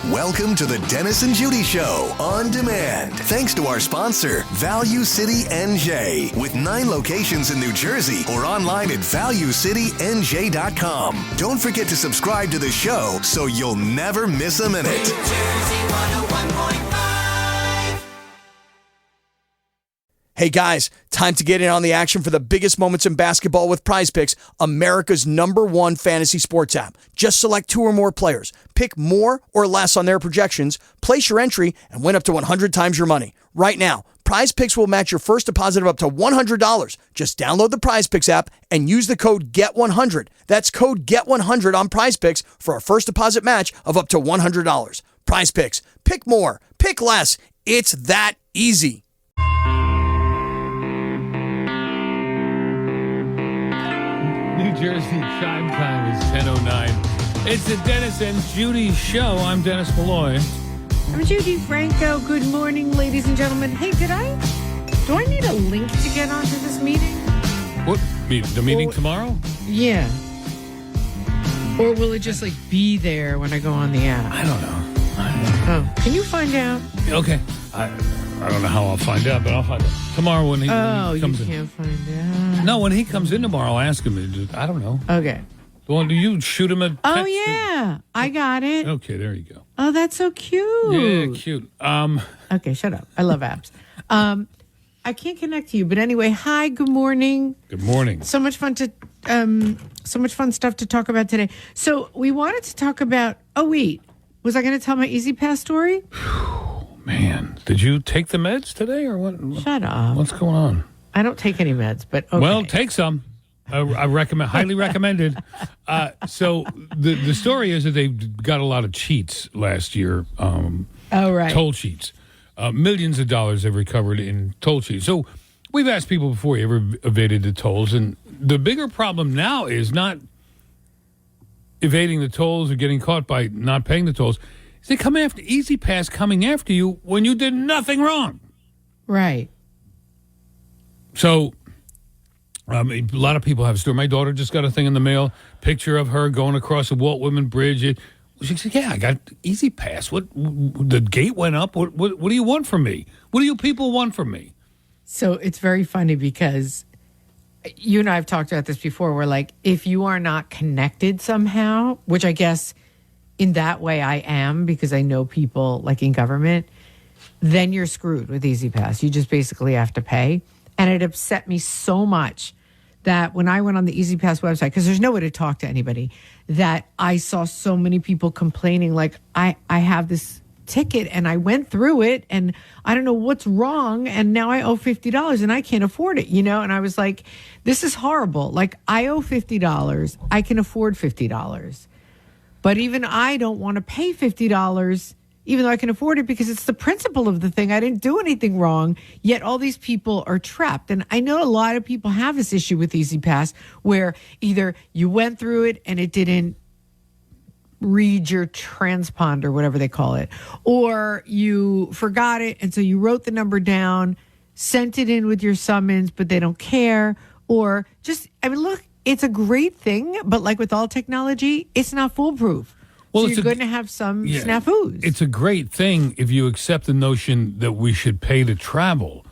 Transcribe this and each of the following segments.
Welcome to the Dennis and Judi Show on demand. Thanks to our sponsor, Value City NJ, with 9 locations in New Jersey or online at valuecitynj.com. Don't forget to subscribe to the show so you'll never miss a minute. New Jersey 101.5. Hey guys, time to get in on the action for the biggest moments in basketball with Prize Picks, America's #1 fantasy sports app. Just select 2 or more players, pick more or less on their projections, place your entry, and win up to 100 times your money. Right now, Prize Picks will match your first deposit of up to $100. Just download the Prize Picks app and use the code GET100. That's code GET100 on Prize Picks for a first deposit match of up to $100. Prize Picks. Pick more. Pick less. It's that easy. New Jersey chime time is 10:09. It's the Dennis and Judi Show. I'm Dennis Malloy. I'm Judi Franco. Good morning, ladies and gentlemen. Hey, do I need a link to get onto this meeting? What? The meeting tomorrow? Yeah. Or will it just be there when I go on the app? I don't know. Oh, can you find out? Okay. I don't know how I'll find out, but I'll find out. Tomorrow when he comes in. You can't find out. No, when he comes in tomorrow, I'll ask him. I don't know. Okay. Well, do you shoot him a text? Oh, yeah. I got it. Okay, there you go. Oh, that's so cute. Yeah, cute. Okay, shut up. I love apps. I can't connect to you, but anyway, hi, good morning. Good morning. So much fun stuff to talk about today. So we wanted to talk about, was I going to tell my E-ZPass story? Man, did you take the meds today or what? Shut up. What's going on? I don't take any meds, but okay. Well, take some. I recommend, highly recommended. So the story is that they got a lot of cheats last year. Right. Toll cheats. Millions of dollars they've recovered in toll cheats. So we've asked people before, you ever evaded the tolls? And the bigger problem now is not evading the tolls or getting caught by not paying the tolls. They come after E-ZPass coming after you when you did nothing wrong. Right. So a lot of people have a story. My daughter just got a thing in the mail, picture of her going across the Walt Whitman Bridge. She said, "Yeah, I got E-ZPass. What? The gate went up. What do you want from me? What do you people want from me?" So it's very funny because you and I have talked about this before. We're if you are not connected somehow, which I guess in that way I am because I know people in government, then you're screwed with E-ZPass. You just basically have to pay. And it upset me so much that when I went on the E-ZPass website, because there's no way to talk to anybody, that I saw so many people complaining I have this ticket and I went through it and I don't know what's wrong and now I owe $50 and I can't afford it, And I was like, this is horrible. I owe $50. I can afford $50. But even I don't want to pay $50, even though I can afford it, because it's the principle of the thing. I didn't do anything wrong, yet all these people are trapped. And I know a lot of people have this issue with E-ZPass, where either you went through it and it didn't read your transponder, whatever they call it, or you forgot it, and so you wrote the number down, sent it in with your summons, but they don't care, or look, it's a great thing, but with all technology, it's not foolproof. Well, so you're going to have some snafus. It's a great thing if you accept the notion that we should pay to travel.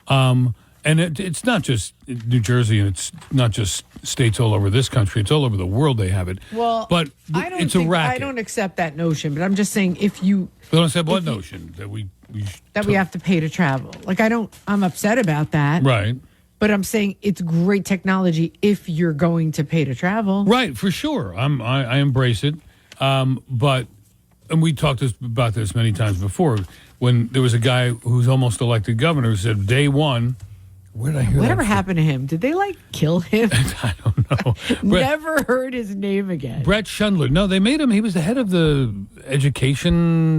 And it's not just New Jersey, and it's not just states all over this country. It's all over the world they have it. Well, but it's a racket. I don't accept that notion, but I'm just saying if you... You don't accept what notion? That we have to pay to travel. I'm upset about that. Right. But I'm saying it's great technology if you're going to pay to travel. Right, for sure. I embrace it. And we talked about this many times before, when there was a guy who's almost elected governor who said, day one, where did I hear Whatever happened to him? Did they kill him? I don't know. Never heard his name again. Brett Schundler. No, they made him. He was the head of the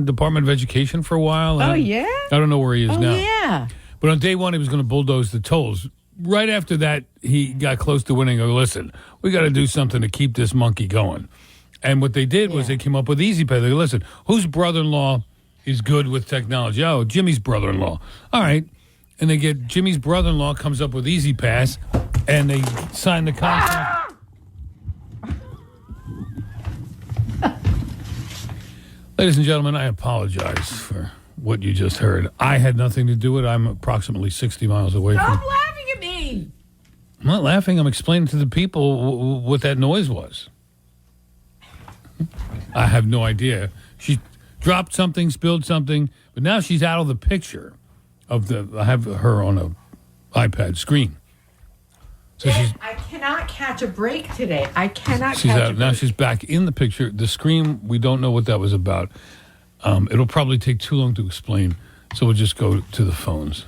Department of Education for a while. Oh, yeah? I don't know where he is now. Oh, yeah. But on day one, he was going to bulldoze the tolls. Right after that, he got close to winning. Listen, we got to do something to keep this monkey going. And what they did was they came up with E-ZPass. They go, listen, whose brother-in-law is good with technology? Oh, Jimmy's brother-in-law. All right. And they get Jimmy's brother-in-law comes up with E-ZPass, and they sign the contract. Ladies and gentlemen, I apologize for what you just heard. I had nothing to do with it. I'm approximately 60 miles away from... Stop laughing at me! I'm not laughing. I'm explaining to the people what that noise was. I have no idea. She dropped something, spilled something, but now she's out of the picture of the... I have her on a iPad screen. So I cannot catch a break today. I cannot she's catch out. a break. Now she's back in the picture. The screen, we don't know what that was about. It'll probably take too long to explain, so we'll just go to the phones.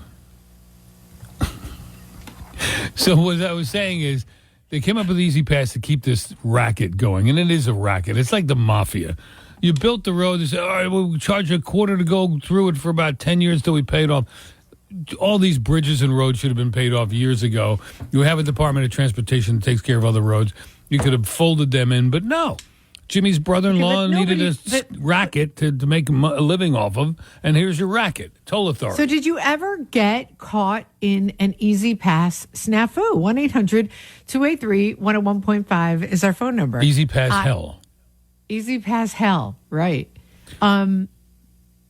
So what I was saying is they came up with E-ZPass to keep this racket going, and it is a racket. It's like the mafia. You built the road. They said, all right, we'll charge you $0.25 to go through it for about 10 years till we pay it off. All these bridges and roads should have been paid off years ago. You have a Department of Transportation that takes care of other roads. You could have folded them in, but no. Jimmy's brother-in-law needed a racket to make a living off of, and here's your racket. Toll Authority. So did you ever get caught in an E-ZPass snafu? 1-800-283-101.5 is our phone number. E-ZPass hell. E-ZPass hell, right.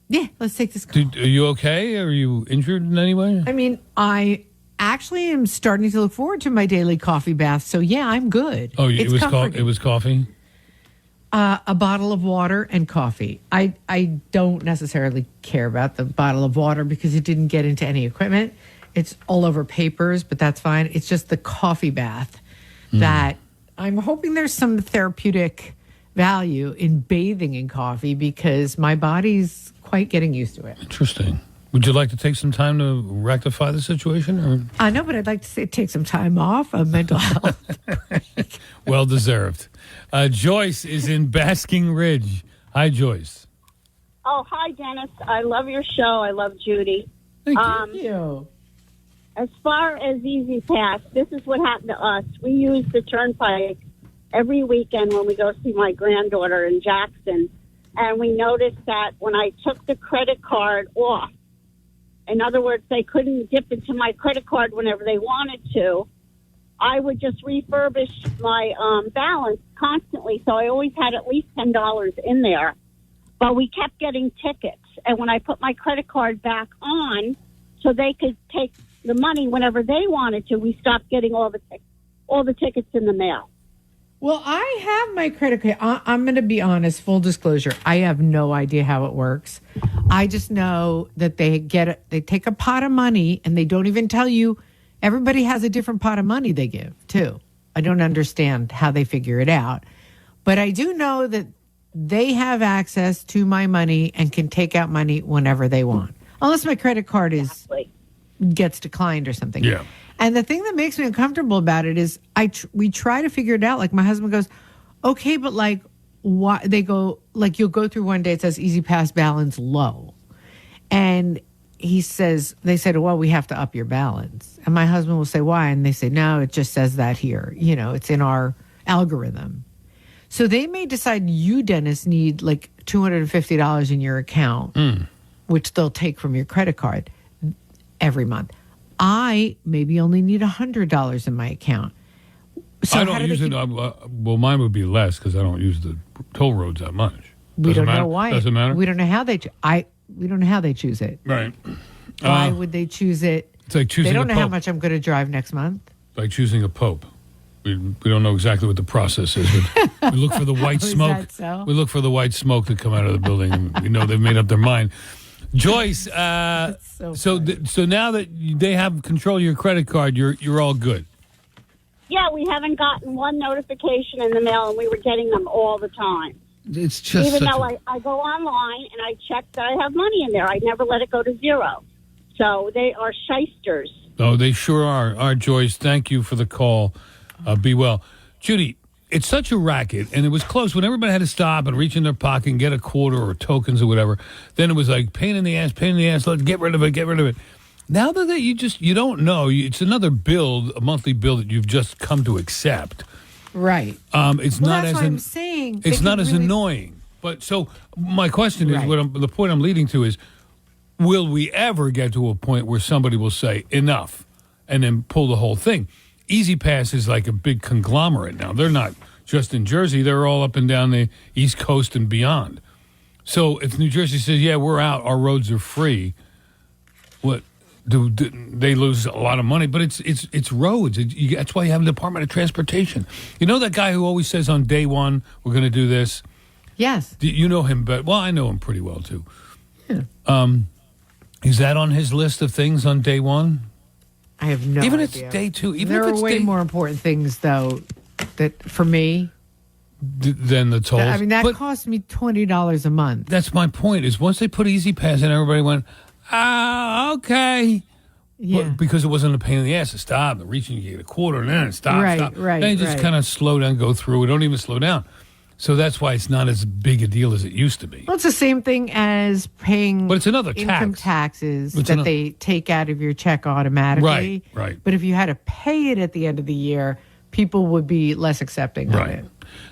Yeah, let's take this call. Are you okay? Are you injured in any way? I mean, I actually am starting to look forward to my daily coffee bath, so yeah, I'm good. Oh, it was coffee? A bottle of water and coffee. I don't necessarily care about the bottle of water because it didn't get into any equipment. It's all over papers, but that's fine. It's just the coffee bath that I'm hoping there's some therapeutic value in bathing in coffee because my body's quite getting used to it. Interesting. Would you like to take some time to rectify the situation? Or? I know, but I'd like to take some time off of mental health. Well deserved. Joyce is in Basking Ridge. Hi, Joyce. Oh, hi, Dennis. I love your show. I love Judi. Thank you. As far as E-ZPass, this is what happened to us. We use the Turnpike every weekend when we go see my granddaughter in Jackson. And we noticed that when I took the credit card off, in other words, they couldn't dip into my credit card whenever they wanted to, I would just refurbish my balance constantly. So I always had at least $10 in there. But we kept getting tickets. And when I put my credit card back on so they could take the money whenever they wanted to, we stopped getting all the tickets in the mail. Well, I have my credit card. I'm going to be honest, full disclosure. I have no idea how it works. I just know that they take a pot of money and they don't even tell you. Everybody has a different pot of money they give, too. I don't understand how they figure it out. But I do know that they have access to my money and can take out money whenever they want. Unless my credit card gets declined or something. Yeah. And the thing that makes me uncomfortable about it is we try to figure it out. Like my husband goes, okay, but like why they go like you'll go through one day it says E-ZPass balance low, and they said, well, we have to up your balance, and my husband will say why, and they say no, it just says that here, it's in our algorithm. So they may decide you, Dennis, need like $250 in your account, which they'll take from your credit card every month. I maybe only need $100 in my account. So I don't use it. Well, mine would be less because I don't use the toll roads that much. We don't know why. Doesn't matter. We don't know how they. We don't know how they choose it. Right. Why would they choose it? It's like choosing. They don't a know pope. how much I'm going to drive next month. Like choosing a pope. We don't know exactly what the process is. We look for the white smoke. Is that so? We look for the white smoke to come out of the building. And we know they've made up their mind. Joyce, so now that they have control of your credit card, you're all good. Yeah, we haven't gotten one notification in the mail, and we were getting them all the time. It's just even though I go online and I check that I have money in there, I never let it go to zero. So they are shysters. Oh, they sure are. All right, Joyce, thank you for the call. Be well. Judi, it's such a racket, and it was close when everybody had to stop and reach in their pocket and get a quarter or tokens or whatever. Then it was like pain in the ass, let's get rid of it. Now that you don't know, it's another bill, a monthly bill that you've just come to accept. Right. It's not that's as what I'm saying. It's not as annoying. But so my question is, the point I'm leading to is, will we ever get to a point where somebody will say enough and then pull the whole thing? E-ZPass is like a big conglomerate now. They're not just in Jersey. They're all up and down the East Coast and beyond. So if New Jersey says, yeah, we're out, our roads are free, what do they lose a lot of money? But it's roads. That's why you have the Department of Transportation. You know that guy who always says on day one, we're going to do this? Yes. You know him, but well, I know him pretty well too. Yeah. Is that on his list of things on day one? I have no even idea. It's day two. Even there if are it's way more important things, though, that for me. Than the tolls. I mean, that cost me $20 a month. That's my point, is once they put E-ZPass in, everybody went, okay. Yeah. But because it wasn't a pain in the ass to stop. The reaching, you get a quarter, and then stop. Right. Then you just kind of slow down, go through. We don't even slow down. So that's why it's not as big a deal as it used to be. Well, it's the same thing as paying but it's another income tax. taxes that they take out of your check automatically. Right. But if you had to pay it at the end of the year, people would be less accepting of it.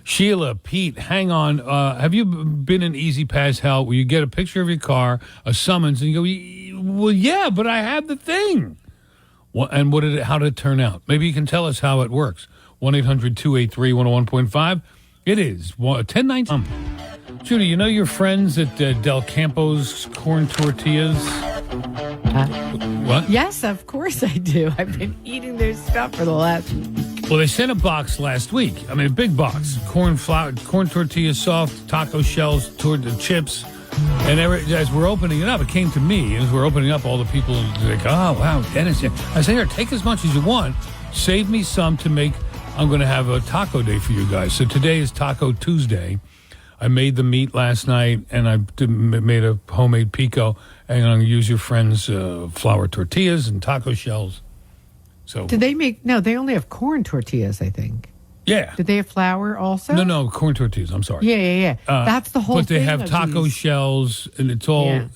Sheila, Pete, hang on. Have you been in E-ZPass hell where you get a picture of your car, a summons, and you go, well, yeah, but I have the thing. And how did it turn out? Maybe you can tell us how it works. 1-800-283-101.5. It is 1019. Judi, you know your friends at Del Campo's Corn Tortillas? What? Yes, of course I do. I've been eating their stuff for the last week. Well, they sent a box last week. I mean, a big box. Corn tortillas, soft, taco shells, chips. And as we're opening it up, it came to me. As we're opening up, all the people are like, oh, wow, Dennis. I say, here, take as much as you want. Save me some to make. I'm going to have a taco day for you guys. So today is Taco Tuesday. I made the meat last night, and I made a homemade pico. And I'm going to use your friend's flour tortillas and taco shells. So did they make? No, they only have corn tortillas, I think. Yeah. Did they have flour also? No, corn tortillas. I'm sorry. Yeah. That's the whole thing. But they have taco shells, and it's all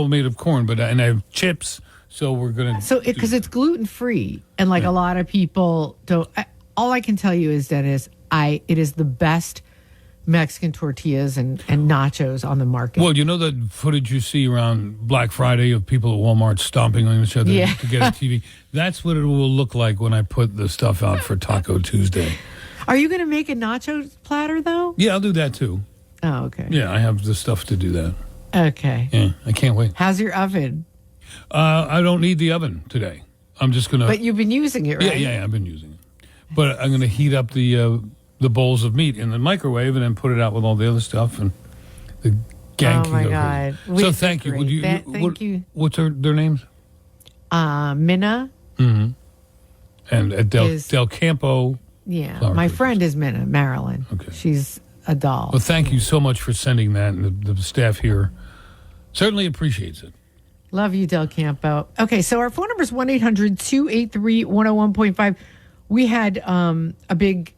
made of corn. And I have chips. So we're gonna. So because it's gluten free, and like a lot of people don't. All I can tell you is, Dennis, it is the best Mexican tortillas and nachos on the market. Well, you know the footage you see around Black Friday of people at Walmart stomping on each other to get a TV? That's what it will look like when I put the stuff out for Taco Tuesday. Are you going to make a nacho platter, though? Yeah, I'll do that, too. Oh, okay. Yeah, I have the stuff to do that. Okay. Yeah, I can't wait. How's your oven? I don't need the oven today. I'm just going to... But you've been using it, right? Yeah, I've been using it. But I'm going to heat up the bowls of meat in the microwave and then put it out with all the other stuff, and the gang can go. Oh, my God. So thank you. Thank you. What's their names? Minna. Mm-hmm. And at Del Campo... Yeah, my friend is Minna, Marilyn. Okay. She's a doll. Well, thank you so much for sending that, and the staff here certainly appreciates it. Love you, Del Campo. Okay, so our phone number is 1-800-283-101.5. We had a big,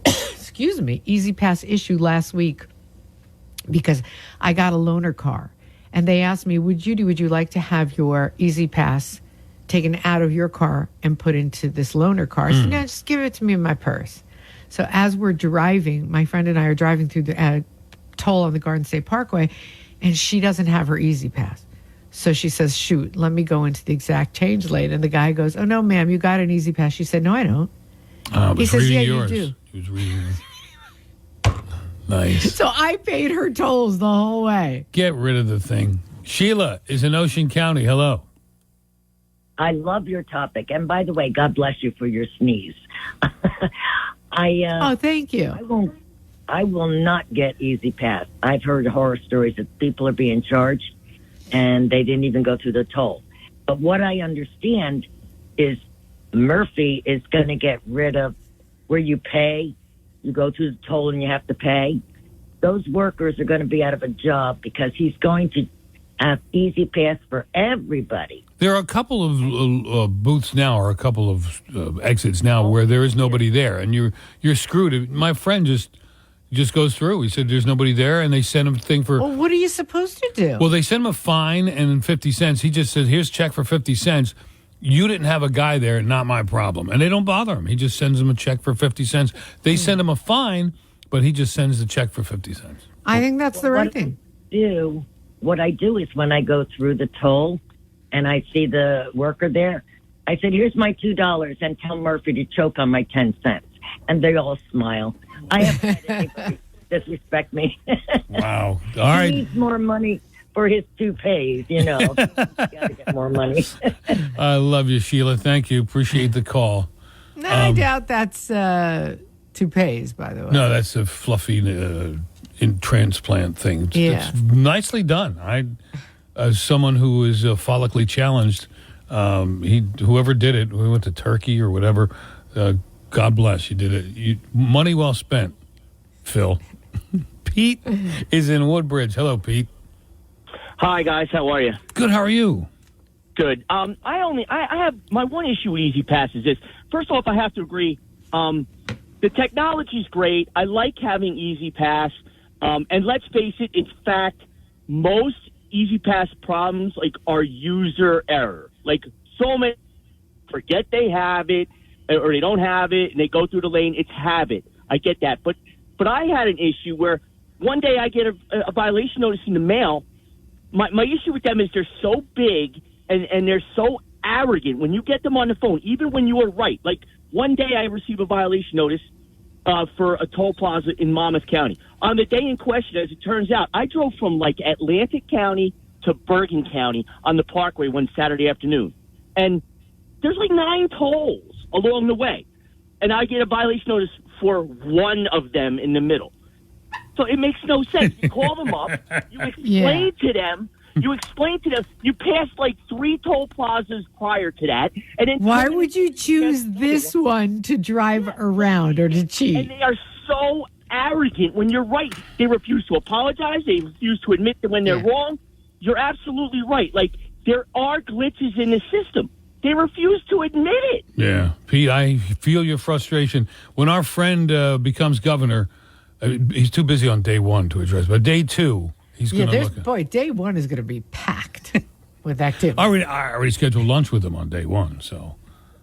E-ZPass issue last week because I got a loaner car. And they asked me, would you like to have your E-ZPass taken out of your car and put into this loaner car? I said, no, just give it to me in my purse. So as we're driving, my friend and I are driving through the toll on the Garden State Parkway, and she doesn't have her E-ZPass. So she says, shoot, let me go into the exact change lane. And the guy goes, oh, no, ma'am, you got an E-ZPass. She said, no, I don't. He says, yeah, yours. You do. He was reading yours. Nice. So I paid her tolls the whole way. Get rid of the thing. Sheila is in Ocean County. Hello. I love your topic. And by the way, God bless you for your sneeze. Oh, thank you. I will not get E-ZPass. I've heard horror stories that people are being charged and they didn't even go through the toll. But what I understand is Murphy is going to get rid of where you pay. You go through the toll and you have to pay. Those workers are going to be out of a job because he's going to have E-ZPass for everybody. There are a couple of booths now, or a couple of exits now, where there is nobody there, and you're screwed. My friend just goes through. He said there's nobody there, and they send him a thing for. Well, what are you supposed to do? Well, they send him a fine and 50 cents. He just said, "Here's a check for 50 cents." You didn't have a guy there, not my problem, and they don't bother him. He just sends him a check for 50 cents. They send him a fine, but he just sends the check for 50 cents. I think that's the right thing. What I do is when I go through the toll and I see the worker there, I said, here's my $2 and tell Murphy to choke on my 10 cents. And they all smile. I haven't had anybody disrespect me. Wow. All right. He needs more money for his toupees, Gotta get more money. I love you, Sheila. Thank you. Appreciate the call. No, I doubt that's toupees, by the way. No, that's a fluffy in transplant thing. Yeah. It's nicely done. As someone who is follically challenged, whoever did it, we went to Turkey or whatever. God bless you. Did it. Money well spent, Phil. Pete is in Woodbridge. Hello, Pete. Hi guys, how are you? Good. How are you? Good. I have my one issue with E-ZPass is this. First off, I have to agree. The technology's great. I like having E-ZPass. And let's face it, in fact, most E-ZPass problems are user error. So many forget they have it or they don't have it and they go through the lane. It's habit. I get that. But I had an issue where one day I get a violation notice in the mail. My issue with them is they're so big and they're so arrogant when you get them on the phone, even when you are right. One day I received a violation notice for a toll plaza in Monmouth County. On the day in question, as it turns out, I drove from Atlantic County to Bergen County on the Parkway one Saturday afternoon. And there's 9 tolls along the way. And I get a violation notice for one of them in the middle. So it makes no sense. You call them up, you explain to them, you passed 3 toll plazas prior to that. And then why would you choose this one to drive around or to cheat? And they are so arrogant when you're right. They refuse to apologize. They refuse to admit that when they're wrong. You're absolutely right. There are glitches in the system. They refuse to admit it. Yeah. Pete, I feel your frustration. When our friend becomes governor, he's too busy on day 1 to address, but day 2, he's going to look at. Boy, day 1 is going to be packed with activity. I already scheduled lunch with him on day 1, so.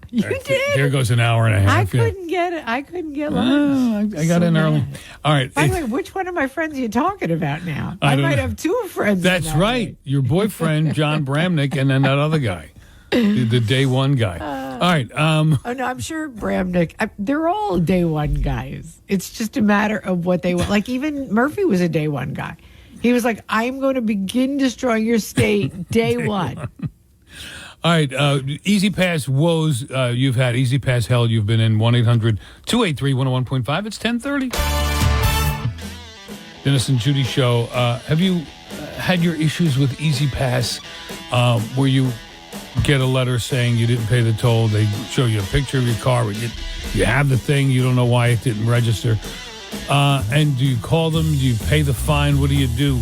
You did? There goes an hour and a half. I couldn't get it. I couldn't get lunch. I got in early. All right. By the way, which one of my friends are you talking about now? I don't might know. have 2 friends. That's right. Your boyfriend, John Bramnick, and then that other guy, the day 1 guy. All right. Oh, no, I'm sure Bramnick, they're all day 1 guys. It's just a matter of what they want. Even Murphy was a day 1 guy. He was like, I'm going to begin destroying your state day 1. All right, E-ZPass woes you've had. E-ZPass hell you've been in. 1-800-283-101.5. It's 10:30. Dennis and Judi show. Have you had your issues with E-ZPass where you get a letter saying you didn't pay the toll? They show you a picture of your car. You have the thing. You don't know why it didn't register. And do you call them? Do you pay the fine? What do you do?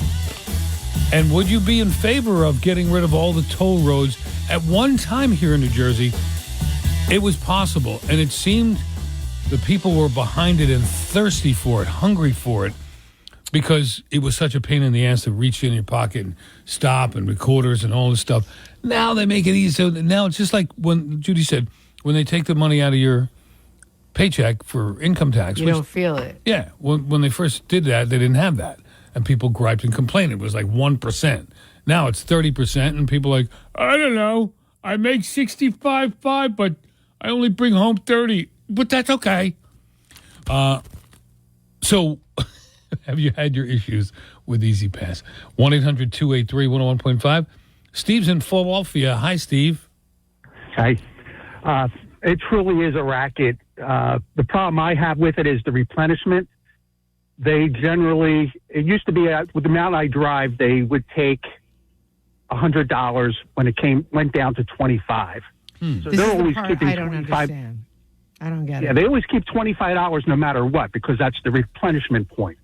And would you be in favor of getting rid of all the toll roads? At one time here in New Jersey, it was possible, and it seemed the people were behind it and thirsty for it, hungry for it, because it was such a pain in the ass to reach in your pocket and stop and recorders and all this stuff. Now they make it easy. So now it's just like when Judi said, when they take the money out of your paycheck for income tax. You don't feel it. Yeah. When they first did that, they didn't have that. And people griped and complained. It was 1%. Now it's 30%, and people are like, I don't know. I make 65.5, but I only bring home 30. But that's okay. So have you had your issues with E-ZPass? 1-800-283-101.5. Steve's in Philadelphia. Hi, Steve. Hi. It truly is a racket. The problem I have with it is the replenishment. They generally, it used to be with the amount I drive, they would take $100 when it went down to $25. So This they're is the always part keeping I don't 25. understand. I don't get Yeah, it. they always keep $25 no matter what because that's the replenishment point.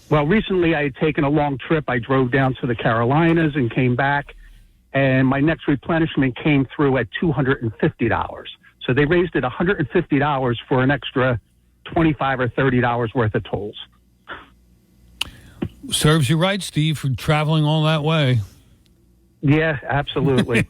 Well, recently I had taken a long trip. I drove down to the Carolinas and came back, and my next replenishment came through at $250. So they raised it $150 for an extra $25 or $30 worth of tolls. Serves you right, Steve, for traveling all that way. Yeah, absolutely.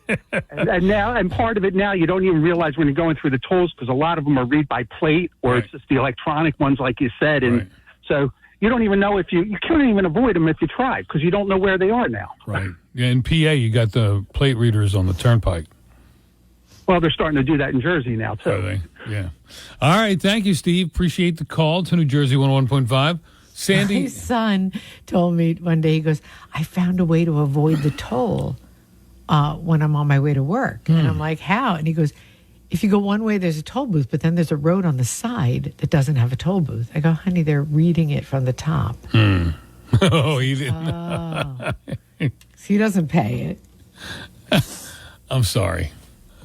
and part of it now, you don't even realize when you're going through the tolls because a lot of them are read by plate or it's just the electronic ones, like you said. And so you don't even know if you can't even avoid them if you try because you don't know where they are now. Right. Yeah, in PA, you got the plate readers on the turnpike. Well, they're starting to do that in Jersey now, too. Are they? Yeah. All right. Thank you, Steve. Appreciate the call to New Jersey 101.5. Sandy. My son told me one day, he goes, I found a way to avoid the toll when I'm on my way to work. And I'm like, how? And he goes, if you go one way, there's a toll booth, but then there's a road on the side that doesn't have a toll booth. I go, honey, they're reading it from the top. Oh, he didn't. So he doesn't pay it. I'm sorry.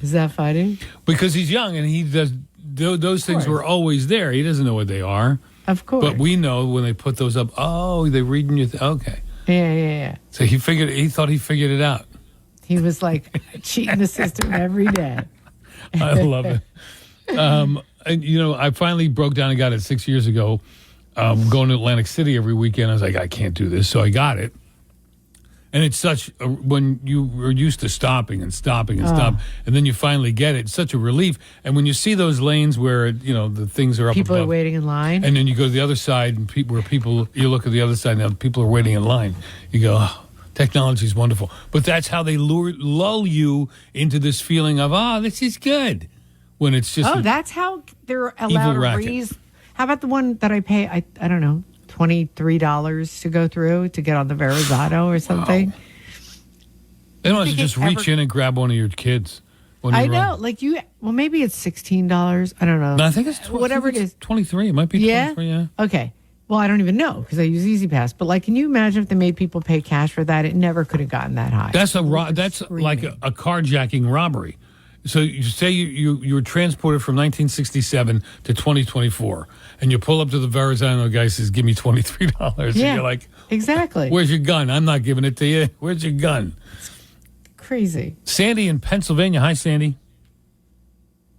Is that funny? Because he's young and he does. Those things were always there. He doesn't know what they are. Of course. But we know when they put those up, oh, they're reading you. Okay. Yeah. So he thought he figured it out. He was like cheating the system every day. I love it. And, I finally broke down and got it 6 years ago. Going to Atlantic City every weekend. I was like, I can't do this. So I got it. And it's when you were used to stopping and stop, and then you finally get it, it's such a relief. And when you see those lanes where, the things are up People above, are waiting in line. and then you go to the other side, and you look at the other side, and people are waiting in line. You go, oh, technology is wonderful. But that's how they lull you into this feeling of, this is good. When it's just that's how they're allowed to raise. How about the one that I pay, I don't know, $23 to go through to get on the Verrazano or something? Wow. They don't have to just reach in and grab one of your kids. I know, maybe it's $16. I don't know. No, I think it's whatever it is. 23. It might be 23. Yeah. Okay. Well, I don't even know because I use E-ZPass. But can you imagine if they made people pay cash for that? It never could have gotten that high. That's like a carjacking robbery. So you say you were transported from 1967 to 2024, and you pull up to the Verrazano, the guy says, give me $23. Yeah, and you're like, exactly. Where's your gun? I'm not giving it to you. Where's your gun? Crazy. Sandy in Pennsylvania. Hi, Sandy.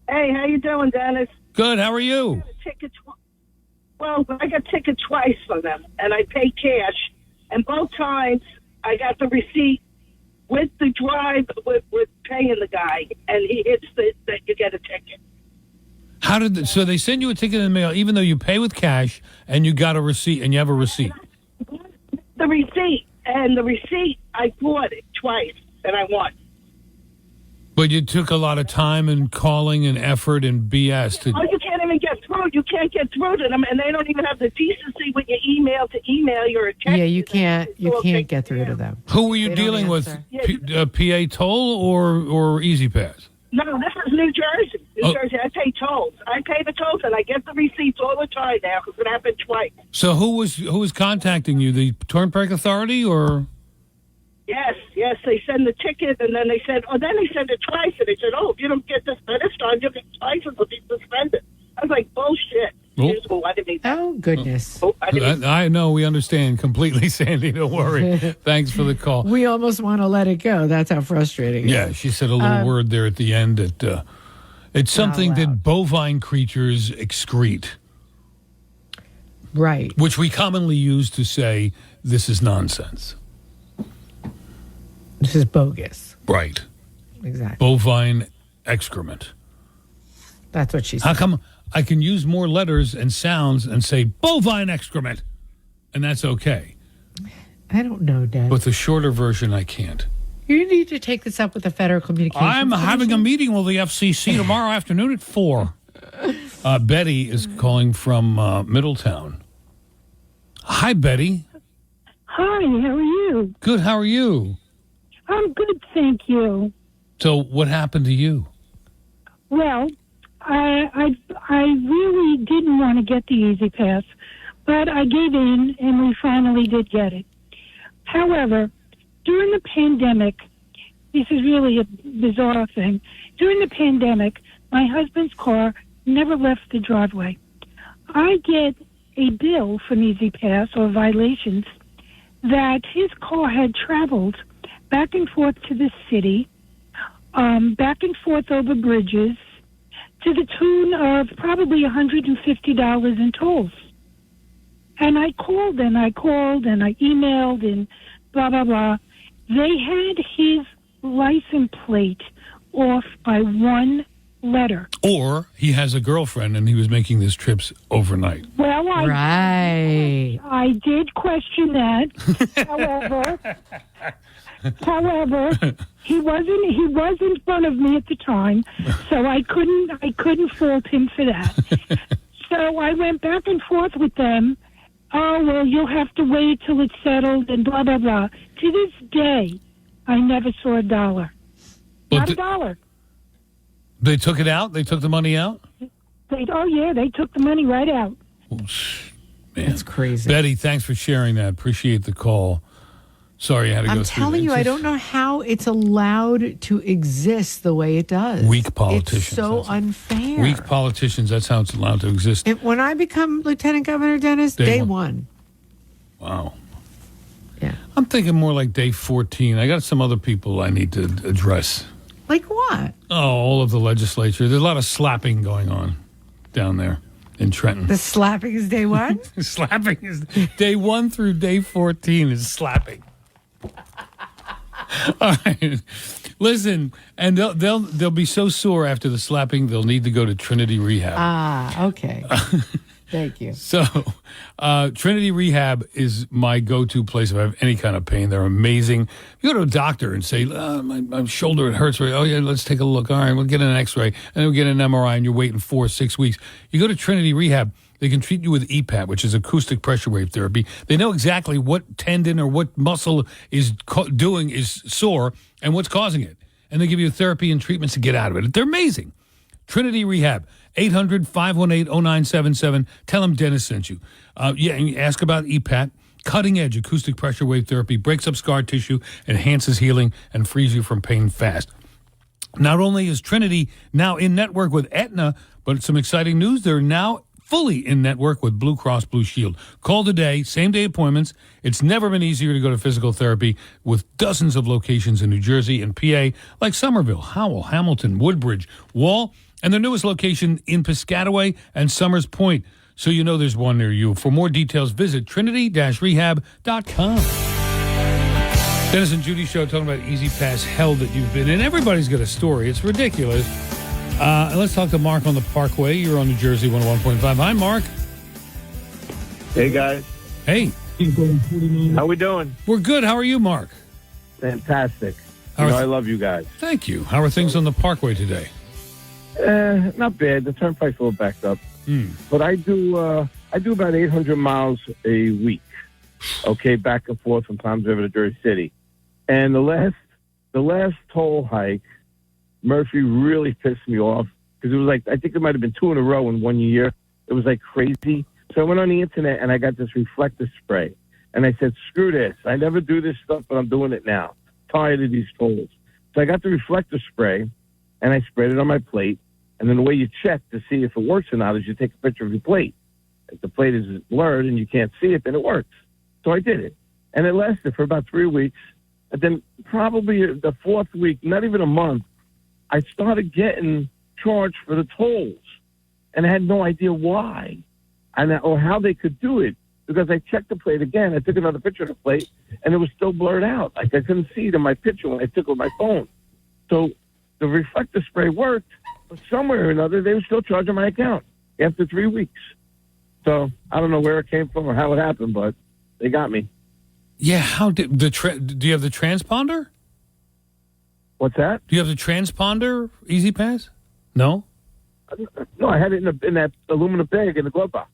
Hey, how you doing, Dennis? Good. How are you? I got ticket twice from them, and I paid cash, and both times I got the receipt with the drive with paying the guy, and he hits that you get a ticket. So they send you a ticket in the mail, even though you pay with cash, and you got a receipt, and you have a receipt. The receipt, I bought it twice, and I won. But you took a lot of time and calling and effort and BS to. Oh, you can't even get through. You can't get through to them, and they don't even have the decency when you email your text. Yeah, you can't get through to them. Who were you dealing with? PA toll or E-ZPass? No, this is New Jersey. New Jersey. I pay tolls. I pay the tolls, and I get the receipts all the time now because it happened twice. So who was contacting you? The Turnpike Authority or? Yes, they send the ticket, and then they said it twice, and they said, if you don't get this by this time, you'll get twice, and it'll be suspended. I was like, bullshit. Oh, goodness. I know, we understand completely, Sandy, don't worry. Thanks for the call. We almost want to let it go. That's how frustrating it is. Yeah, she said a little word there at the end that it's something that bovine creatures excrete. Right. Which we commonly use to say, this is nonsense. This is bogus. Right. Exactly. Bovine excrement. That's what she said. How come I can use more letters and sounds and say bovine excrement, and that's okay? I don't know, Dad. But the shorter version, I can't. You need to take this up with the Federal Communications I'm having a meeting with the FCC tomorrow afternoon at 4. Betty is calling from Middletown. Hi, Betty. Hi, how are you? Good, how are you? I'm good, thank you. So what happened to you? Well, I really didn't want to get the E-ZPass, but I gave in, and we finally did get it. However, during the pandemic, this is really a bizarre thing. During the pandemic, my husband's car never left the driveway. I get a bill from E-ZPass or violations that his car had traveled back and forth to the city, back and forth over bridges, to the tune of probably $150 in tolls. And I called and I emailed and blah, blah, blah. They had his license plate off by one letter. Or he has a girlfriend and he was making these trips overnight. Well, I did question that. However, he was in front of me at the time, so I couldn't fault him for that. So I went back and forth with them oh, well, you'll have to wait till it's settled and blah, blah, blah. To this day, I never saw a dollar. Not a dollar. They took it out? They took the money out? They took the money right out. Man. That's crazy. Betty, thanks for sharing that. Appreciate the call. Sorry you had to go through that. I'm telling you, I don't know how it's allowed to exist the way it does. Weak politicians. It's so unfair. Weak politicians, that's how it's allowed to exist. When I become Lieutenant Governor, Dennis, day one. Wow. Yeah. I'm thinking more like day 14. I got some other people I need to address. Like what? Oh, all of the legislature. There's a lot of slapping going on down there in Trenton. The slapping is day one? Slapping is day 1 through day 14 is slapping. All right. Listen, and they'll be so sore after the slapping, they'll need to go to Trinity Rehab. Ah, okay. Thank you. So, Trinity Rehab is my go-to place if I have any kind of pain. They're amazing. You go to a doctor and say, my shoulder, it hurts. Oh, yeah, let's take a look. All right, we'll get an x-ray. And then we'll get an MRI, and you're waiting 4 or 6 weeks. You go to Trinity Rehab, they can treat you with EPAT, which is acoustic pressure wave therapy. They know exactly what tendon or what muscle is sore and what's causing it. And they give you therapy and treatments to get out of it. They're amazing. Trinity Rehab, 800-518-0977. Tell them Dennis sent you. And you ask about EPAT. Cutting-edge acoustic pressure wave therapy breaks up scar tissue, enhances healing, and frees you from pain fast. Not only is Trinity now in network with Aetna, but some exciting news. They're now fully in network with Blue Cross Blue Shield. Call today, same-day appointments. It's never been easier to go to physical therapy with dozens of locations in New Jersey and PA, like Somerville, Howell, Hamilton, Woodbridge, Wall, and their newest location in Piscataway and Summers Point. So you know there's one near you. For more details, visit trinity-rehab.com. Dennis and Judi Show talking about E-ZPass hell that you've been in. Everybody's got a story. It's ridiculous. Let's talk to Mark on the Parkway. You're on New Jersey 101.5. Hi, Mark. Hey, guys. Hey. How we doing? We're good. How are you, Mark? Fantastic. I love you guys. Thank you. How are things on the Parkway today? Not bad. The turnpike's a little backed up. But I do about 800 miles a week, okay, back and forth from Toms River to Jersey City. And the last toll hike, Murphy really pissed me off because it was like, I think it might have been 2 in a row in 1 year. It was like crazy. So I went on the internet and I got this reflector spray. And I said, screw this. I never do this stuff, but I'm doing it now. Tired of these tolls. So I got the reflector spray and I sprayed it on my plate. And then the way you check to see if it works or not is you take a picture of your plate. If the plate is blurred and you can't see it, then it works. So I did it. And it lasted for about 3 weeks. And then probably the 4th week, not even a month, I started getting charged for the tolls. And I had no idea why or how they could do it. Because I checked the plate again. I took another picture of the plate, and it was still blurred out. Like I couldn't see it in my picture when I took it with my phone. So the reflector spray worked, but somewhere or another, they were still charging my account after 3 weeks. So I don't know where it came from or how it happened, but they got me. Yeah, how did do you have the transponder? What's that? Do you have the transponder E-ZPass? No? No, I had it in that aluminum bag in the glove box.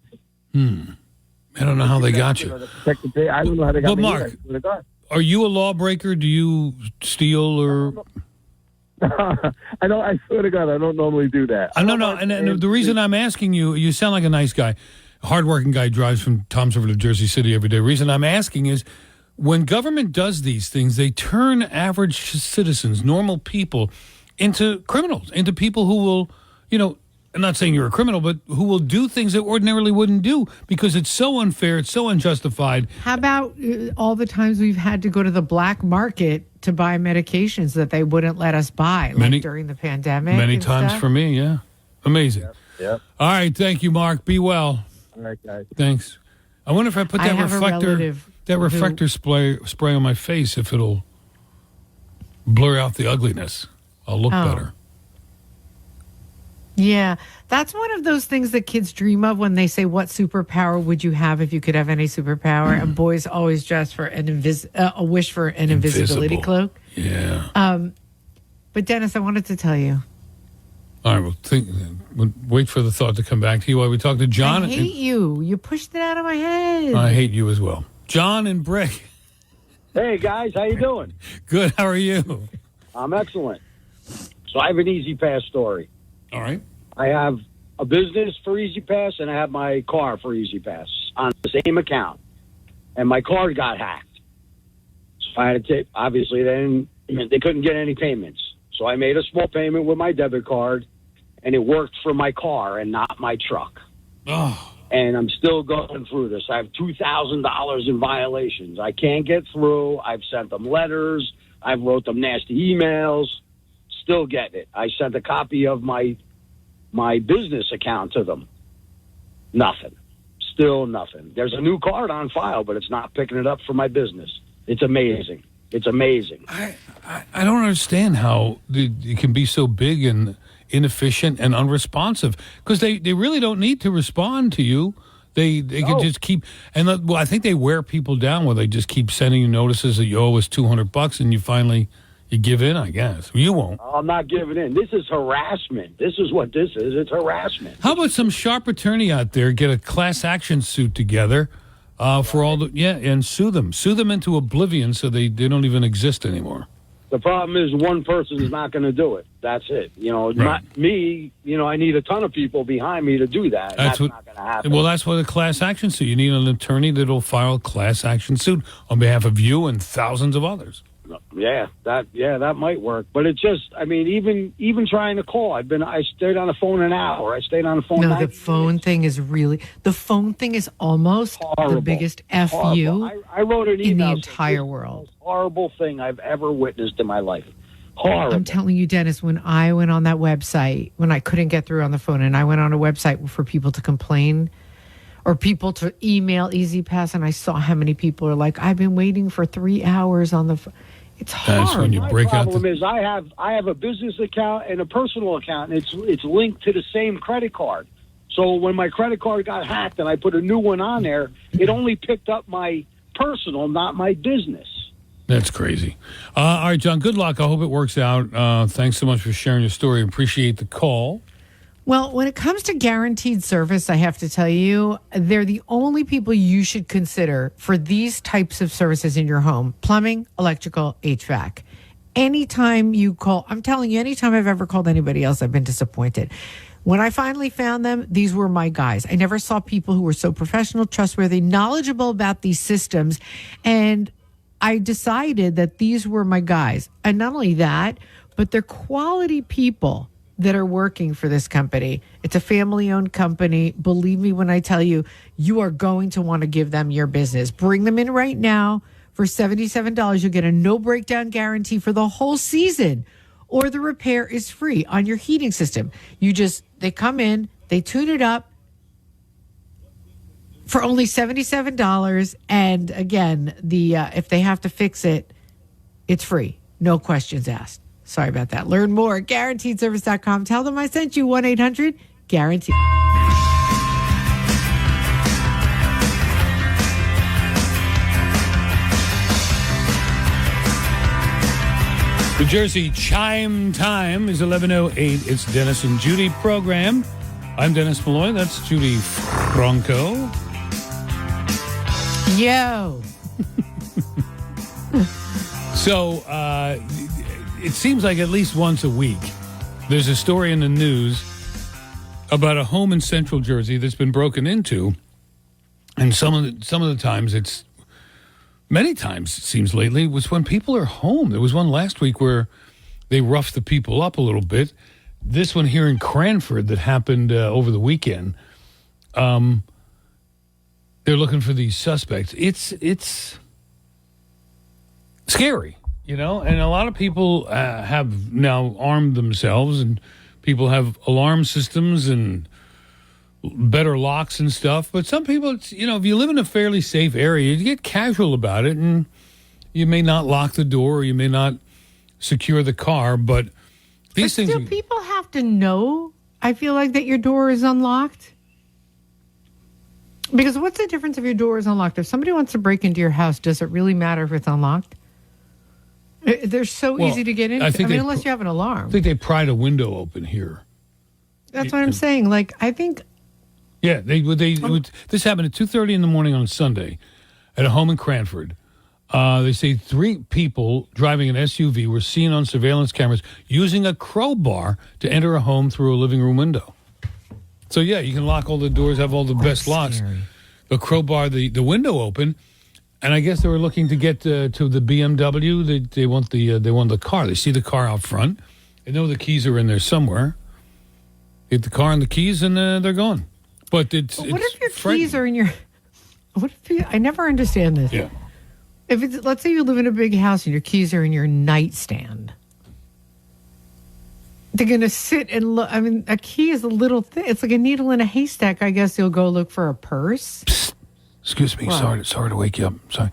I don't know how they got you. I don't know how they got me. But Mark, are you a lawbreaker? Do you steal or... I swear to God, I don't normally do that. No. And the reason I'm asking you, you sound like a nice guy. A hardworking guy, drives from Toms River to Jersey City every day. The reason I'm asking is when government does these things, they turn average citizens, normal people, into criminals, into people who will, I'm not saying you're a criminal, but who will do things that ordinarily wouldn't do because it's so unfair, it's so unjustified. How about all the times we've had to go to the black market to buy medications that they wouldn't let us buy, like during the pandemic? Many times for me, yeah. Amazing. Yep. All right, thank you, Mark. Be well. All right, guys. Thanks. I wonder if I put that reflector spray on my face, if it'll blur out the ugliness. I'll look better. Yeah, that's one of those things that kids dream of when they say, what superpower would you have if you could have any superpower? And boys always dress for a wish for an invisibility cloak. Yeah. But Dennis, I wanted to tell you, All right, we'll wait for the thought to come back to you while we talk to John. I hate you. You pushed it out of my head. I hate you as well. John and Brick. Hey, guys. How you doing? Good. How are you? I'm excellent. So I have an E-ZPass story. All right. I have a business for E-ZPass, and I have my car for E-ZPass on the same account. And my card got hacked. So I had to obviously, they couldn't get any payments. So I made a small payment with my debit card, and it worked for my car and not my truck. Oh. And I'm still going through this. I have $2,000 in violations. I can't get through. I've sent them letters. I've wrote them nasty emails. Still getting it. I sent a copy of my business account to them. Nothing. Still nothing. There's a new card on file, but it's not picking it up for my business. It's amazing. It's amazing. I don't understand how it can be so big and inefficient and unresponsive, because they really don't need to respond to you. They can just keep, and I think they wear people down where they just keep sending you notices that you owe us $200 and you finally give in, I guess. You won't. I'm not giving in. This is harassment. This is what this is. It's harassment. How about some sharp attorney out there get a class action suit together for all and sue them into oblivion so they don't even exist anymore. The problem is one person is not going to do it. That's it. Not me. I need a ton of people behind me to do that. That's not going to happen. Well, that's what a class action suit. You need an attorney that'll file a class action suit on behalf of you and thousands of others. Yeah, that might work. But it's just, even trying to call, I stayed on the phone an hour. I stayed on the phone. No, the phone thing is almost horrible. The biggest FU I wrote an email in the entire world. Most horrible thing I've ever witnessed in my life. Horrible. I'm telling you, Dennis, when I went on that website, when I couldn't get through on the phone, and I went on a website for people to complain or people to email E-ZPass, and I saw how many people are like, I've been waiting for 3 hours on the phone. It's hard. That's when you break out. My problem is I have a business account and a personal account, and it's linked to the same credit card. So when my credit card got hacked and I put a new one on there, it only picked up my personal, not my business. That's crazy. All right, John, good luck. I hope it works out. Thanks so much for sharing your story. Appreciate the call. Well, when it comes to guaranteed service, I have to tell you, they're the only people you should consider for these types of services in your home: plumbing, electrical, HVAC. Anytime you call, I'm telling you, anytime I've ever called anybody else, I've been disappointed. When I finally found them, these were my guys. I never saw people who were so professional, trustworthy, knowledgeable about these systems. And I decided that these were my guys. And not only that, but they're quality people that are working for this company. It's a family-owned company. Believe me when I tell you, you are going to want to give them your business. Bring them in right now. For $77, you'll get a no-breakdown guarantee for the whole season, or the repair is free on your heating system. They come in, they tune it up for only $77. And again, if they have to fix it, it's free. No questions asked. Sorry about that. Learn more at guaranteedservice.com. Tell them I sent you 1-800-GUARANTEED. New Jersey chime time is 11:08. It's Dennis and Judi program. I'm Dennis Malloy. That's Judi Franco. Yo. So, it seems like at least once a week, there's a story in the news about a home in Central Jersey that's been broken into, and some of the times many times it seems lately was when people are home. There was one last week where they roughed the people up a little bit. This one here in Cranford that happened over the weekend. They're looking for these suspects. It's scary. And a lot of people have now armed themselves, and people have alarm systems and better locks and stuff. But some people, if you live in a fairly safe area, you get casual about it, and you may not lock the door, or you may not secure the car. But these things, still, people have to know. I feel like that your door is unlocked. Because what's the difference if your door is unlocked? If somebody wants to break into your house, does it really matter if it's unlocked? They're so easy to get into. Unless you have an alarm. I think they pried a window open here That's what I'm saying. Like, I think. Yeah, this happened at 2:30 in the morning on Sunday at a home in Cranford. They say 3 people driving an SUV were seen on surveillance cameras using a crowbar to enter a home through a living room window. So, yeah, you can lock all the doors, have all the best locks. The crowbar, the window open, and I guess they were looking to get to the BMW. They want the car. They see the car out front. They know the keys are in there somewhere. Get the car and the keys, and they're gone. But what if your keys are in your? I never understand this. Yeah. If it's, let's say you live in a big house and your keys are in your nightstand. They're going to sit and look. I mean, a key is a little thing. It's like a needle in a haystack. I guess you'll go look for a purse. Psst. Excuse me. What? Sorry to wake you up. Sorry.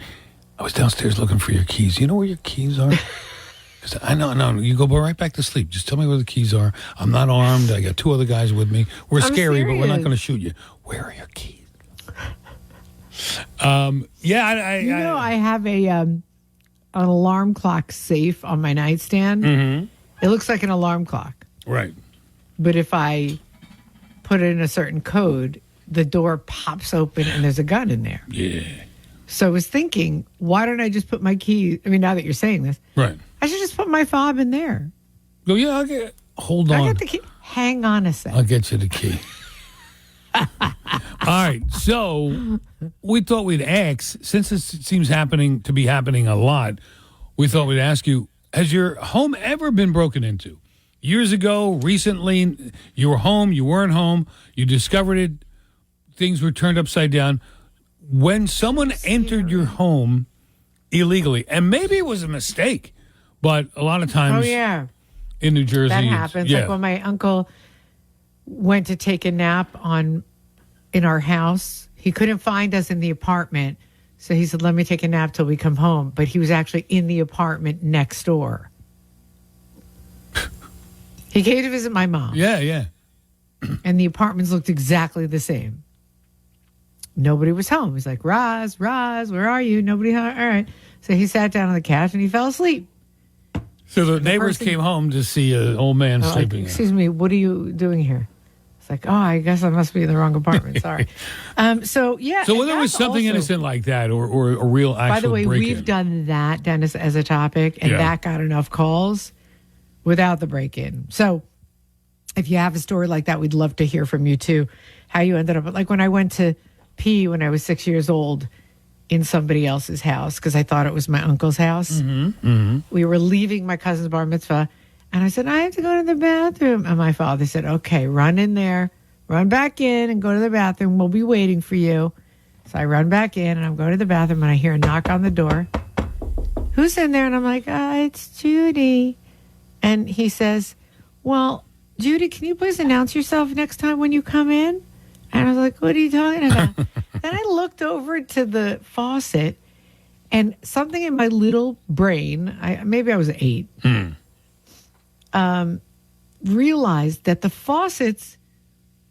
I was downstairs looking for your keys. You know where your keys are? I know. You go right back to sleep. Just tell me where the keys are. I'm not armed. I got 2 other guys with me. We're scary, but we're not going to shoot you. Where are your keys? I have an alarm clock safe on my nightstand. Mm-hmm. It looks like an alarm clock. Right. But if I put it in a certain code, the door pops open and there's a gun in there. Yeah. So I was thinking, why don't I just put my key? I mean, now that you're saying this, right? I should just put my fob in there. Oh, yeah, hold on. I got the key. Hang on a second. I'll get you the key. All right, so we thought we'd ask, since this seems to be happening a lot, we thought we'd ask you, has your home ever been broken into? Years ago, recently, you were home, you weren't home, you discovered it, things were turned upside down. When someone entered your home illegally, and maybe it was a mistake, but a lot of times in New Jersey, that happens. Like when my uncle went to take a nap in our house, he couldn't find us in the apartment, so he said, let me take a nap till we come home. But he was actually in the apartment next door. He came to visit my mom. Yeah. And the apartments looked exactly the same. Nobody was home. He's like, Roz, where are you? Nobody home. All right. So he sat down on the couch and he fell asleep. So the neighbors came home to see an old man sleeping. Like, excuse me, what are you doing here? It's like, I guess I must be in the wrong apartment. Sorry. So when there was something innocent like that or a real actual by the way, break-in. we've done that, Dennis, as a topic, and that got enough calls without the break-in. So if you have a story like that, we'd love to hear from you too, how you ended up. Like when I went to pee when I was 6 years old in somebody else's house because I thought it was my uncle's house. Mm-hmm. Mm-hmm. We were leaving my cousin's bar mitzvah, and I said, I have to go to the bathroom. And my father said, okay, run in there, run back in and go to the bathroom. We'll be waiting for you. So I run back in, and I'm going to the bathroom, and I hear a knock on the door. Who's in there? And I'm like, it's Judi. And he says, well, Judi, can you please announce yourself next time when you come in? And I was like, what are you talking about? Then I looked over to the faucet, and something in my little brain, maybe I was 8, realized that the faucets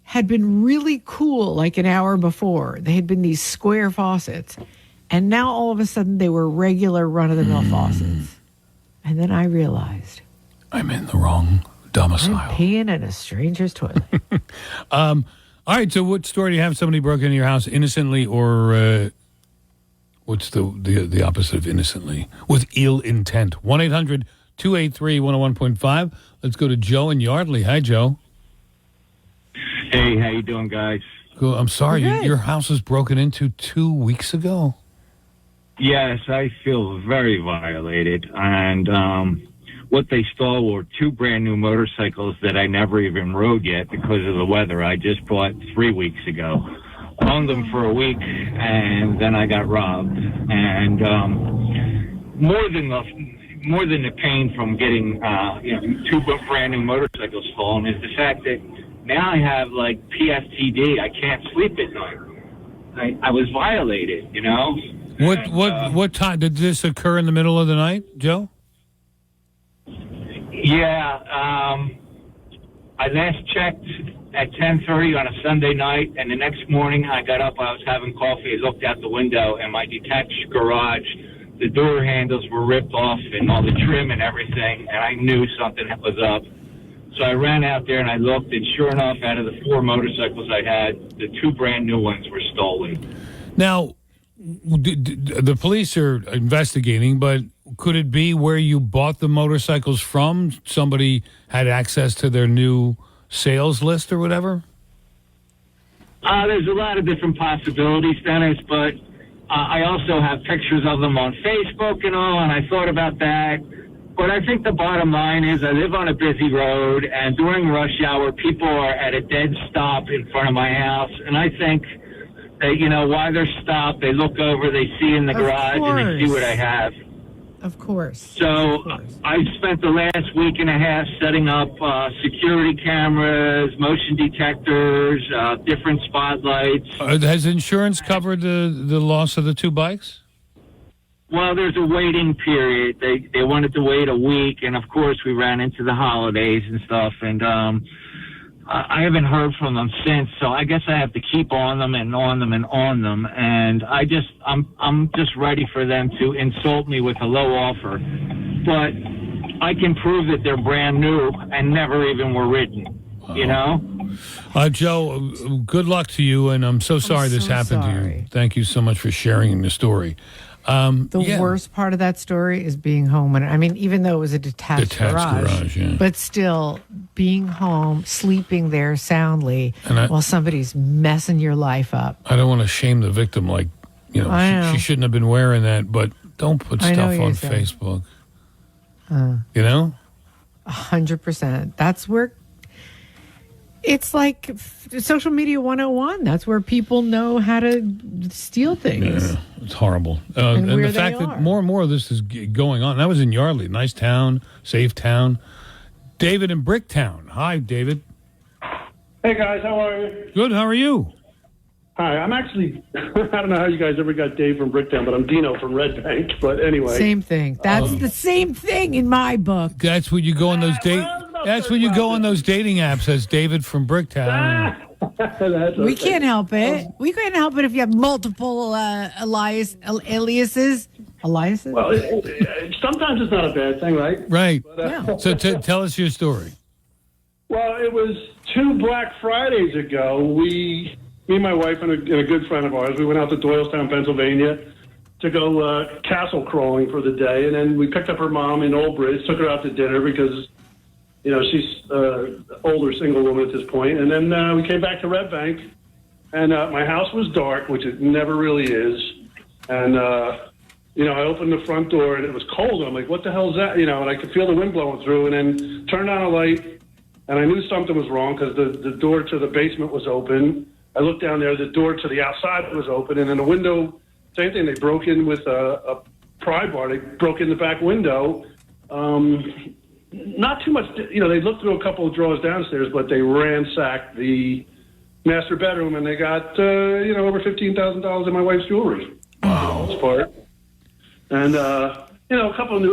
had been really cool like an hour before. They had been these square faucets. And now all of a sudden they were regular run-of-the-mill faucets. And then I realized, I'm in the wrong domicile. I'm peeing in a stranger's toilet. All right, so what story do you have? Somebody broke into your house innocently, or what's the opposite of innocently? With ill intent. 1-800-283-101.5. Let's go to Joe in Yardley. Hi, Joe. Hey, how you doing, guys? Cool. I'm sorry, your house was broken into 2 weeks ago. Yes, I feel very violated, and what they stole were 2 brand new motorcycles that I never even rode yet because of the weather. I just bought 3 weeks ago. Owned them for a week, and then I got robbed. And more than the pain from getting 2 brand new motorcycles stolen is the fact that now I have like PSTD. I can't sleep at night. I was violated, you know. What time did this occur in the middle of the night, Joe? Yeah, I last checked at 10:30 on a Sunday night, and the next morning I got up, I was having coffee, I looked out the window, and my detached garage, the door handles were ripped off and all the trim and everything, and I knew something was up. So I ran out there and I looked, and sure enough, out of the 4 motorcycles I had, the 2 brand new ones were stolen. Now, the police are investigating, but could it be where you bought the motorcycles from? Somebody had access to their new sales list or whatever? There's a lot of different possibilities, Dennis, but I also have pictures of them on Facebook and all, and I thought about that. But I think the bottom line is I live on a busy road, and during rush hour, people are at a dead stop in front of my house, and I think that, while they're stopped, they look over, they see in the garage, and they see what I have. Of course. So I spent the last week and a half setting up security cameras, motion detectors, different spotlights. Has insurance covered the loss of the 2 bikes? Well, there's a waiting period. They wanted to wait a week, and of course we ran into the holidays and stuff, and I haven't heard from them since. So I guess I have to keep on them and on them and on them, and I'm just ready for them to insult me with a low offer, but I can prove that they're brand new and never even were ridden. Joe, good luck to you, and I'm so sorry this happened to you. Thank you so much for sharing the story. The worst part of that story is being home. And I mean, even though it was a detached garage, but still being home, sleeping there soundly while somebody's messing your life up. I don't want to shame the victim. Like, she shouldn't have been wearing that, but don't put stuff on Facebook. 100%. That's where it's like social media 101. That's where people know how to steal things. Yeah, it's horrible. And the fact that more and more of this is going on. That was in Yardley. Nice town, safe town. David in Bricktown. Hi, David. Hey, guys. How are you? Good. How are you? Hi. I'm actually, I don't know how you guys ever got Dave from Bricktown, but I'm Dino from Red Bank. But anyway. Same thing. That's the same thing in my book. That's when you go on those That's when you go on those dating apps as David from Bricktown. We can't help it. We can't help it if you have multiple aliases. Aliases? Well, sometimes it's not a bad thing, right? Right. But, So tell us your story. Well, it was 2 Black Fridays ago. Me and my wife and a good friend of ours, we went out to Doylestown, Pennsylvania to go castle crawling for the day. And then we picked up her mom in Old Bridge, took her out to dinner because she's an older single woman at this point. And then we came back to Red Bank, and my house was dark, which it never really is. And, I opened the front door, and it was cold. I'm like, what the hell is that? And I could feel the wind blowing through, and then turned on a light, and I knew something was wrong because the door to the basement was open. I looked down there, the door to the outside was open, and then the window, same thing. They broke in with a pry bar. They broke in the back window. Not too much, they looked through a couple of drawers downstairs, but they ransacked the master bedroom, and they got, over $15,000 in my wife's jewelry. Wow. For the most part. And, a couple of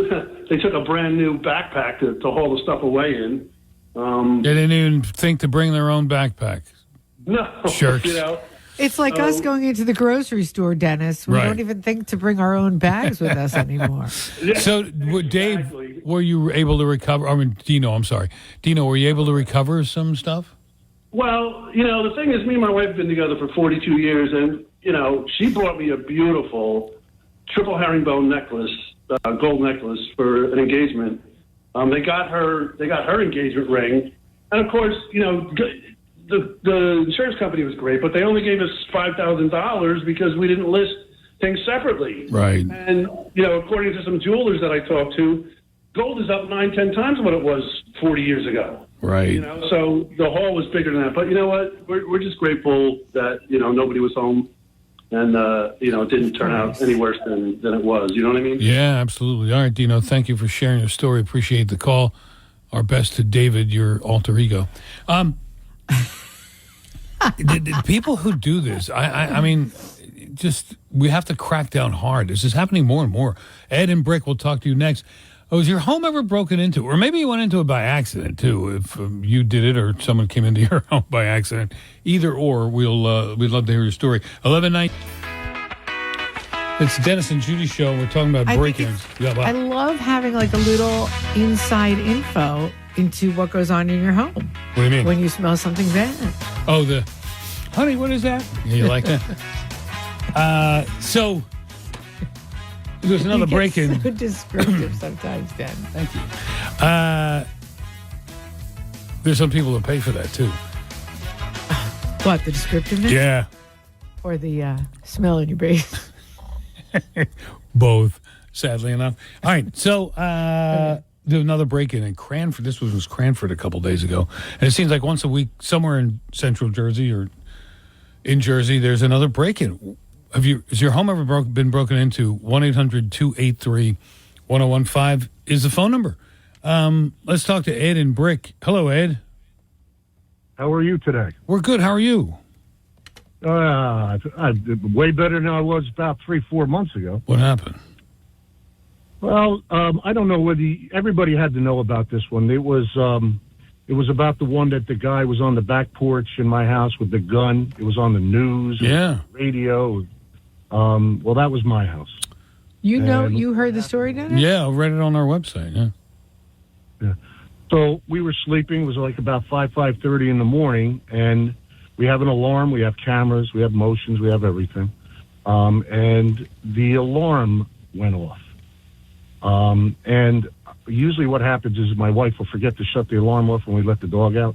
they took a brand new backpack to haul the stuff away in. They didn't even think to bring their own backpack. No. Shirts. It's like us going into the grocery store, Dennis. We don't even think to bring our own bags with us anymore. So, Dave, were you able to recover? Dino, I'm sorry. Dino, were you able to recover some stuff? Well, the thing is, me and my wife have been together for 42 years, and, she brought me a beautiful triple herringbone necklace, gold necklace for an engagement. They got her engagement ring. And, of course, the insurance company was great, but they only gave us $5,000 because we didn't list things separately. Right. And, according to some jewelers that I talked to, gold is up 9-10 times what it was 40 years ago. Right. So the haul was bigger than that. But you know what? We're just grateful that, nobody was home and, it didn't turn out any worse than it was. You know what I mean? Yeah, absolutely. All right, Dino, thank you for sharing your story. Appreciate the call. Our best to David, your alter ego. The people who do this, I mean, just we have to crack down hard. This is happening more and more. Ed and Brick will talk to you next. Was your home ever broken into? Or maybe you went into it by accident, too, if you did it or someone came into your home by accident. Either or, we'd love to hear your story. 11-9. It's Dennis and Judi show. We're talking about break-ins. I love having like a little inside info into what goes on in your home. What do you mean? When you smell something bad. Oh, honey, what is that? Yeah, you like that? So there's another break-in. So descriptive sometimes, Dan. Thank you. There's some people that pay for that too. What, the descriptiveness? Yeah. Or the smell in your base? Both, sadly enough. All right, so there's another break-in in Cranford. This was Cranford a couple days ago. And it seems like once a week, somewhere in central Jersey or in Jersey, there's another break-in. Has your home ever been broken into? 1-800-283-1015 is the phone number. Let's talk to Ed and Brick. Hello, Ed. How are you today? We're good. How are you? Way better than I was about 3-4 months ago. What happened? Well, I don't know whether everybody had to know about this one. It was about the one that the guy was on the back porch in my house with the gun. It was on the news, radio. Well, that was my house. You heard the story, Dennis? Yeah, I read it on our website. Yeah. So we were sleeping. It was like about 5:30 in the morning, and we have an alarm. We have cameras. We have motions. We have everything. And the alarm went off. And usually what happens is my wife will forget to shut the alarm off when we let the dog out.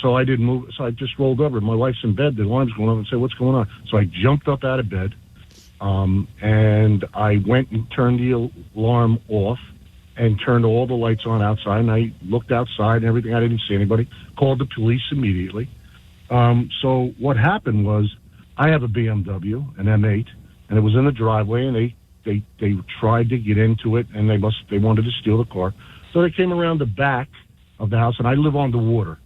So I didn't move. So I just rolled over. My wife's in bed. The alarm's going off, and said, "What's going on?" So I jumped up out of bed, and I went and turned the alarm off and turned all the lights on outside. And I looked outside and everything. I didn't see anybody. Called the police immediately. So what happened was I have a BMW, an M8, and it was in the driveway, and they tried to get into it, and they wanted to steal the car. So they came around the back of the house, and I live on the water.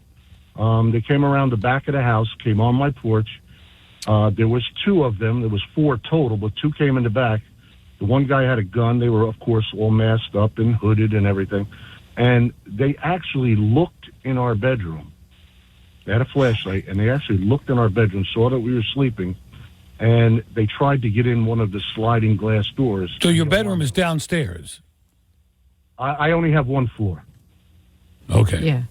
They came around the back of the house, came on my porch. There was 2 of them. There was 4 total, but 2 came in the back. The one guy had a gun. They were, of course, all masked up and hooded and everything. And they actually looked in our bedroom. They had a flashlight, and they actually looked in our bedroom, saw that we were sleeping, and they tried to get in one of the sliding glass doors. So your bedroom is downstairs? I only have 1 floor. Okay. Yeah.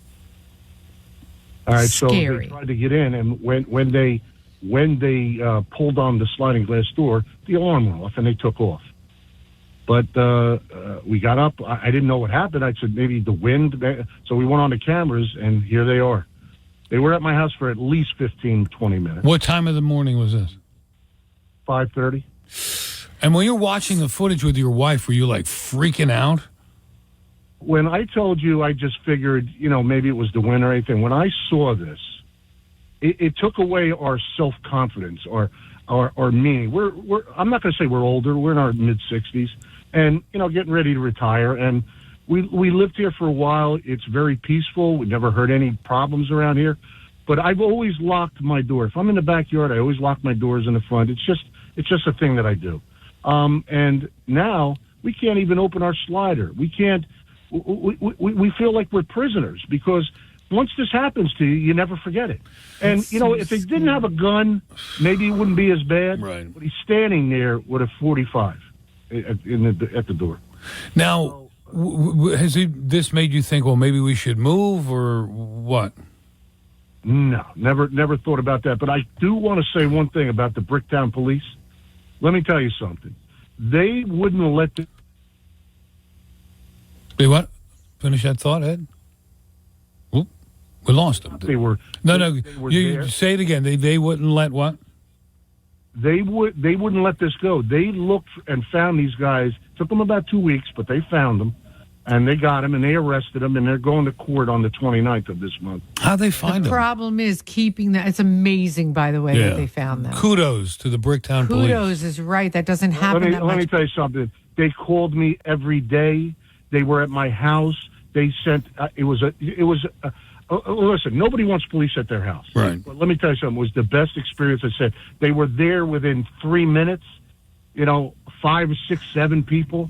All right, Scary. so they tried to get in, and when they pulled on the sliding glass door, the alarm went off, and they took off. But we got up. I didn't know what happened. I said maybe the wind. So we went on the cameras, and here they are. They were at my house for at least 15, 20 minutes. What time of the morning was this? 5:30. And when you're watching the footage with your wife, were you like freaking out? When I told you, I just figured, maybe it was the wind or anything. When I saw this, it took away our self-confidence, our meaning. I'm not going to say we're older. We're in our mid-60s and, getting ready to retire. And we lived here for a while. It's very peaceful. We never heard any problems around here. But I've always locked my door. If I'm in the backyard, I always lock my doors in the front. It's just a thing that I do. And now we can't even open our slider. We can't. We feel like we're prisoners because once this happens to you, you never forget it. And, if they didn't have a gun, maybe it wouldn't be as bad. Right. But he's standing there with a 45 at the door. Now, has this made you think, well, maybe we should move or what? No, never thought about that. But I do want to say one thing about the Bricktown police. Let me tell you something. They wouldn't let the... They what? Finish that thought, Ed? Oop, we lost them. They were... No, you say it again. They wouldn't let what? They wouldn't let this go. They looked and found these guys. Took them about 2 weeks, but they found them. And they got him, and they arrested him, and they're going to court on the 29th of this month. How'd they find The them? problem is keeping that. It's amazing, by the way, that they found them. Kudos to the Bricktown police. Kudos is right. That doesn't happen that much. Let me tell you something. They called me every day. They were at my house. They sent. Listen, nobody wants police at their house. Right. But let me tell you something. It was the best experience. I said they were there within 3 minutes. 5, 6, 7 people.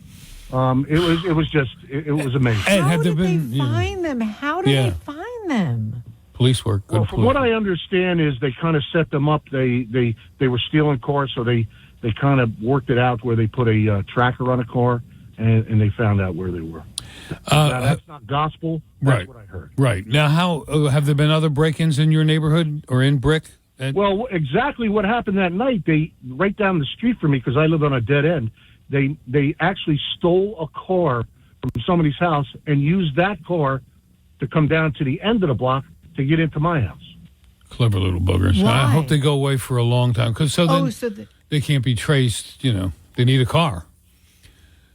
It was amazing. How did they find them? How did they find them? Police work. Good Well, from what I understand is they kind of set them up. They were stealing cars, so they kind of worked it out where they put a tracker on a car, and they found out where they were. Now, that's not gospel. That's Right. what I heard. Right. Now, how have there been other break-ins in your neighborhood or in Brick? Well, exactly what happened that night, they right down the street from me, because I live on a dead end, they actually stole a car from somebody's house and used that car to come down to the end of the block to get into my house. Clever little boogers. Why? I hope they go away for a long time, because then they can't be traced. You know, they need a car.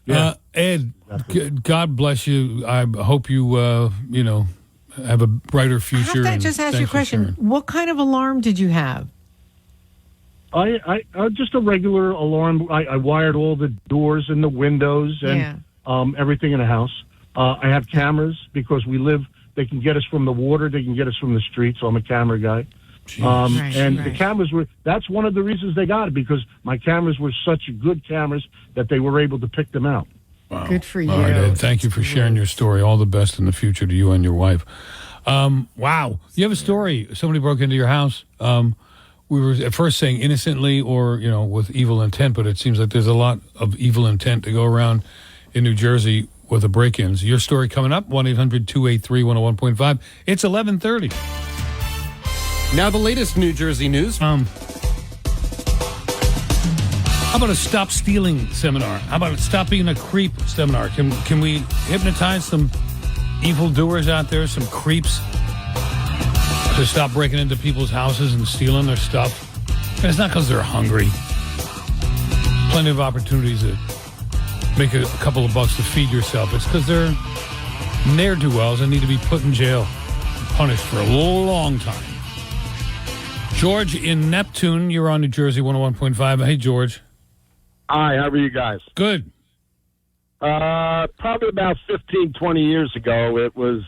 Yeah. Ed, God bless you. I hope you have a brighter future. I have to and just ask you a thanks for question. sharing. What kind of alarm did you have? I just a regular alarm. I wired all the doors and the windows and everything in the house. I have cameras because we live. They can get us from the water. They can get us from the street. So I'm a camera guy. The cameras that's one of the reasons they got it, because my cameras were such good cameras that they were able to pick them out. Wow. Good for you. All right, Ed, thank you for sharing your story. All the best in the future to you and your wife. Wow. You have a story. Somebody broke into your house. We were at first saying innocently or, with evil intent, but it seems like there's a lot of evil intent to go around in New Jersey with the break-ins. Your story coming up, 1-800-283-101.5. It's 11:30. Now the latest New Jersey news. How about a stop stealing seminar? How about stop being a creep seminar? Can we hypnotize some evil doers out there, some creeps, to stop breaking into people's houses and stealing their stuff? And it's not because they're hungry. Plenty of opportunities to make a couple of bucks to feed yourself. It's because they're ne'er-do-wells and need to be put in jail, punished for a long time. George in Neptune, you're on New Jersey 101.5. Hey, George. Hi, how are you guys? Good. Probably about 15, 20 years ago, it was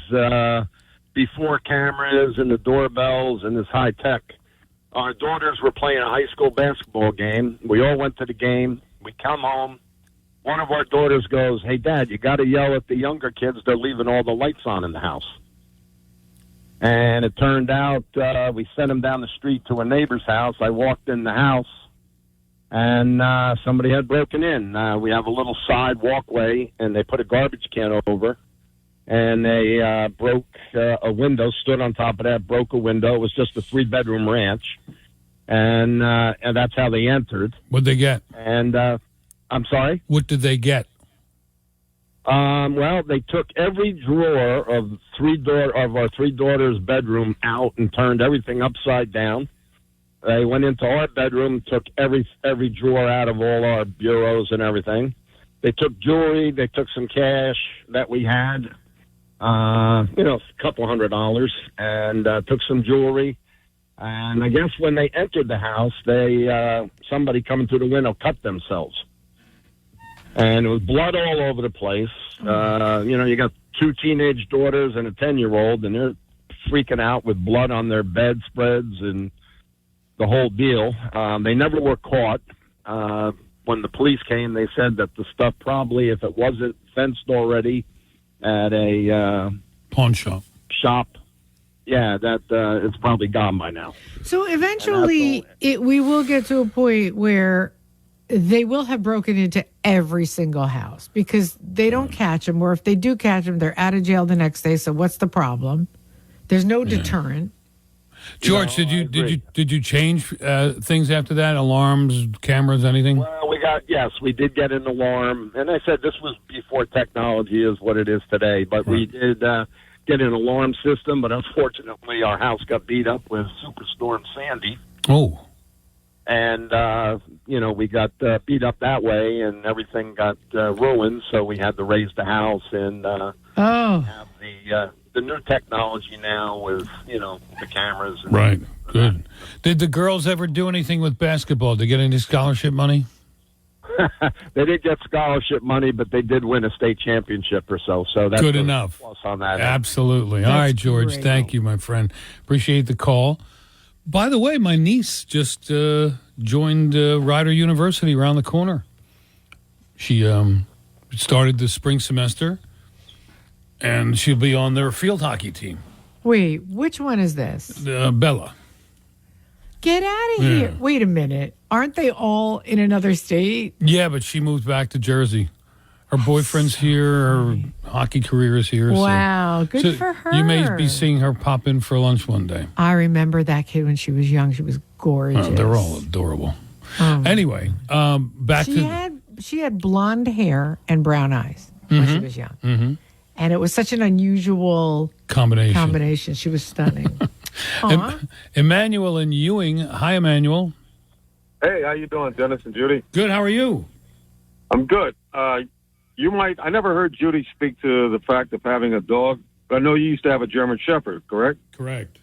before cameras and the doorbells and this high tech. Our daughters were playing a high school basketball game. We all went to the game. We come home. One of our daughters goes, "Hey, Dad, you got to yell at the younger kids. They're leaving all the lights on in the house." And it turned out we sent them down the street to a neighbor's house. I walked in the house, and somebody had broken in. We have a little side walkway, and they put a garbage can over, and they broke a window, stood on top of that, broke a window. It was just a 3-bedroom ranch, and that's how they entered. What'd they get? And I'm sorry? What did they get? Well, they took every drawer of our three daughters' bedroom out and turned everything upside down. They went into our bedroom, took every drawer out of all our bureaus and everything. They took jewelry. They took some cash that we had, a couple $100, and took some jewelry. And I guess when they entered the house, somebody coming through the window cut themselves. And it was blood all over the place. You got 2 teenage daughters and a 10-year-old, and they're freaking out with blood on their bedspreads and the whole deal. They never were caught. When the police came, they said that the stuff probably, if it wasn't fenced already at a pawn shop, that it's probably gone by now. So eventually, we will get to a point where they will have broken into every single house because they don't catch them, or if they do catch them, they're out of jail the next day. So what's the problem? There's no deterrent. George, did you change things after that? Alarms, cameras, anything? Well, we did get an alarm, and I said this was before technology is what it is today. But we did get an alarm system, but unfortunately, our house got beat up with Superstorm Sandy. Oh. And, we got beat up that way, and everything got ruined, so we had to raise the house and have the new technology now with, the cameras. And right, good. Did the girls ever do anything with basketball? Did they get any scholarship money? They didn't get scholarship money, but they did win a state championship or so. So that's good enough. Plus on that. Absolutely. All right, George. Great. Thank you, my friend. Appreciate the call. By the way, my niece just joined Rider University around the corner. She started the spring semester, and she'll be on their field hockey team. Wait, which one is this? Bella. Get out of here. Wait a minute. Aren't they all in another state? Yeah, but she moved back to Jersey. Her boyfriend's here. Her hockey careers here. Wow, good so for her. You may be seeing her pop in for lunch one day. I remember that kid when she was young. She was gorgeous. Oh, they're all adorable. Anyway, back to... She had blonde hair and brown eyes when she was young. Mm-hmm. And it was such an unusual combination. She was stunning. Emmanuel and Ewing. Hi, Emmanuel. Hey, how you doing, Dennis and Judy? Good. How are you? I'm good. I never heard Judy speak to the fact of having a dog. I know you used to have a German Shepherd, correct? Correct.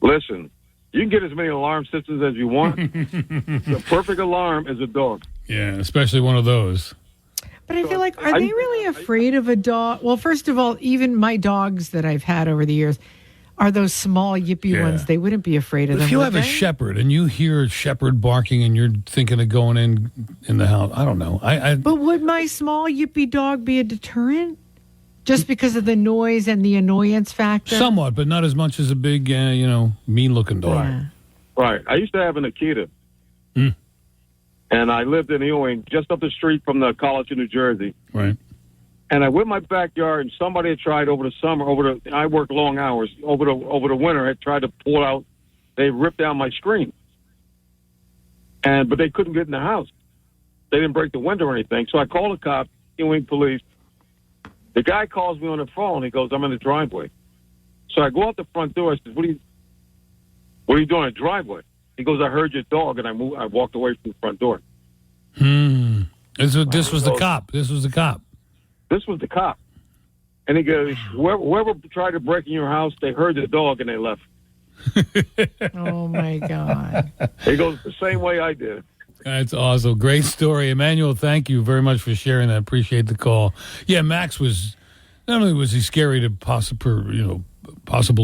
Listen, you can get as many alarm systems as you want. The perfect alarm is a dog. Yeah, especially one of those. But I feel like, are they really afraid of a dog? Well, first of all, even my dogs that I've had over the years are those small, yippy ones. They wouldn't be afraid of them. If you have a shepherd and you hear a shepherd barking and you're thinking of going in the house, I don't know. But would my small, yippy dog be a deterrent? Just because of the noise and the annoyance factor? Somewhat, but not as much as a big, mean-looking dog. Yeah. Right. I used to have an Akita. And I lived in Ewing, just up the street from the College of New Jersey. Right. And I went in my backyard, and somebody had tried over the summer, I worked long hours, over the winter, had tried to pull out, they ripped down my screen. But they couldn't get in the house. They didn't break the window or anything. So I called the cops, Ewing police. The guy calls me on the phone. He goes, I'm in the driveway. So I go out the front door. I said, what are you doing in the driveway? He goes, I heard your dog, and I walked away from the front door. This was the cop. This was the cop. This was the cop. And he goes, whoever tried to break in your house, they heard the dog, and they left. Oh, my God. He goes, the same way I did. That's awesome. Great story. Emmanuel, thank you very much for sharing that. Appreciate the call. Yeah, Max was, not only was he scary to possible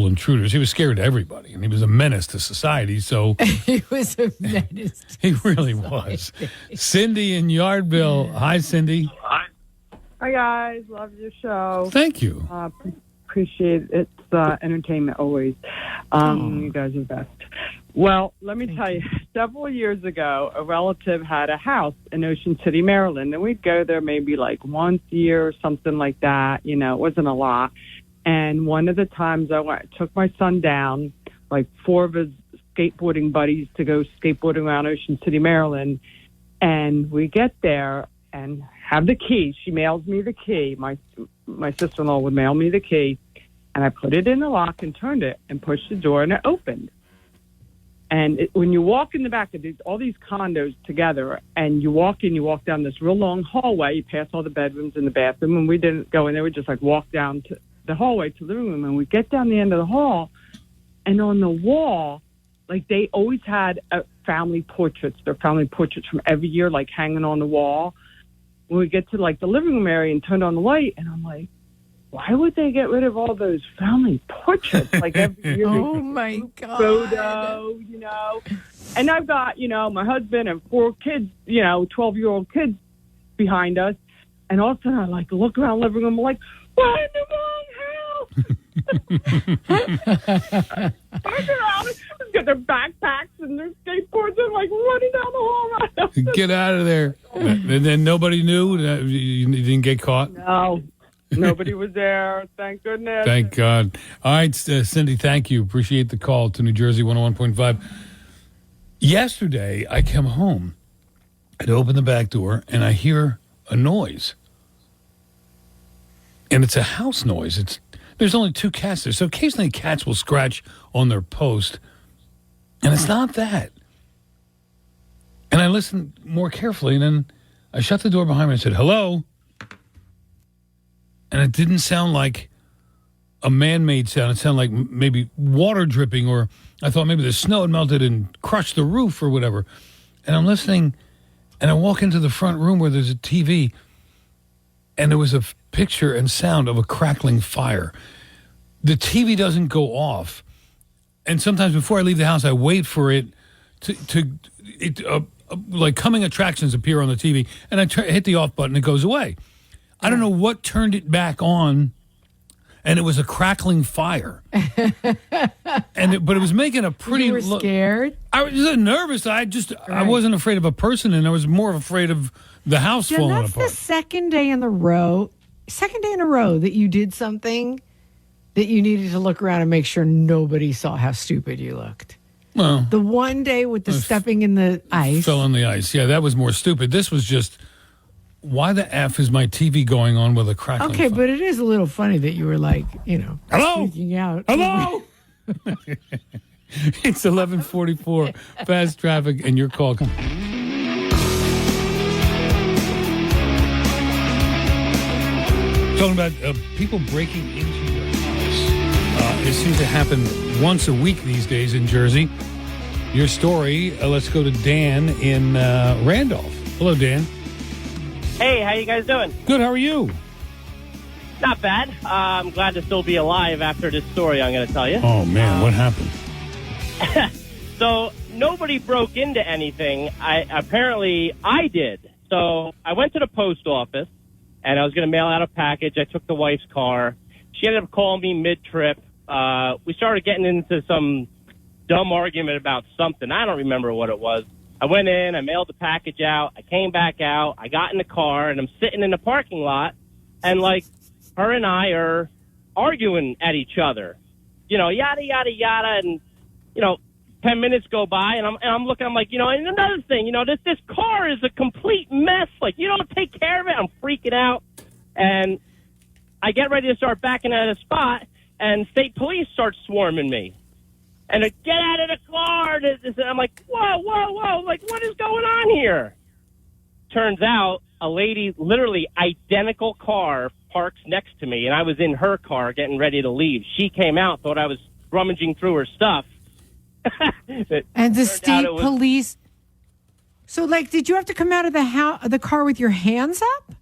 intruders, he was scary to everybody, and he was a menace to society. So he was a menace. He really was. Cindy in Yardville. Hi, Cindy. Hi, guys. Love your show. Thank you. Appreciate it. It's entertainment always. You guys are the best. Well, let me tell you, several years ago, a relative had a house in Ocean City, Maryland, and we'd go there maybe like once a year or something like that. It wasn't a lot. And one of the times I took my son down, like 4 of his skateboarding buddies, to go skateboarding around Ocean City, Maryland. And we get there and have the key. She mails me the key. My sister-in-law would mail me the key. And I put it in the lock and turned it and pushed the door, and it opened. And when you walk in the back of all these condos together, and you walk down this real long hallway, you pass all the bedrooms and the bathroom, and we didn't go in there. We just walk down to the hallway to the living room, and we get down the end of the hall, and on the wall, they always had family portraits. Their family portraits from every year, hanging on the wall. When we get to the living room area and turn on the light, and I'm like, why would they get rid of all those family portraits? Every year, oh my God, photo, And I've got my husband and 4 kids, 12-year-old kids behind us, and all of a sudden I look around the living room, I'm like, we're in the wrong house. I get out, get their backpacks and their skateboards, and running down the hall. Right. Get out of there! And then nobody knew. You didn't get caught. No. Nobody was there. Thank goodness. Thank God. All right, Cindy, thank you. Appreciate the call to New Jersey 101.5. Yesterday, I come home. I'd open the back door, and I hear a noise. And it's a house noise. There's only 2 cats there. So occasionally cats will scratch on their post. And it's not that. And I listened more carefully, and then I shut the door behind me and said, hello? And it didn't sound like a man-made sound. It sounded like maybe water dripping, or I thought maybe the snow had melted and crushed the roof or whatever. And I'm listening, and I walk into the front room where there's a TV, and there was a picture and sound of a crackling fire. The TV doesn't go off. And sometimes before I leave the house, I wait for it like coming attractions appear on the TV, and I hit the off button, it goes away. I don't know what turned it back on, and it was a crackling fire. But it was making a pretty... You were scared? I was nervous. I wasn't afraid of a person, and I was more afraid of the house falling that's apart. The second day in the row second day in a row that you did something that you needed to look around and make sure nobody saw how stupid you looked. Well, the one day with the stepping in the ice. Fell in the ice. Yeah, that was more stupid. This was just, why the F is my TV going on with a crackling Okay, phone? but it is a little funny that you were like, Hello? freaking out. Hello? It's 11:44, fast traffic, and your call comes. Talking about people breaking into your house. It seems to happen once a week these days in Jersey. Your story, let's go to Dan in Randolph. Hello, Dan. Hey, how you guys doing? Good, how are you? Not bad. I'm glad to still be alive after this story I'm going to tell you. Oh, man, what happened? So, nobody broke into anything. Apparently, I did. So, I went to the post office, and I was going to mail out a package. I took the wife's car. She ended up calling me mid-trip. We started getting into some dumb argument about something. I don't remember what it was. I went in, I mailed the package out, I came back out, I got in the car, and I'm sitting in the parking lot, and, like, her and I are arguing at each other. Yada, yada, yada, and, 10 minutes go by, and I'm looking, I'm like, and another thing, this car is a complete mess. Like, you don't take care of it. I'm freaking out. And I get ready to start backing out of the spot, and state police start swarming me. And get out of the car. And I'm like, whoa. Like, what is going on here? Turns out a lady, literally identical car, parks next to me, and I was in her car getting ready to leave. She came out, thought I was rummaging through her stuff. And the state police. So, like, did you have to come out of the car with your hands up?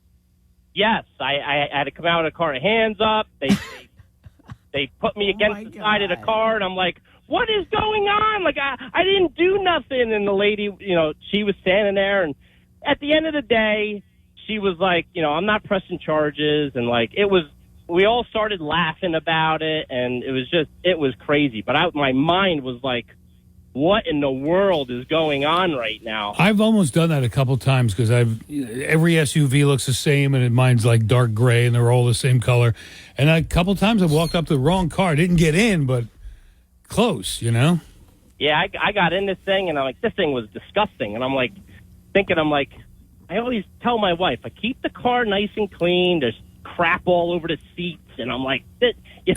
Yes, I had to come out of the car, hands up. They put me against the side of the car, and I'm like, what is going on? Like, I didn't do nothing. And the lady, she was standing there, and at the end of the day, she was like, I'm not pressing charges, and like, we all started laughing about it, and it was crazy. But my mind was like, what in the world is going on right now? I've almost done that a couple times because every SUV looks the same, and mine's like dark gray, and they're all the same color. And a couple times I walked up to the wrong car. Didn't get in, but close, Yeah, I got in this thing, and I'm like, this thing was disgusting. And I'm like, I always tell my wife, I keep the car nice and clean. There's crap all over the seats, and I'm like,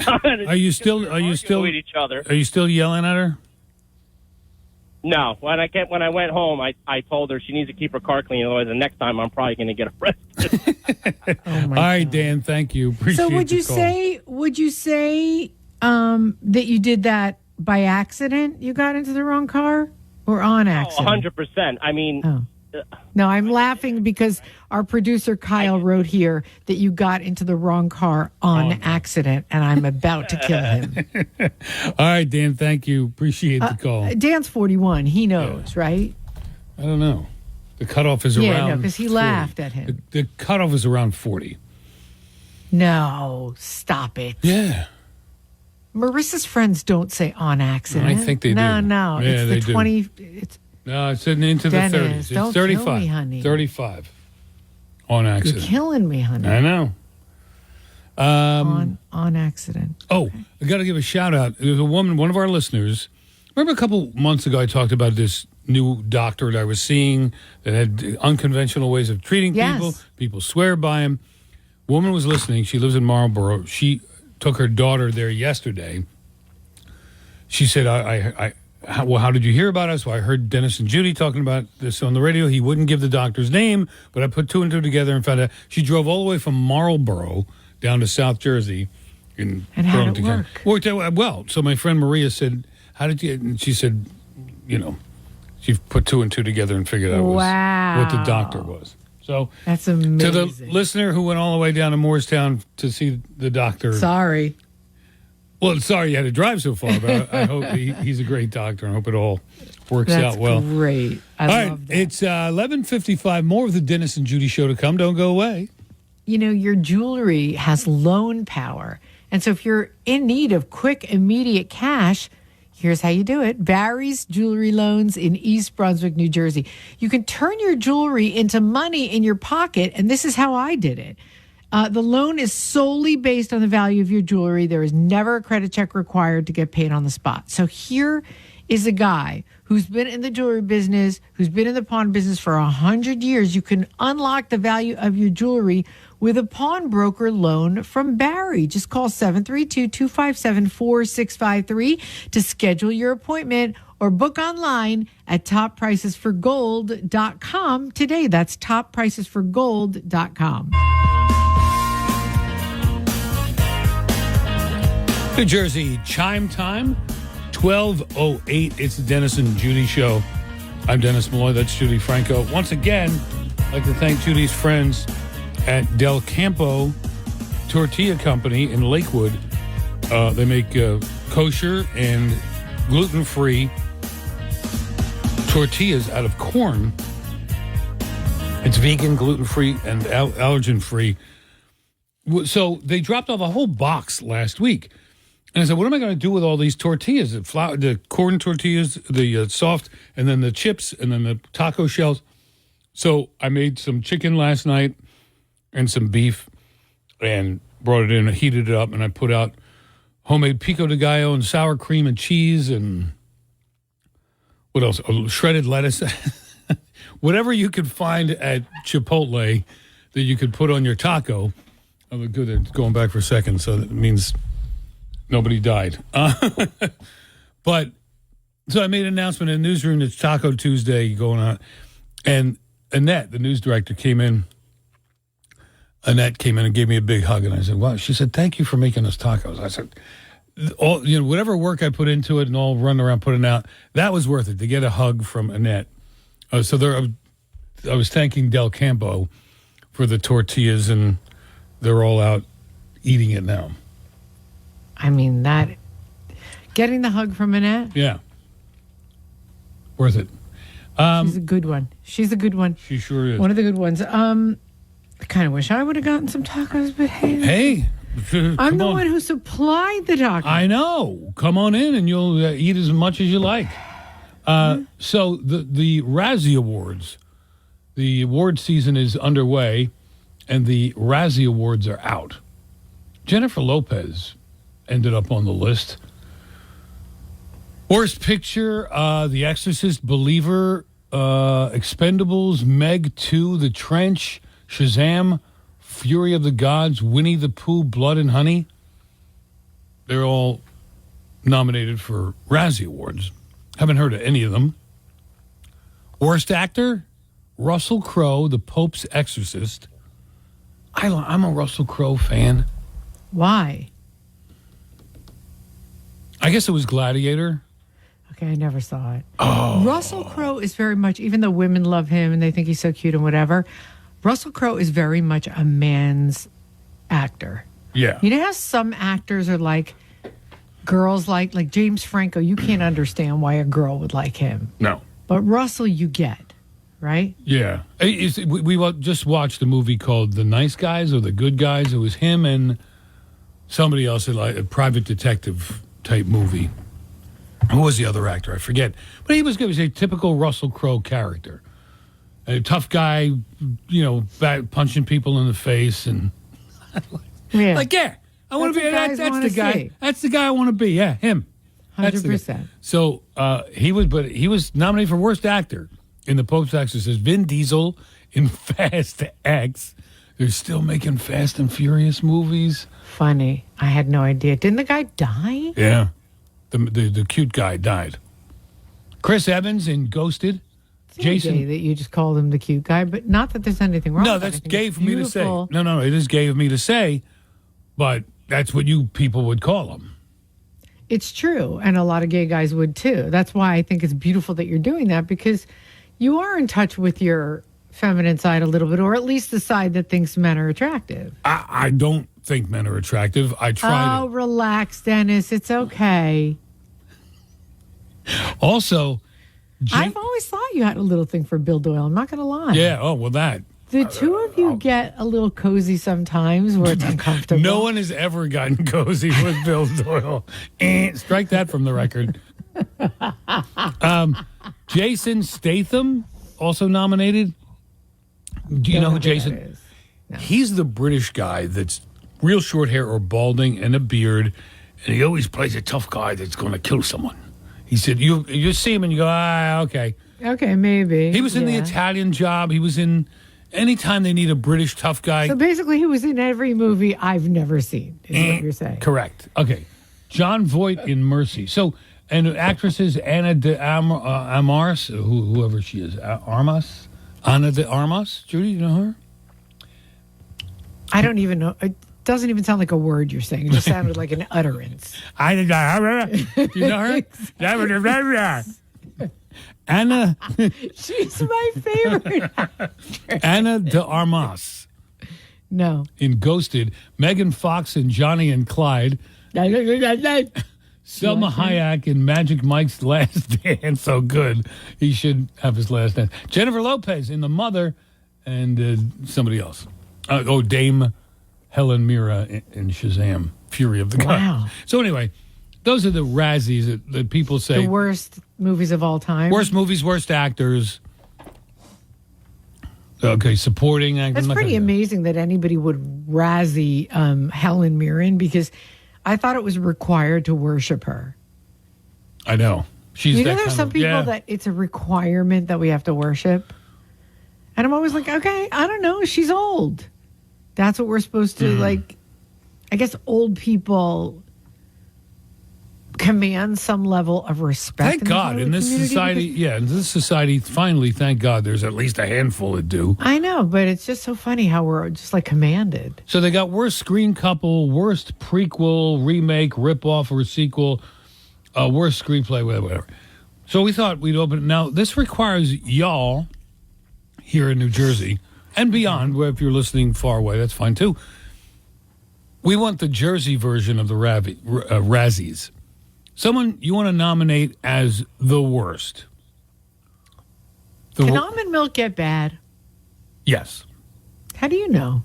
Are you still with each other? Are you still yelling at her? No. When I went home, I told her she needs to keep her car clean. Otherwise, the next time I'm probably going to get arrested. All right, Dan. Thank you. Appreciate So would you say that you did that by accident? You got into the wrong car, or on accident? 100%. I mean. No, I'm laughing because our producer Kyle wrote here that you got into the wrong car on accident, and I'm about to kill him. All right, Dan, thank you. Appreciate the call. Dan's 41. He knows, right? I don't know. The cutoff is around. Yeah, no, because he 40. laughed at him. The cutoff is around 40. No, stop it. Yeah. Marissa's friends don't say on accident. I think they do. No. Yeah, it's they the do. 20. It's No, it's into Dennis, the 30s. It's don't 35. kill me, honey. 35 on accident. You're killing me, honey. I know. On accident. Oh, I got to give a shout out. There's a woman, one of our listeners. Remember a couple months ago I talked about this new doctor that I was seeing that had unconventional ways of treating people. People swear by him. Woman was listening. She lives in Marlboro. She took her daughter there yesterday. She said, how did you hear about us? Well, I heard Dennis and Judi talking about this on the radio. He wouldn't give the doctor's name, but I put two and two together and found out she drove all the way from Marlboro down to South Jersey. And how did it work? Worked out well. So my friend Maria said, how did you? And she said, she put two and two together and figured out what the doctor was. So that's amazing. To the listener who went all the way down to Moorestown to see the doctor. Sorry. Well, sorry you had to drive so far, but I hope he's a great doctor. I hope it all works out well. That's great. I love that. It's 11:55. More of the Dennis and Judi show to come. Don't go away. Your jewelry has loan power. And so if you're in need of quick, immediate cash, here's how you do it. Barry's Jewelry Loans in East Brunswick, New Jersey. You can turn your jewelry into money in your pocket, and this is how I did it. The loan is solely based on the value of your jewelry. There is never a credit check required to get paid on the spot. So here is a guy who's been in the jewelry business, who's been in the pawn business for 100 years. You can unlock the value of your jewelry with a pawnbroker loan from Barry. Just call 732-257-4653 to schedule your appointment or book online at toppricesforgold.com today. That's toppricesforgold.com. New Jersey chime time, 12:08. It's the Dennis and Judi Show. I'm Dennis Malloy. That's Judy Franco. Once again, I'd like to thank Judy's friends at Del Campo Tortilla Company in Lakewood. They make kosher and gluten-free tortillas out of corn. It's vegan, gluten-free, and allergen-free. So they dropped off a whole box last week. And I said, what am I going to do with all these tortillas? The corn tortillas, the soft, and then the chips, and then the taco shells. So I made some chicken last night and some beef and brought it in and heated it up. And I put out homemade pico de gallo and sour cream and cheese and what else? Shredded lettuce. Whatever you could find at Chipotle that you could put on your taco. Oh, good. It's going back for a second, so that means nobody died. But so I made an announcement in the newsroom. It's Taco Tuesday going on. And Annette, the news director, came in. Annette came in and gave me a big hug. And I said, wow. She said, thank you for making us tacos. I said, whatever work I put into it and all running around putting out, that was worth it to get a hug from Annette. So I was thanking Del Campo for the tortillas, and they're all out eating it now. I mean, getting the hug from Annette? Yeah. Worth it. She's a good one. She's a good one. She sure is. One of the good ones. I kind of wish I would have gotten some tacos, but hey. I'm the one who supplied the tacos. I know. Come on in and you'll eat as much as you like. So the Razzie Awards, the award season is underway, and the Razzie Awards are out. Jennifer Lopez ended up on the list. Worst Picture, The Exorcist, Believer, Expendables, Meg 2, The Trench, Shazam, Fury of the Gods, Winnie the Pooh, Blood and Honey. They're all nominated for Razzie Awards. Haven't heard of any of them. Worst Actor, Russell Crowe, The Pope's Exorcist. I'm a Russell Crowe fan. Why? I guess it was Gladiator. Okay, I never saw it. Oh. Russell Crowe is very much, even though women love him and they think he's so cute and whatever, Russell Crowe is very much a man's actor. Yeah. You know how some actors are like, girls like James Franco, you can't understand why a girl would like him. No. But Russell, you get, right? Yeah. We just watched a movie called The Nice Guys or The Good Guys. It was him and somebody else, like a private detective type movie. Who was the other actor? I forget. But he was good. He was a typical Russell Crowe character. A tough guy, punching people in the face. And yeah. I want to be, that's the guy. See. That's the guy I want to be. Yeah, him. 100%. So he was nominated for Worst Actor in The Pope's Exorcist. Vin Diesel in Fast X. They're still making Fast and Furious movies. Funny. I had no idea. Didn't the guy die? Yeah. The cute guy died. Chris Evans in Ghosted. It's Jason. Gay that you just called him the cute guy, but not that there's anything wrong. No, that's gay for me to say. No, it is gay of me to say, but that's what you people would call him. It's true, and a lot of gay guys would too. That's why I think it's beautiful that you're doing that, because you are in touch with your feminine side a little bit, or at least the side that thinks men are attractive. I don't think men are attractive. I try to. Oh, relax, Dennis. It's okay. Also, I've always thought you had a little thing for Bill Doyle. I'm not going to lie. Yeah. Oh, well, that. The two of you get a little cozy sometimes where it's uncomfortable. No one has ever gotten cozy with Bill Doyle. Strike that from the record. Jason Statham, also nominated. Do you know who Jason is? He's the British guy that's real short hair or balding and a beard, and he always plays a tough guy that's going to kill someone. He said, you see him and you go, okay. Okay, maybe. He was in the Italian Job. He was in anytime they need a British tough guy. So basically, he was in every movie I've never seen, is what you're saying. Correct. Okay. John Voight in Mercy. So, and actresses Ana de Armas, whoever she is, Armas? Ana de Armas? Judy, you know her? I don't even know. It doesn't even sound like a word you're saying. It just sounded like an utterance. Do you know her? Anna. She's my favorite. Ana de Armas. No. In Ghosted. Megan Fox in Johnny and Clyde. Selma Hayek in Magic Mike's Last Dance. So good. He should have his last dance. Jennifer Lopez in The Mother. And somebody else. Dame Helen Mirren in Shazam. Fury of the Gods. Wow. So anyway, those are the Razzies that people say. The worst movies of all time. Worst movies, worst actors. Okay, supporting actor. That's pretty amazing that anybody would Razzie Helen Mirren, because I thought it was required to worship her. I know. She's you know, there's some people that it's a requirement that we have to worship. And I'm always like, okay, I don't know. She's old. That's what we're supposed to, like, I guess old people command some level of respect. Thank God. In this society, finally, thank God, there's at least a handful that do. I know, but it's just so funny how we're just, like, commanded. So they got worst screen couple, worst prequel, remake, ripoff, or sequel, worst screenplay, whatever. So we thought we'd open it. Now, this requires y'all here in New Jersey and beyond, where if you're listening far away, that's fine too. We want the Jersey version of the Razzies. Someone you want to nominate as the worst. Can almond milk get bad? Yes. How do you know?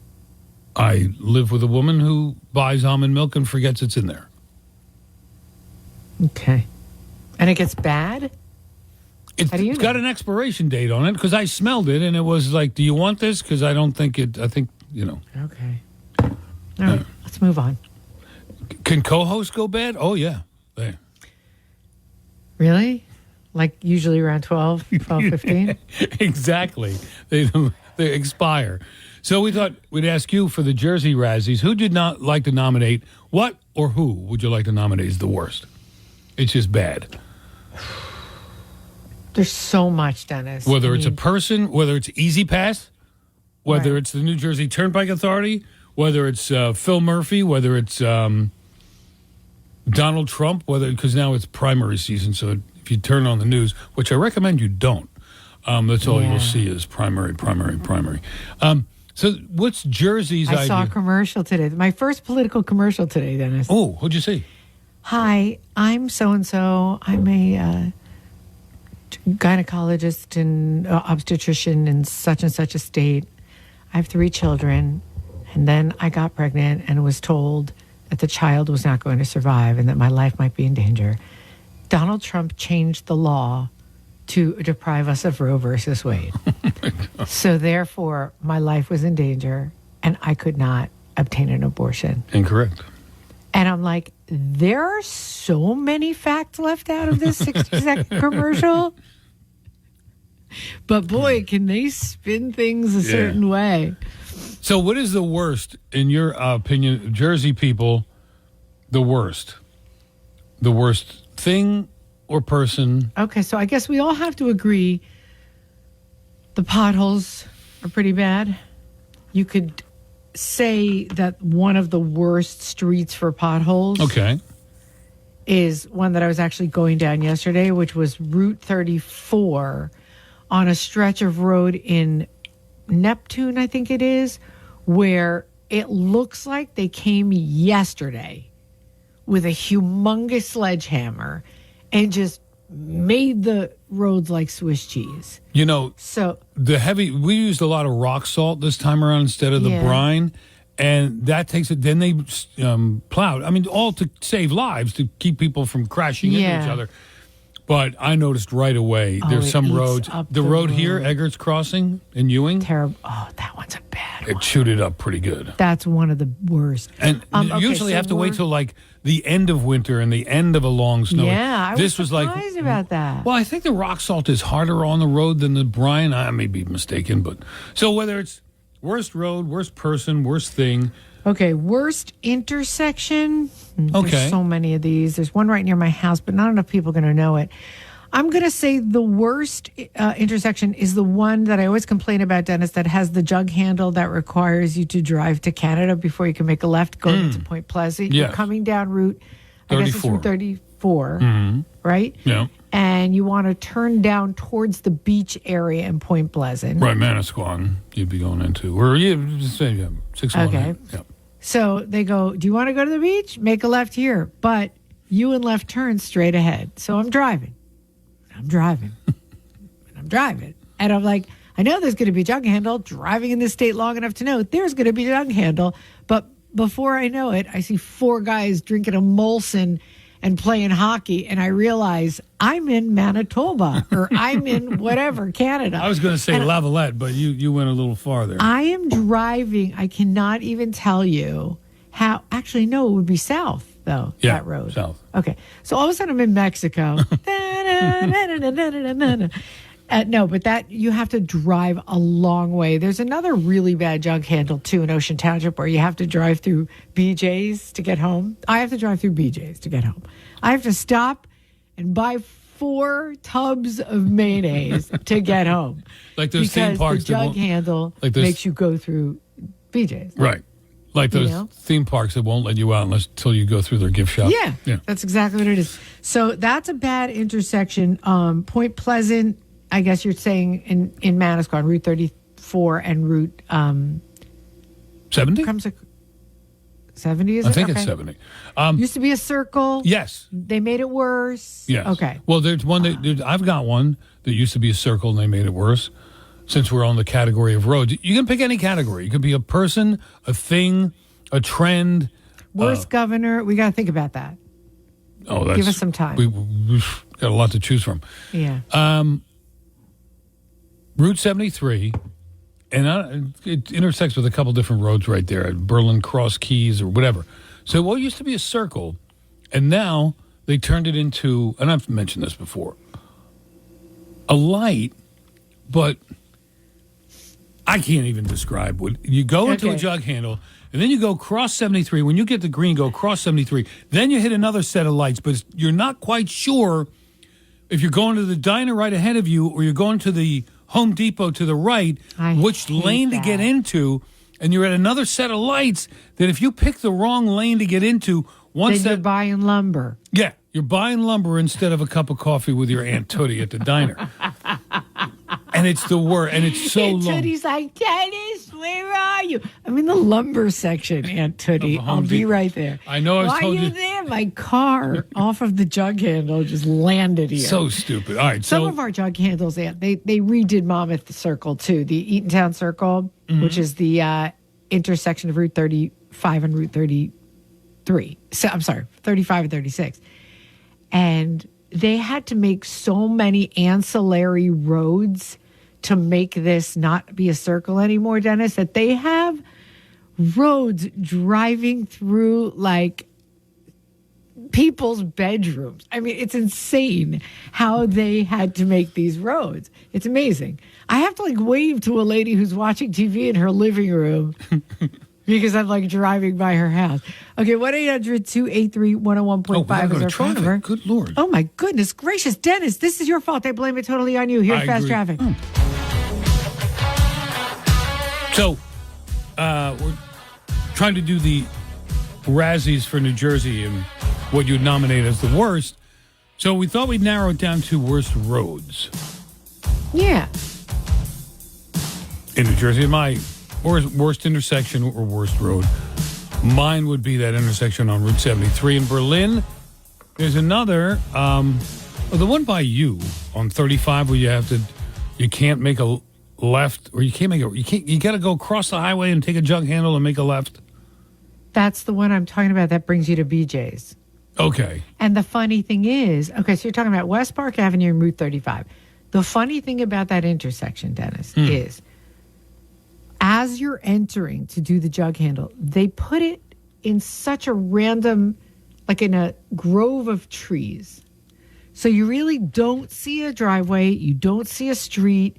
I live with a woman who buys almond milk and forgets it's in there. Okay. And it gets bad? It's got an expiration date on it because I smelled it and it was like, do you want this? Because I don't think it, I think, you know. Okay. All right, let's move on. Can co-hosts go bad? Oh, yeah. There. Really? Like usually around 12, 15? Exactly. They expire. So we thought we'd ask you for the Jersey Razzies. Who did not like to nominate? What or who would you like to nominate as the worst? It's just bad. There's so much, Dennis. Whether it's a person, whether it's E-ZPass, whether it's the New Jersey Turnpike Authority, whether it's Phil Murphy, whether it's Donald Trump, because now it's primary season, so if you turn on the news, which I recommend you don't, that's all you'll see is primary. So what's Jersey's idea? I saw a commercial today. My first political commercial today, Dennis. Oh, what'd you see? Hi, I'm so-and-so. I'm a gynecologist and obstetrician in such and such a state. I have 3 children, and then I got pregnant and was told that the child was not going to survive and that my life might be in danger. Donald Trump changed the law to deprive us of Roe versus Wade. So therefore, my life was in danger and I could not obtain an abortion. Incorrect. And I'm like, there are so many facts left out of this 60-second commercial. But boy, can they spin things a certain way. So what is the worst, in your opinion, Jersey people, the worst? The worst thing or person? Okay, so I guess we all have to agree the potholes are pretty bad. You could say that one of the worst streets for potholes is one that I was actually going down yesterday, which was Route 34 on a stretch of road in Neptune, I think it is, where it looks like they came yesterday with a humongous sledgehammer and just made the roads like Swiss cheese. You know, so we used a lot of rock salt this time around instead of the brine, and that takes it. Then they plowed. I mean, all to save lives, to keep people from crashing into each other. But I noticed right away Oh, there's it some eats roads. up The the road here, road. Eggert's Crossing in Ewing. Terrible. Oh, that one's a bad It chewed it up pretty good. That's one of the worst. And Okay, usually so have to wait we're- till like the end of winter and the end of a long snow. Yeah, I this was was like surprised about that. Well, I think the rock salt is harder on the road than the brine. I may be mistaken, but so whether it's worst road, worst person, worst thing. Okay, worst intersection. Okay. There's so many of these. There's one right near my house, but not enough people are going to know it. I'm going to say the worst intersection is the one that I always complain about, Dennis, that has the jug handle that requires you to drive to Canada before you can make a left going into Point Pleasant. You're Yes. coming down Route 34, Mhm. right? Yeah. And you want to turn down towards the beach area in Point Pleasant. Right, Manasquan, you'd be going into. Or you just say 618. Okay. Yeah. So they go, do you want to go to the beach? Make a left here. But you and left turn straight ahead. So I'm driving. And I'm like, I know there's going to be a jug handle. Driving in this state long enough to know there's going to be a jug handle. But before I know it, I see 4 guys drinking a Molson and playing hockey. And I realize I'm in Manitoba or I'm in whatever, Canada. I was going to say And Lavalette, but you went a little farther. I am driving. I cannot even tell you how. Actually, no, it would be south, though, Yeah, that road. south. Okay. So all of a sudden I'm in Mexico. No, but that you have to drive a long way. There's another really bad jug handle, too, in Ocean Township where you have to drive through BJ's to get home. I have to drive through BJ's to get home. I have to stop and buy 4 tubs of mayonnaise to get home. Like those theme because parks the that jug won't- handle like those- makes you go through BJ's. Right. Like You those know? theme parks that won't let you out until you go through their gift shop. Yeah, that's exactly what it is. So that's a bad intersection. Point Pleasant, I guess you're saying in Manasquan, Route 34 and Route 70? 70 is I it? think it's Okay. 70. Used to be a circle. Yes. They made it worse. Yes. Okay. Well, there's one I've got one that used to be a circle and they made it worse. Since we're on the category of roads, you can pick any category. You could be a person, a thing, a trend. Worst governor. We got to think about that. Oh, that's, Give us some time. We've got a lot to choose from. Yeah. Route 73, and it intersects with a couple different roads right there at Berlin Cross Keys or whatever. So what used to be a circle, and now they turned it into, and I've mentioned this before, a light, but I can't even describe what you go into a jug handle, and then you go cross 73. When you get the green, go cross 73. Then you hit another set of lights, but you're not quite sure if you're going to the diner right ahead of you or you're going to the Home Depot to the right, which lane to get into, and you're at another set of lights that if you pick the wrong lane to get into, once Then you're buying lumber. Yeah, you're buying lumber instead of a cup of coffee with your Aunt Tootie at the diner. And it's the worst, and it's so Aunt long. Tootie's like, Dennis, where are you? I'm in the lumber section, Aunt Tootie. I'll be right there. I know. Why are you there? My car off of the jug handle just landed here. So stupid. All right, Some so of our jug handles, they redid Monmouth Circle too, the Eatontown Circle, which is the intersection of Route 35 and Route 33. So, I'm sorry, 35 and 36. And they had to make so many ancillary roads to make this not be a circle anymore, Dennis, that they have roads driving through like people's bedrooms. I mean, it's insane how they had to make these roads. It's amazing. I have to like wave to a lady who's watching TV in her living room because I'm like driving by her house. Okay, 1-800-283-101.5 is our phone number. Good Lord. Oh my goodness gracious, Dennis, this is your fault. I blame it totally on you. Here's I Fast agree. Traffic. So, we're trying to do the Razzies for New Jersey and what you'd nominate as the worst. So we thought we'd narrow it down to worst roads Yeah. in New Jersey. My worst intersection or worst road, mine would be that intersection on Route 73 in Berlin. There's another, the one by you on 35 where you can't make a left, or you got to go across the highway and take a jug handle and make a left. That's the one I'm talking about. That brings you to BJ's. Okay. And the funny thing is, okay, so you're talking about West Park Avenue and Route 35. The funny thing about that intersection, Dennis, is as you're entering to do the jug handle, they put it in such a random, like in a grove of trees. So you really don't see a driveway. You don't see a street.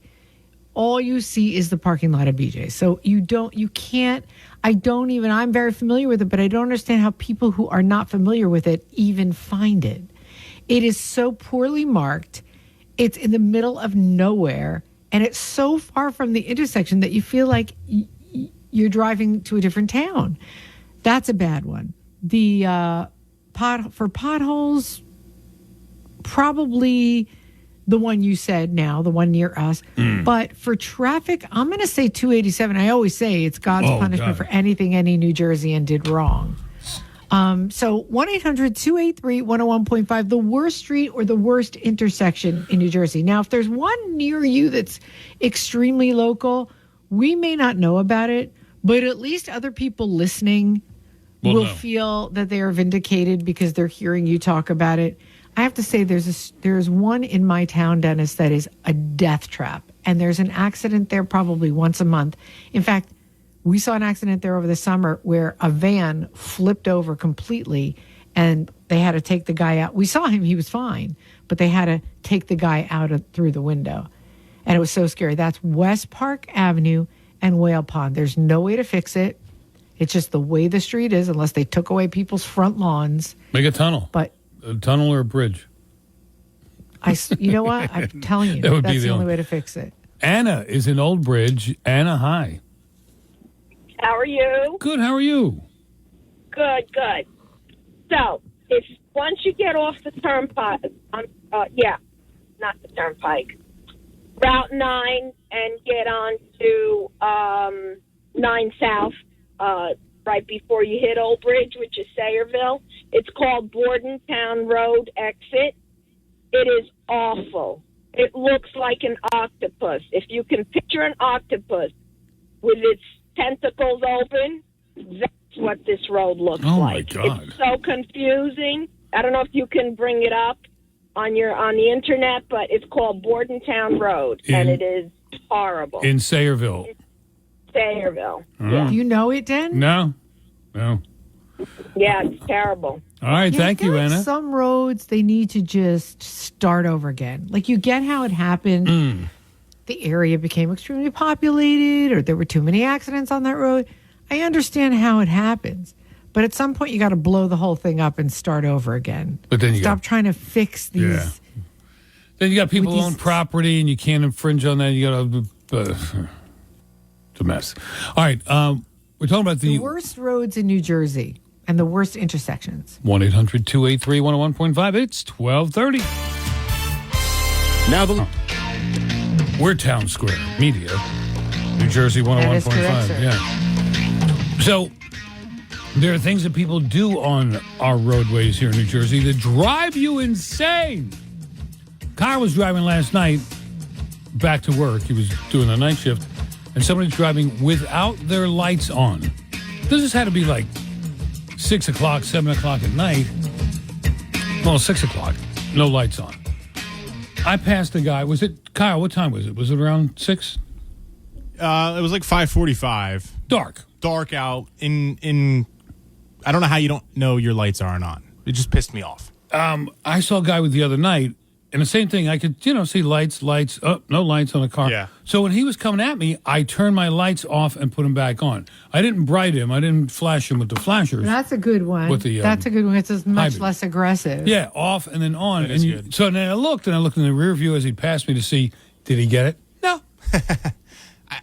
All you see is the parking lot of BJ's. So I'm very familiar with it, but I don't understand how people who are not familiar with it even find it. It is so poorly marked. It's in the middle of nowhere, and it's so far from the intersection that you feel like you're driving to a different town. That's a bad one. The for potholes, probably the one you said now, the one near us. But for traffic, I'm going to say 287. I always say it's God's punishment for anything any New Jerseyan did wrong. So 1-800-283-101.5, the worst street or the worst intersection in New Jersey. Now, if there's one near you that's extremely local, we may not know about it, but at least other people listening will feel that they are vindicated because they're hearing you talk about it. I have to say there's one in my town, Dennis, that is a death trap. And there's an accident there probably once a month. In fact, we saw an accident there over the summer where a van flipped over completely and they had to take the guy out. We saw him, he was fine, but they had to take the guy out through the window. And it was so scary. That's West Park Avenue and Whale Pond. There's no way to fix it. It's just the way the street is, unless they took away people's front lawns. Make a tunnel. But a tunnel or a bridge. You know what? I'm telling you, that's the only way to fix it. Anna is in Old Bridge. Anna, hi. How are you? Good. How are you? Good. So, if once you get off the turnpike, not the turnpike, Route 9, and get on to 9 South, right before you hit Old Bridge, which is Sayreville, it's called Bordentown Road Exit. It is awful. It looks like an octopus. If you can picture an octopus with its tentacles open, that's what this road looks like. Oh, my God. It's so confusing. I don't know if you can bring it up on the internet, but it's called Bordentown Road, and it is horrible. In Sayreville. Sayreville. Yeah. Do you know it, Den? No. Yeah, it's terrible. All right, thank you, Anna. Some roads, they need to just start over again. Like, you get how it happened. The area became extremely populated, or there were too many accidents on that road. I understand how it happens. But at some point, you got to blow the whole thing up and start over again. But then you stop trying to fix these. Yeah. Then you got people who own property, and you can't infringe on that. You got to... it's a mess. All right, we're talking about the worst roads in New Jersey and the worst intersections. 1-800-283-101.5. It's 12:30. Now we're Town Square Media, New Jersey 101.5. Yeah. So there are things that people do on our roadways here in New Jersey that drive you insane. Kyle was driving last night back to work. He was doing the night shift, and somebody's driving without their lights on. This has had to be like 6 o'clock, 7 o'clock at night. Well, 6 o'clock, no lights on. I passed a guy. Was it, Kyle, what time was it? Was it around 6? It was like 5:45. Dark out. In I don't know how you don't know your lights aren't on. It just pissed me off. I saw a guy with the other night, and the same thing. I could, see lights. Oh, no lights on the car. Yeah. So when he was coming at me, I turned my lights off and put them back on. I didn't bright him. I didn't flash him with the flashers. That's a good one. With the, that's a good one. It's much hybrid. less aggressive. Yeah, off and then on. So then I looked in the rear view as he passed me to see, did he get it? No.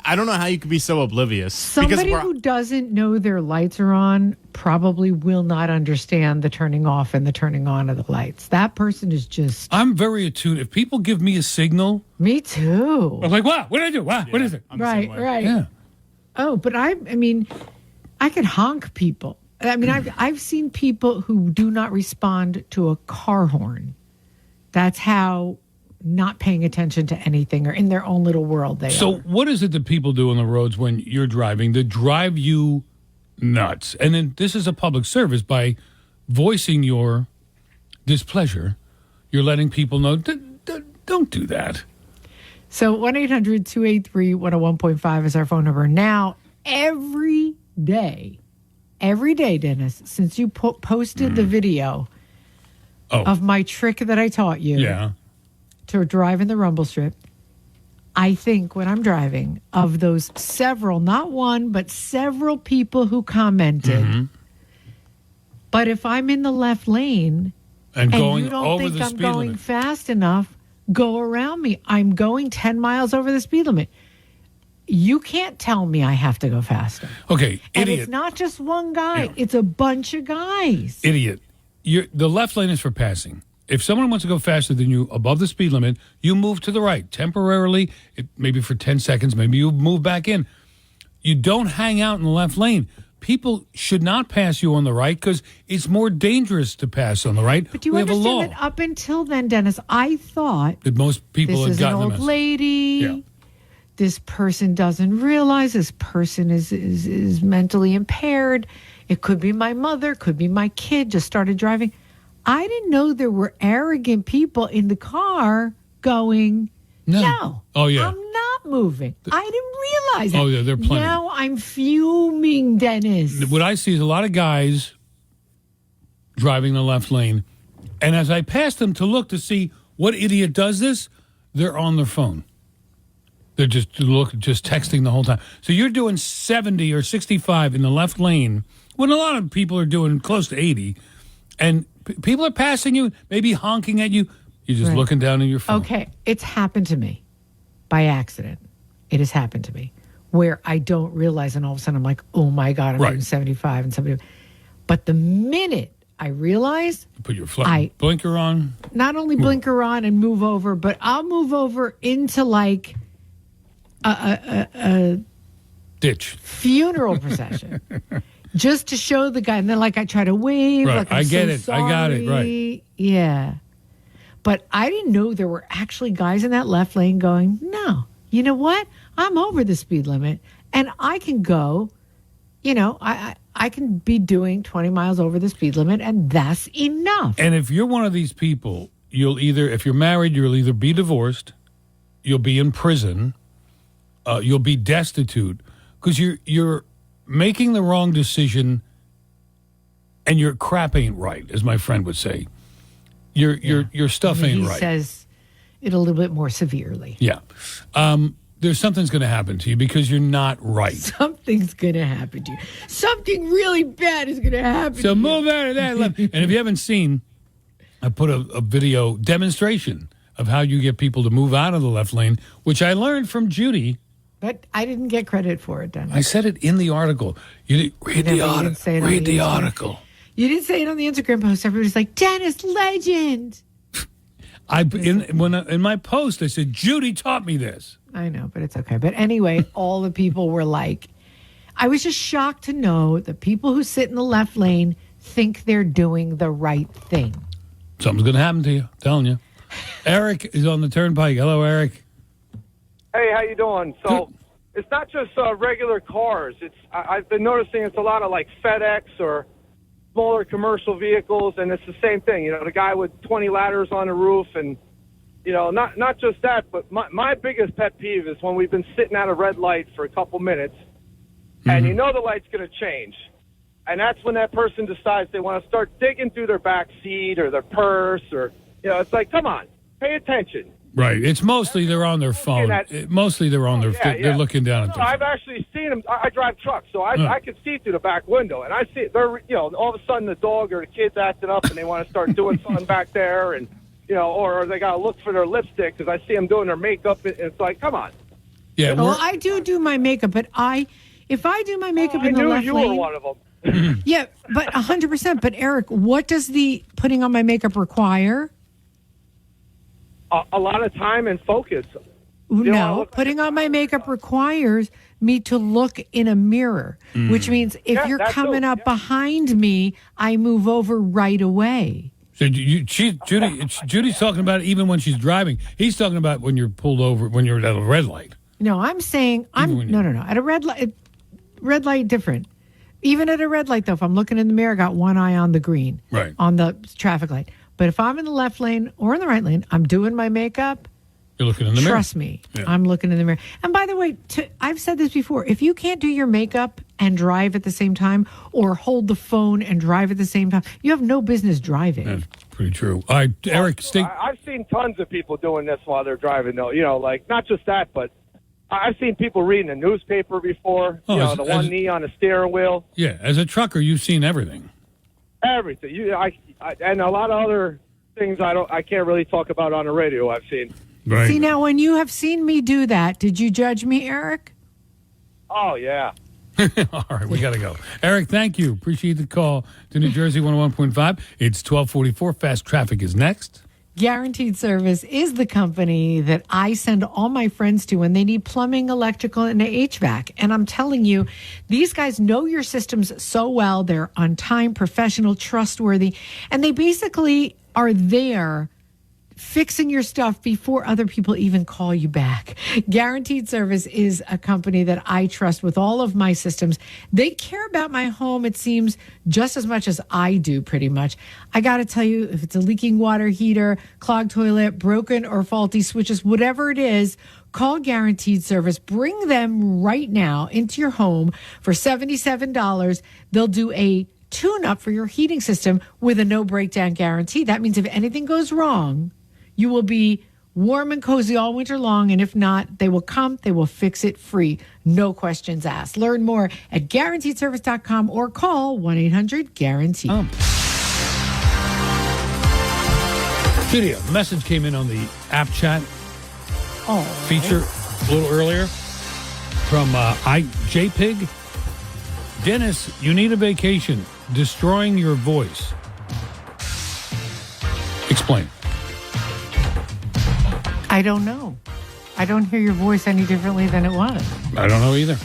I don't know how you could be so oblivious. Somebody who doesn't know their lights are on probably will not understand the turning off and the turning on of the lights. That person is just... I'm very attuned. If people give me a signal... Me too. I'm like, what? What did I do? What? Yeah, what is it? Right. Yeah. Oh, but I mean, I could honk people. I mean, I've seen people who do not respond to a car horn. That's how... not paying attention to anything or in their own little world they So are. What is it that people do on the roads when you're driving that drive you nuts? And then this is a public service by voicing your displeasure, you're letting people know, don't do that. So 1-800-283-101.5 is our phone number. Now, every day, Dennis, since you posted the video of my trick that I taught you to drive in the rumble strip, I think when I'm driving of those several, not one, but several people who commented. But if I'm in the left lane and going you don't over think the I'm speed going limit. fast enough, go around me. I'm going 10 miles over the speed limit. You can't tell me I have to go faster. Okay, And idiot. it's not just one guy. It's a bunch of guys. Idiot. The left lane is for passing. If someone wants to go faster than you above the speed limit, you move to the right temporarily, maybe for 10 seconds, maybe you move back in. You don't hang out in the left lane. People should not pass you on the right because it's more dangerous to pass on the right. But do you we have a law understand that up until then, Dennis, I thought that most people this have is an gotten the old message. lady. Yeah. This person doesn't realize this person is mentally impaired. It could be my mother, could be my kid, just started driving. I didn't know there were arrogant people in the car going, no, Oh, yeah. I'm not moving. I didn't realize that. Oh, yeah, there are plenty. Now I'm fuming, Dennis. What I see is a lot of guys driving the left lane, and as I pass them to look to see what idiot does this, they're on their phone. They're just texting the whole time. So you're doing 70 or 65 in the left lane when a lot of people are doing close to 80, and people are passing you, maybe honking at you. You're just Right. looking down at your phone. Okay, it's happened to me by accident. It has happened to me where I don't realize, and all of a sudden I'm like, oh my God, I'm doing 75 and 70. But the minute I realize, Put your blinker on. not only blinker on and move over, but I'll move over into like a ditch funeral procession just to show the guy. And then like I try to wave. Right, Like I'm I get so it. I got it, right. sorry. Yeah. But I didn't know there were actually guys in that left lane going, no, you know what? I'm over the speed limit and I can go, I can be doing 20 miles over the speed limit and that's enough. And if you're one of these people, if you're married, you'll either be divorced, you'll be in prison, you'll be destitute because you're making the wrong decision and your crap ain't right, as my friend would say. Your stuff ain't right. He says it a little bit more severely. Yeah. There's something's going to happen to you because you're not right. Something's going to happen to you. Something really bad is going to happen to So you. move out of that left. And if you haven't seen, I put a video demonstration of how you get people to move out of the left lane, which I learned from Judi. But I didn't get credit for it, Dennis. I said it in the article. Read the Instagram. article. You didn't say it on the Instagram post. Everybody's like, Dennis, legend. In my post, I said, Judi taught me this. I know, but it's okay. But anyway, all the people were like, I was just shocked to know that people who sit in the left lane think they're doing the right thing. Something's going to happen to you. I'm telling you. Eric is on the turnpike. Hello, Eric. Hey, how you doing? So it's not just regular cars. I've been noticing it's a lot of like FedEx or smaller commercial vehicles, and it's the same thing. The guy with 20 ladders on the roof, and not just that, but my biggest pet peeve is when we've been sitting at a red light for a couple minutes, and the light's going to change, and that's when that person decides they want to start digging through their back seat or their purse, or it's like, come on, pay attention. Right. It's mostly they're on their phone. Mostly they're on their they're looking down at their I've actually seen them. I drive trucks, so I can see through the back window, and I see they're all of a sudden the dog or the kid's acting up, and they want to start doing something back there, and or they got to look for their lipstick because I see them doing their makeup, and it's like, come on. Yeah. Well, I do my makeup, but if I do my makeup in the left you lane, were one of them. yeah, but 100%. But Eric, what does the putting on my makeup require? A lot of time and focus. No, putting on my makeup requires me to look in a mirror, which means if you're coming up behind me, I move over right away. So Judy's talking about it even when she's driving. He's talking about when you're pulled over, when you're at a red light. No, I'm saying no. At a red light different. Even at a red light, though, if I'm looking in the mirror, I got one eye on the green, right, on the traffic light. But if I'm in the left lane or in the right lane, I'm doing my makeup. You're looking in the mirror. Trust me, Yeah. I'm looking in the mirror. And by the way, I've said this before. If you can't do your makeup and drive at the same time, or hold the phone and drive at the same time, you have no business driving. That's pretty true. All right, Eric, stay. I've seen tons of people doing this while they're driving, though. You know, like, not just that, but I've seen people reading a newspaper before. Oh, you know, the one knee on the steering wheel. Yeah, as a trucker, you've seen everything. Everything. And a lot of other things I can't really talk about on the radio. I've seen. Right. See, now when you have seen me do that, did you judge me, Eric? Oh, yeah. All right, we got to go. Eric, thank you. Appreciate the call to New Jersey 101.5. It's 1244. Fast Traffic is next. Guaranteed Service is the company that I send all my friends to when they need plumbing, electrical, and HVAC. And I'm telling you, these guys know your systems so well. They're on time, professional, trustworthy, and they basically are there fixing your stuff before other people even call you back. Guaranteed Service is a company that I trust with all of my systems. They care about my home, it seems, just as much as I do, pretty much. I got to tell you, if it's a leaking water heater, clogged toilet, broken or faulty switches, whatever it is, call Guaranteed Service. Bring them right now into your home for $77. They'll do a tune-up for your heating system with a no-breakdown guarantee. That means if anything goes wrong, you will be warm and cozy all winter long, and if not, they will come, they will fix it free. No questions asked. Learn more at guaranteedservice.com or call 1-800-GUARANTEE. Judi, a message came in on the app chat feature a little earlier from JPig. Dennis, you need a vacation. Destroying your voice. Explain. I don't know. I don't hear your voice any differently than it was. I don't know either.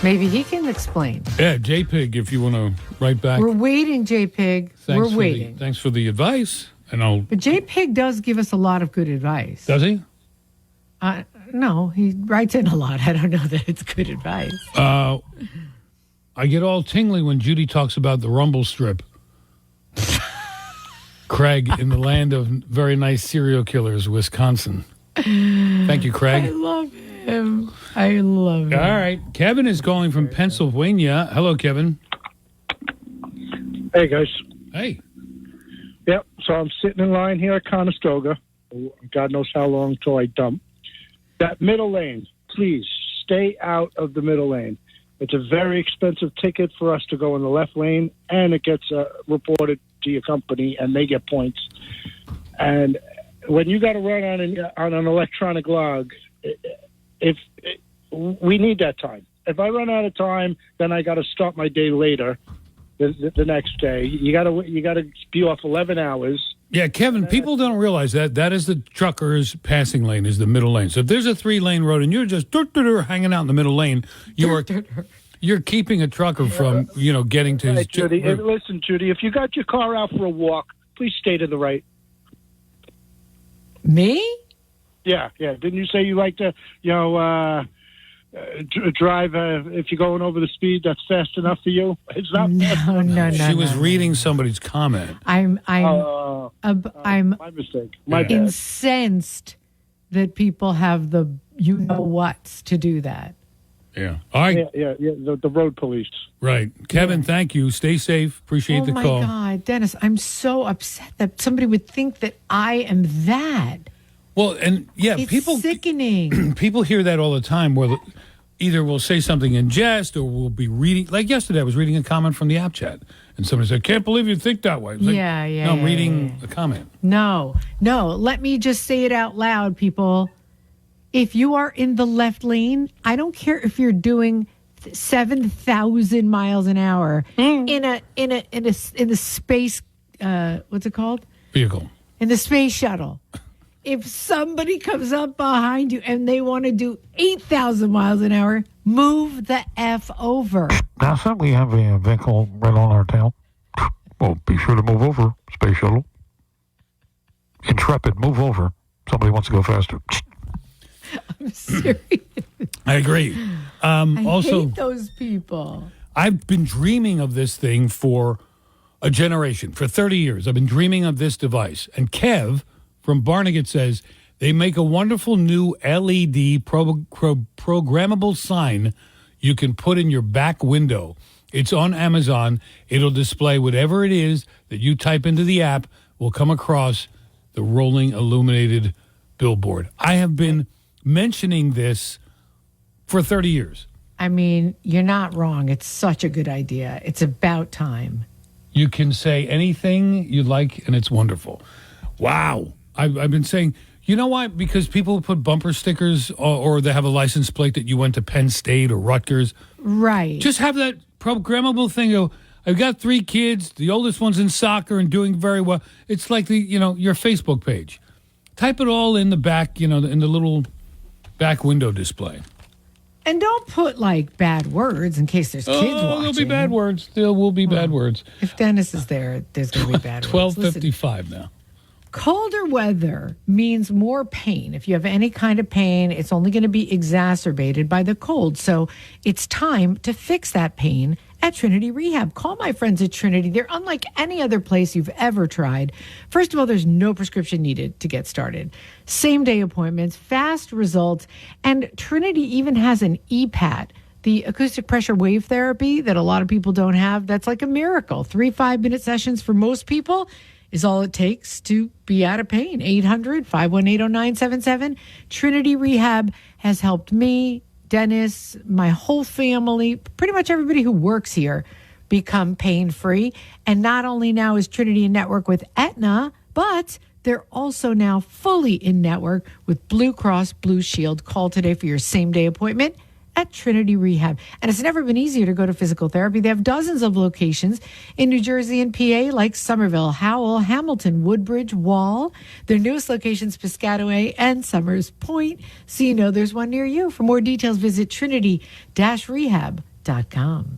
Maybe he can explain. Yeah, JPig, if you want to write back. We're waiting, JPig. We're waiting. Thanks for the advice. But JPig does give us a lot of good advice. Does he? No, he writes in a lot. I don't know that it's good advice. I get all tingly when Judi talks about the rumble strip. Craig, in the land of very nice serial killers, Wisconsin. Thank you, Craig. I love him. I love him. All right. Kevin is calling from Pennsylvania. Hello, Kevin. Hey, guys. Hey. Yep, so I'm sitting in line here at Conestoga. God knows how long till I dump. That middle lane, please stay out of the middle lane. It's a very expensive ticket for us to go in the left lane, and it gets reported to your company, and they get points. And when you got to run on an electronic log, we need that time. If I run out of time, then I got to start my day later, the next day. You got to be off 11 hours. Yeah, Kevin, people don't realize that is the trucker's passing lane, is the middle lane. So if there's a 3-lane road and you're just hanging out in the middle lane, you're keeping a trucker from, getting to his... Judi, listen, Judi, if you got your car out for a walk, please stay to the right. Me? Yeah. Didn't you say you like to, drive if you're going over the speed that's fast enough for you? It's not. No. She was reading somebody's comment. I'm my mistake. My bad. Incensed that people have the whats to do that. Yeah. All right. Yeah. The road police. Right. Kevin, thank you. Stay safe. Appreciate the call. Oh, my God. Dennis, I'm so upset that somebody would think that I am that. Well, and yeah, it's sickening. People hear that all the time where either we'll say something in jest or we'll be reading. Like yesterday, I was reading a comment from the app chat and somebody said, "Can't believe you think that way." Like, No, I'm reading a comment. No. Let me just say it out loud, people. If you are in the left lane, I don't care if you're doing 7,000 miles an hour in the space. What's it called? Vehicle. In the space shuttle. If somebody comes up behind you and they want to do 8,000 miles an hour, move the F over. NASA, we have a vehicle right on our tail. Well, be sure to move over, space shuttle. Intrepid, move over. Somebody wants to go faster. I'm serious. I agree. I Also, hate those people. I've been dreaming of this thing for a generation. For 30 years, I've been dreaming of this device. And Kev from Barnegat says they make a wonderful new LED programmable sign you can put in your back window. It's on Amazon. It'll display whatever it is that you type into the app will come across the rolling illuminated billboard. I have been mentioning this for 30 years. I mean, you're not wrong. It's such a good idea. It's about time. You can say anything you like, and it's wonderful. Wow. I've been saying, you know why? Because people put bumper stickers or they have a license plate that you went to Penn State or Rutgers. Right. Just have that programmable thing. I've got 3 kids. The oldest one's in soccer and doing very well. It's like your Facebook page. Type it all in the back, in the little back window display. And don't put like bad words in case there's kids watching. There'll be bad words. There will be bad words. If Dennis is there, there's going to be bad words. 12:55 now. Colder weather means more pain. If you have any kind of pain, it's only going to be exacerbated by the cold. So it's time to fix that pain at Trinity Rehab. Call my friends at Trinity. They're unlike any other place you've ever tried. First of all, there's no prescription needed to get started. Same-day appointments, fast results, and Trinity even has an E-PAT, the acoustic pressure wave therapy that a lot of people don't have. That's like a miracle. 3 5-minute sessions for most people is all it takes to be out of pain. 800-518-0977. Trinity Rehab has helped me, Dennis, my whole family, pretty much everybody who works here become pain-free. And not only now is Trinity in network with Aetna, but they're also now fully in network with Blue Cross Blue Shield. Call today for your same-day appointment at Trinity Rehab. And it's never been easier to go to physical therapy. They have dozens of locations in New Jersey and PA, like Somerville, Howell, Hamilton, Woodbridge, Wall. Their newest locations, Piscataway and Summers Point. So you know there's one near you. For more details, visit trinity-rehab.com.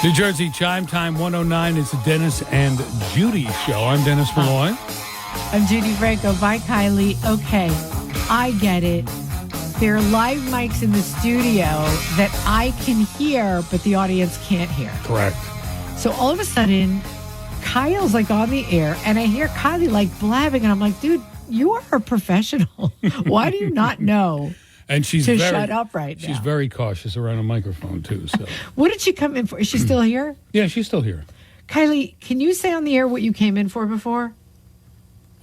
New Jersey Chime Time 109. It's the Dennis and Judi show. I'm Dennis Malloy. I'm Judi Franco. Bye, Kylie. Okay, I get it. There are live mics in the studio that I can hear, but the audience can't hear. Correct. So all of a sudden, Kyle's like on the air, and I hear Kylie like blabbing, and I'm like, dude, you are a professional. Why do you not know? And she's to very, shut up right now. She's very cautious around a microphone, too. So, what did she come in for? Is she still here? Yeah, she's still here. Kylie, can you say on the air what you came in for before?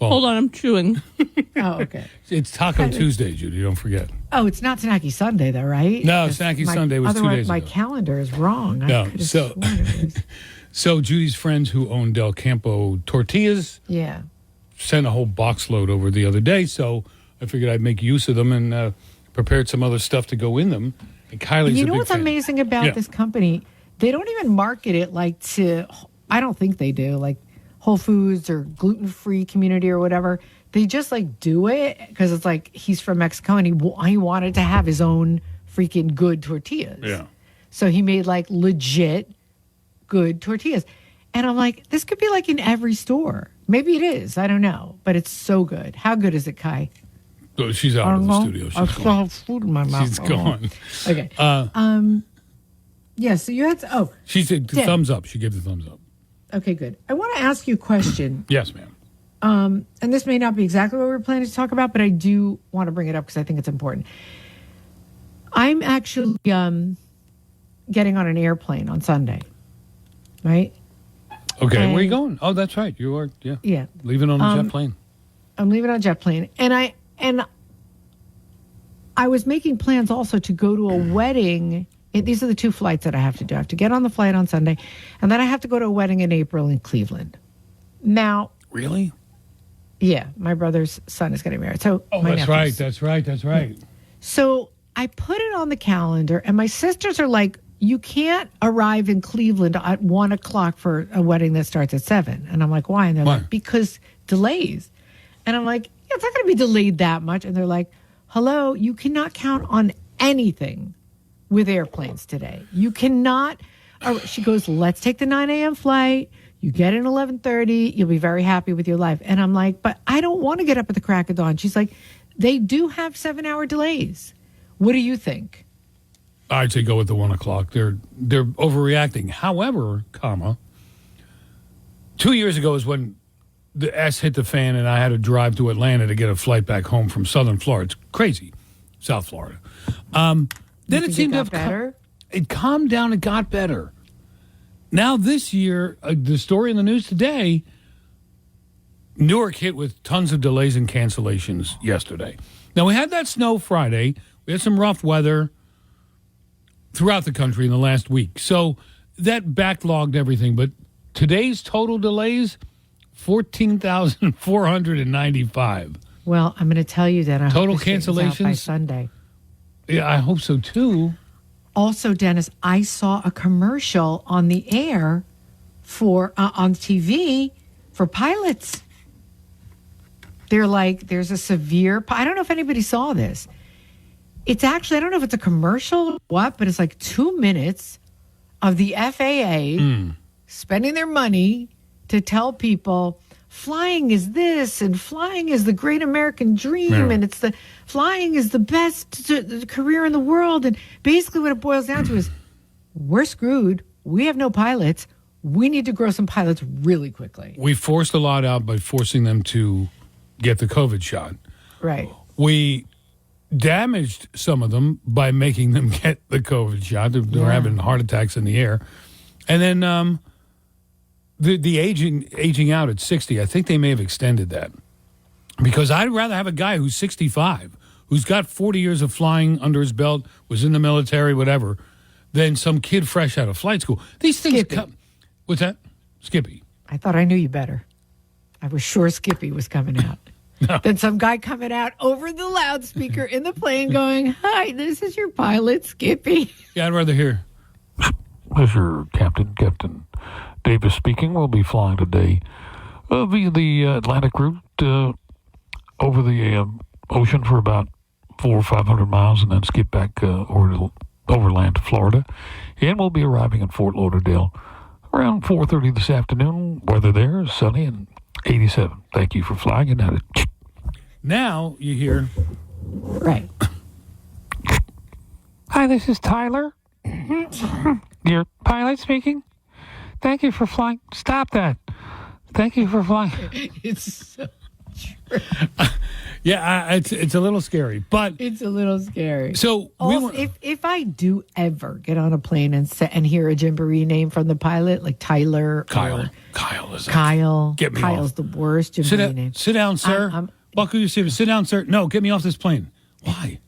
Well, hold on, I'm chewing. Oh, okay. It's Taco Tuesday, Judi. Don't forget. Oh, it's not Snacky Sunday, though, right? No, Snacky Sunday was 2 days ago. My calendar is wrong. No, so Judy's friends who own Del Campo tortillas sent a whole box load over the other day, so I figured I'd make use of them and prepared some other stuff to go in them. And Kylie's you a know big what's fan. amazing about this company? They don't even market it like I don't think they do, like Whole Foods or gluten-free community or whatever. They just like do it because it's like he's from Mexico and he wanted to have his own freaking good tortillas. Yeah. So he made like legit good tortillas. And I'm like, this could be like in every store. Maybe it is. I don't know. But it's so good. How good is it, Kai? Oh, she's out of the studio. I still have food in my mouth. She's gone. Okay. Yeah, so you had to, She said thumbs up. She gave the thumbs up. Okay, good. I want to ask you a question. Yes, ma'am. And this may not be exactly what we were planning to talk about, but I do want to bring it up because I think it's important. I'm actually getting on an airplane on Sunday, right? Okay, And- where are you going? Oh, that's right. You are, Yeah. leaving on a jet plane. I'm leaving on a jet plane. And I was making plans also to go to a wedding. These are the 2 flights that I have to do. I have to get on the flight on Sunday, and then I have to go to a wedding in April in Cleveland. Now, really? Yeah, my brother's son is getting married. So, Oh, my that's nephew's. right. That's right. So I put it on the calendar, and my sisters are like, you can't arrive in Cleveland at 1 o'clock for a wedding that starts at 7. And I'm like, why? And they're like, because delays. And I'm like, yeah, it's not going to be delayed that much. And they're like, hello, you cannot count on anything with airplanes today. You cannot. She goes, let's take the 9 a.m. flight. You get in 11:30. You'll be very happy with your life. And I'm like, but I don't want to get up at the crack of dawn. She's like, they do have 7-hour delays. What do you think? I'd say go with the 1 o'clock. They're overreacting. However, 2 years ago is when the S hit the fan and I had to drive to Atlanta to get a flight back home from Southern Florida. It's crazy, South Florida. Then it seemed to have better. It calmed down. It got better. Now this year, the story in the news today, Newark hit with tons of delays and cancellations yesterday. Now we had that snow Friday. We had some rough weather throughout the country in the last week. So that backlogged everything. But today's total delays, 14,495. Well, I'm going to tell you that I Total hope this straightens out by cancellations? Sunday. Yeah, I hope so too. Also, Dennis, I saw a commercial on the air for on TV for pilots. They're like, there's a severe. I don't know if anybody saw this. It's actually, I don't know if it's a commercial or what, but it's like 2 minutes of the FAA spending their money to tell people flying is this and flying is the great American dream and it's the flying is the best career in the world. And basically what it boils down to is we're screwed. We have no pilots. We need to grow some pilots really quickly. We forced a lot out by forcing them to get the COVID shot. Right. We damaged some of them by making them get the COVID shot. They're having heart attacks in the air. And then the aging out at 60, I think they may have extended that. Because I'd rather have a guy who's 65, who's got 40 years of flying under his belt, was in the military, whatever, than some kid fresh out of flight school. These things come. What's that? Skippy. I thought I knew you better. I was sure Skippy was coming out. No. Then some guy coming out over the loudspeaker in the plane going, "Hi, this is your pilot, Skippy." Yeah, I'd rather hear. This is your Captain Davis speaking. We'll be flying today via the Atlantic route over the ocean for about 400 or 500 miles and then skip back overland to Florida. And we'll be arriving in Fort Lauderdale around 4:30 this afternoon. Weather there is sunny and 87. Thank you for flying. And now you hear. Right. Hi, this is Tyler. Your pilot speaking. Thank you for flying. Stop that. Thank you for flying. It's so true. Yeah, it's a little scary, but It's a little scary. So also, if I do ever get on a plane and hear a Gymboree name from the pilot, like Tyler, Kyle or is Kyle. Get me Kyle's off. the worst Gymboree name. Sit down, sir. Buckle your seat. Sit down, sir. No, get me off this plane. Why?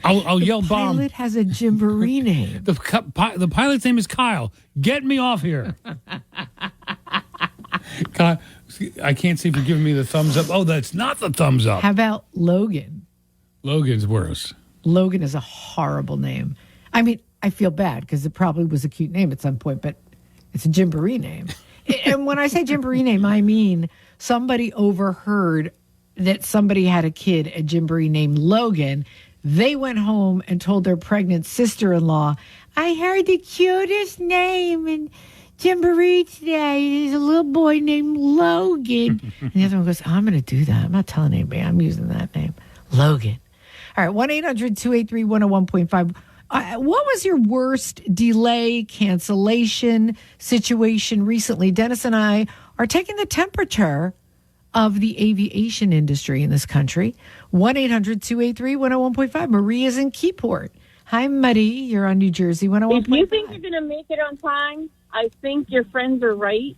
I'll yell bomb. Pilot has a Gymboree name. The pilot's name is Kyle. Get me off here. Kyle, I can't see if you're giving me the thumbs up. Oh, that's not the thumbs up. How about Logan? Logan's worse. Logan is a horrible name. I mean, I feel bad because it probably was a cute name at some point, but it's a Gymboree name. And when I say Gymboree name, I mean somebody overheard that somebody had a kid, a Gymboree named Logan. They went home and told their pregnant sister-in-law, "I heard the cutest name in Gymboree today. There's a little boy named Logan." And the other one goes, "I'm going to do that. I'm not telling anybody. I'm using that name. Logan." All right, 1-800-283-101.5. What was your worst delay, cancellation situation recently? Dennis and I are taking the temperature of the aviation industry in this country. 1-800-283-101.5. Maria's in Keyport. Hi, Muddy. You're on New Jersey 101.5. If you think you're going to make it on time, I think your friends are right.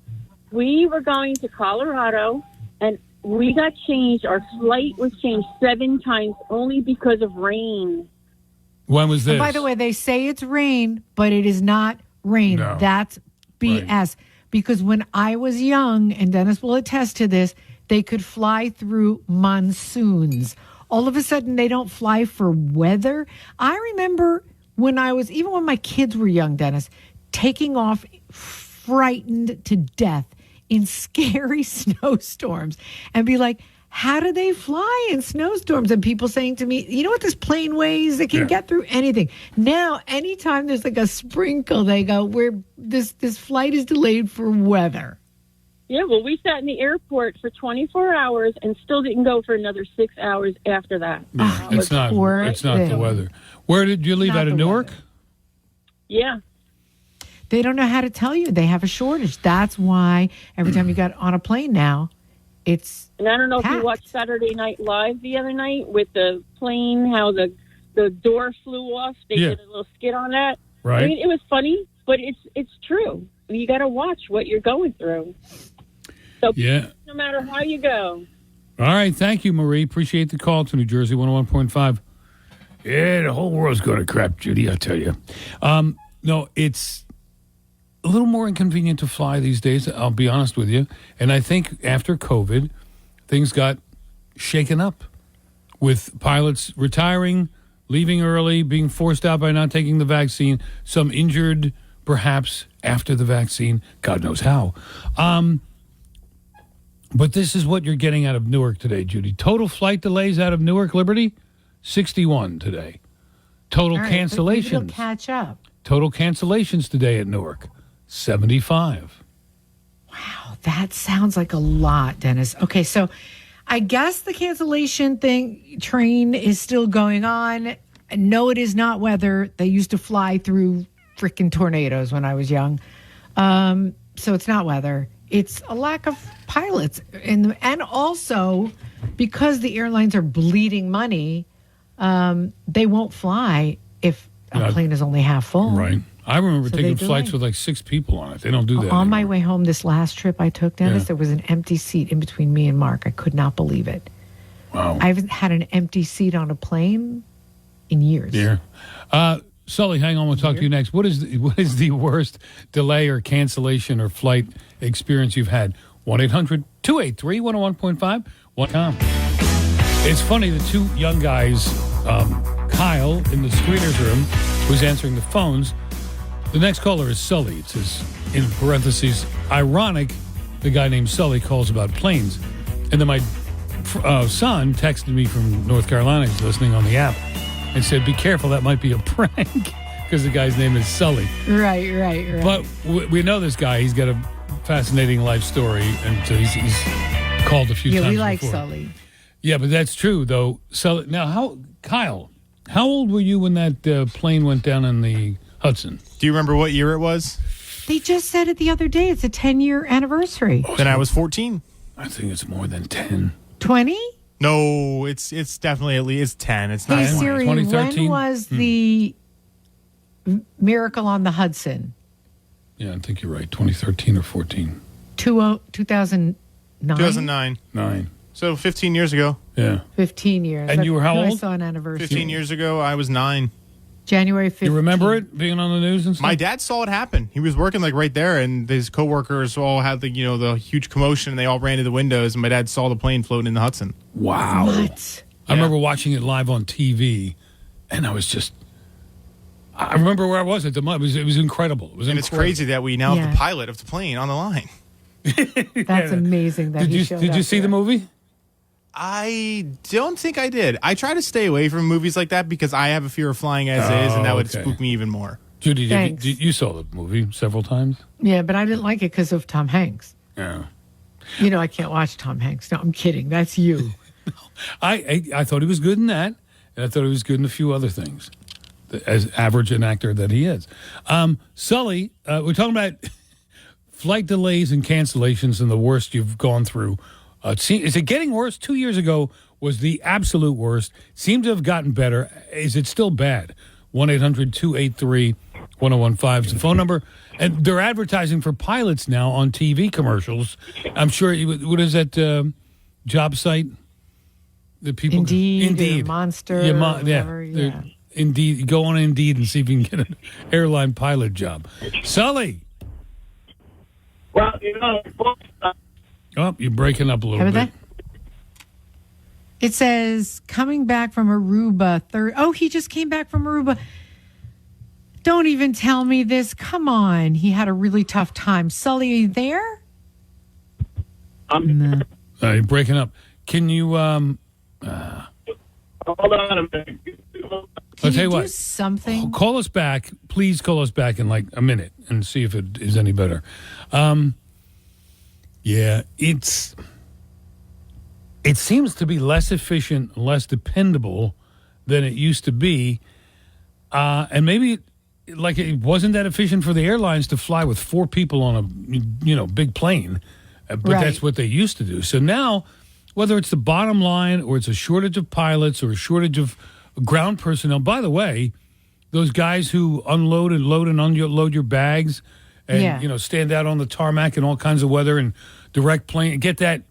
We were going to Colorado, and we got changed. Our flight was changed 7 times only because of rain. When was this? And by the way, they say it's rain, but it is not rain. No. That's BS. Right. Because when I was young, and Dennis will attest to this, they could fly through monsoons. All of a sudden, they don't fly for weather. I remember when my kids were young, Dennis, taking off frightened to death in scary snowstorms and be like, how do they fly in snowstorms? And people saying to me, you know what this plane weighs? They can get through anything. Now, anytime there's like a sprinkle, they go, this flight is delayed for weather. Yeah, well, we sat in the airport for 24 hours and still didn't go for another 6 hours after that. It's not the weather. Where did you leave Not out of the Newark? Yeah. They don't know how to tell you. They have a shortage. That's why every time you got on a plane now, it's And I don't know if packed. you watched Saturday Night Live the other night with the plane, how the door flew off. They Yeah. did a little skit on that. Right. I mean, it was funny, but it's true. You got to watch what you're going through. So Yeah. no matter how you go. All right. Thank you, Marie. Appreciate the call to New Jersey 101.5. Yeah, the whole world's going to crap, Judy, I tell you. No, it's a little more inconvenient to fly these days, I'll be honest with you. And I think after COVID, things got shaken up with pilots retiring, leaving early, being forced out by not taking the vaccine, some injured perhaps after the vaccine, God knows how. But this is what you're getting out of Newark today, Judy. Total flight delays out of Newark Liberty, 61 today. Total All right, but maybe they'll cancellations. catch up. Total cancellations today at Newark, 75. That sounds like a lot, Dennis. Okay, so I guess the cancellation train is still going on. No, it is not weather. They used to fly through freaking tornadoes when I was young. So it's not weather. It's a lack of pilots. And also, because the airlines are bleeding money, they won't fly if a plane is only half full. Right. I remember So taking they flights delay. with like 6 people on it. They don't do that. On my way home this last trip I took, Dennis, Yeah. there was an empty seat in between me and Mark. I could not believe it. Wow. I haven't had an empty seat on a plane in years. Yeah. Sully, hang on. We'll talk to you next. What is the worst delay or cancellation or flight experience you've had? 1-800-283-101.5. .com. It's funny, the two young guys, Kyle in the screener's room, who's answering the phones. The next caller is Sully. It says, in parentheses, ironic, the guy named Sully calls about planes. And then my son texted me from North Carolina. He's listening on the app and said, be careful, that might be a prank because the guy's name is Sully. Right. But we know this guy. He's got a fascinating life story, and so he's called a few times Yeah, we like before. Sully. Yeah, but that's true, though. Sully, now, Kyle, how old were you when that plane went down in the Hudson? Do you remember what year it was? They just said it the other day. It's a 10-year anniversary. Then I was 14. I think it's more than 10. 20? No, it's definitely at least 10. It's not Hey, 20. Siri, when was the Miracle on the Hudson? Yeah, I think you're right. 2013 or 14. 2009? 2009. 9. So 15 years ago. Yeah. 15 years. And you were how I old? saw an anniversary. 15 years ago, I was 9. January 15th. You remember it being on the news and stuff? My dad saw it happen. He was working like right there, and his coworkers all had the huge commotion, and they all ran to the windows, and my dad saw the plane floating in the Hudson. Wow. What? I remember watching it live on TV, and I was just... I remember where I was at the moment. It was incredible. It was And incredible. it's crazy that we now have Yeah. the pilot of the plane on the line. That's amazing that he showed Did you up see the there. movie? I don't think I did. I try to stay away from movies like that because I have a fear of flying as is, and that would okay. spook me even more. Judy, Thanks. you saw the movie several times? Yeah, but I didn't like it because of Tom Hanks. Yeah. You know, I can't watch Tom Hanks. No, I'm kidding. That's you. I thought he was good in that, and I thought he was good in a few other things, as average an actor that he is. Sully, we're talking about flight delays and cancellations and the worst you've gone through. Is it getting worse? 2 years ago was the absolute worst. Seemed to have gotten better. Is it still bad? 1-800-283-1015 is the phone number. And they're advertising for pilots now on TV commercials. I'm sure, what is that job site? The people Indeed. Or Monster. Yeah, or whatever, yeah. Indeed. Go on Indeed and see if you can get an airline pilot job. Sully. Well, Oh, you're breaking up a little How bit. about that? It says coming back from Aruba. Oh, he just came back from Aruba. Don't even tell me this. Come on. He had a really tough time. Sully, are you there? I'm You're breaking up. Can you hold on a minute. I'll tell you what. Do something. Call us back. Please call us back in like a minute and see if it is any better. Yeah, it seems to be less efficient, less dependable than it used to be. And maybe like it wasn't that efficient for the airlines to fly with 4 people on a big plane. But that's what they used to do. So now, whether it's the bottom line or it's a shortage of pilots or a shortage of ground personnel, by the way, those guys who unload and load and unload your bags and, stand out on the tarmac in all kinds of weather and direct plane, get that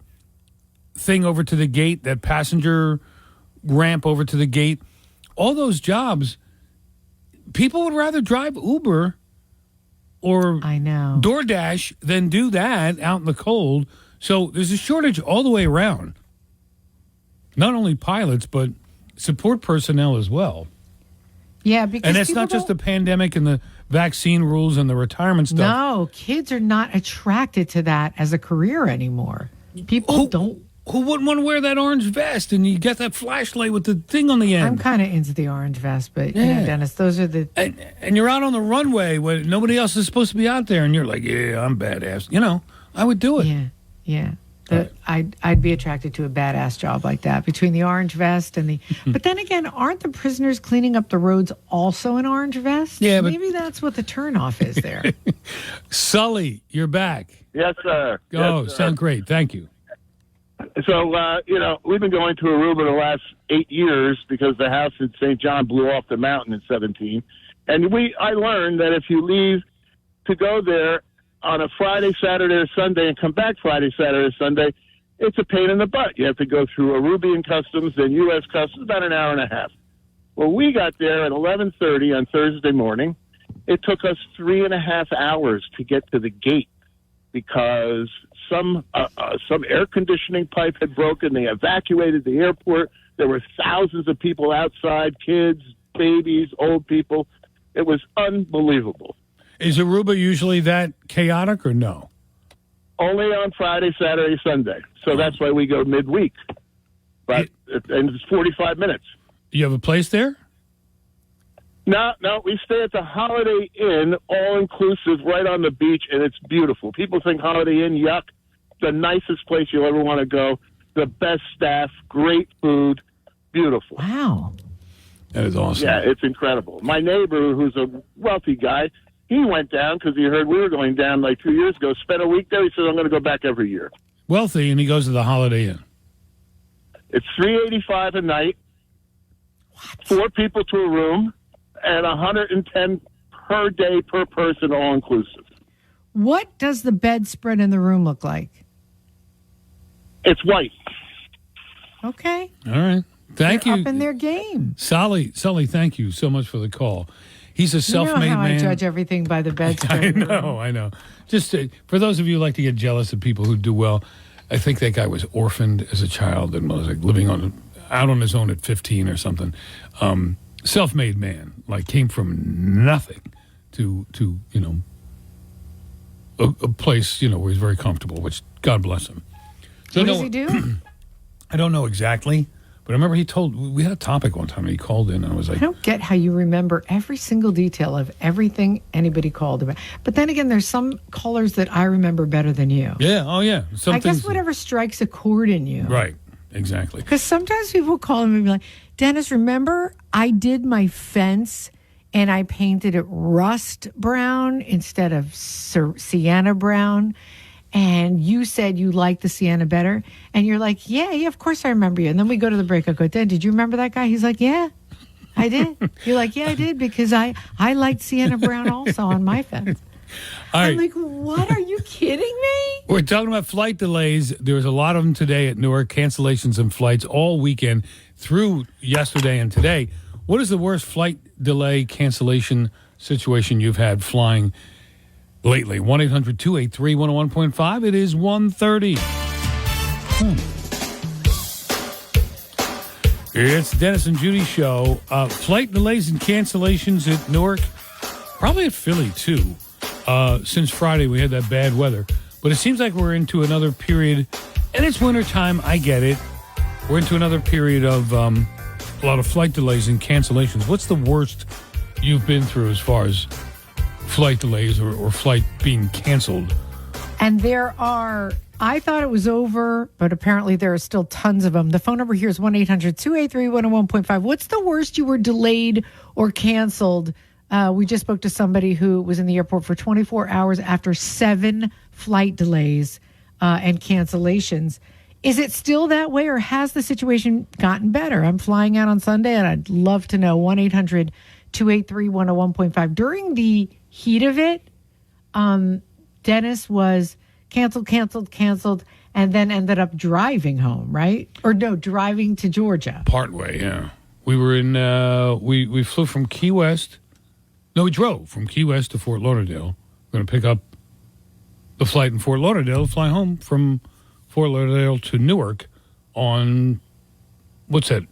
thing over to the gate, that passenger ramp over to the gate, all those jobs, people would rather drive Uber or DoorDash than do that out in the cold. So there's a shortage all the way around. Not only pilots, but support personnel as well. Yeah, because and it's not just the pandemic and the vaccine rules and the retirement stuff. No, kids are not attracted to that as a career anymore. People don't. Who wouldn't want to wear that orange vest and you get that flashlight with the thing on the end? I'm kind of into the orange vest, but Dennis, those are the... And you're out on the runway when nobody else is supposed to be out there and you're like, yeah, I'm badass. I would do it. Yeah. I'd be attracted to a badass job like that, between the orange vest and the... But then again, aren't the prisoners cleaning up the roads also an orange vest? Yeah, but... Maybe that's what the turnoff is there. Sully, you're back. Yes, sir. Oh, sound great. Thank you. So, we've been going to Aruba the last 8 years because the house in St. John blew off the mountain in 17. And I learned that if you leave to go there on a Friday, Saturday, or Sunday and come back Friday, Saturday, or Sunday, it's a pain in the butt. You have to go through Arubian customs, then U.S. customs, about an hour and a half. Well, we got there at 11:30 on Thursday morning. It took us 3.5 hours to get to the gate because some air conditioning pipe had broken. They evacuated the airport. There were thousands of people outside, kids, babies, old people. It was unbelievable. Is Aruba usually that chaotic or no? Only on Friday, Saturday, Sunday. So that's why we go midweek. And it's 45 minutes. You have a place there? No, we stay at the Holiday Inn, all-inclusive, right on the beach, and it's beautiful. People think Holiday Inn, yuck. The nicest place you'll ever want to go. The best staff, great food, beautiful. Wow. That is awesome. Yeah, it's incredible. My neighbor, who's a wealthy guy, he went down because he heard we were going down like 2 years ago, spent a week there. He said, I'm going to go back every year. Wealthy, and he goes to the Holiday Inn. It's $385 a night, 4 people to a room, and $110 per day per person, all inclusive. What does the bedspread in the room look like? It's white. Okay. All right. Thank They're you. Up in their game. Sully, thank you so much for the call. He's a self-made how man. I judge everything by the bedspread. I know. Just for those of you who like to get jealous of people who do well, I think that guy was orphaned as a child and was like living out on his own at 15 or something. Self-made man, like came from nothing to a place where he's very comfortable. Which God bless him. What does he do? I don't know exactly. But I remember we had a topic one time and he called in and I was like... I don't get how you remember every single detail of everything anybody called about. But then again, there's some callers that I remember better than you. Yeah, oh yeah. I guess whatever strikes a chord in you. Right, exactly. Because sometimes people call him and be like, Dennis, remember I did my fence and I painted it rust brown instead of sienna brown. And you said you liked the sienna better. And you're like, yeah, of course I remember you. And then we go to the break. I go, Dad, did you remember that guy? He's like, yeah, I did. You're like, yeah, I did because I liked sienna brown also on my fence. I'm like, what? Are you kidding me? We're talking about flight delays. There was a lot of them today at Newark, cancellations and flights all weekend through yesterday and today. What is the worst flight delay cancellation situation you've had flying lately? 1-800-283-101.5. It is 1:30. It's Dennis and Judi show. Flight delays and cancellations at Newark, probably at Philly too. Since Friday we had that bad weather, but it seems like we're into another period, and it's wintertime. I get it. We're into another period of a lot of flight delays and cancellations. What's the worst you've been through as far as flight delays or flight being canceled? And there are I thought it was over, but apparently there are still tons of them. The phone number here is 1-800-283-101.5. What's the worst you were delayed or canceled? We just spoke to somebody who was in the airport for 24 hours after 7 flight delays and cancellations. Is it still that way, or has the situation gotten better? I'm flying out on Sunday, and I'd love to know. 1-800-283-101.5. During the heat of it, Dennis was canceled, and then ended up driving home, right? Or no, driving to Georgia. Partway, yeah. We were in, we flew from Key West. No, we drove from Key West to Fort Lauderdale. We're going to pick up the flight in Fort Lauderdale, fly home from Fort Lauderdale to Newark on, what's that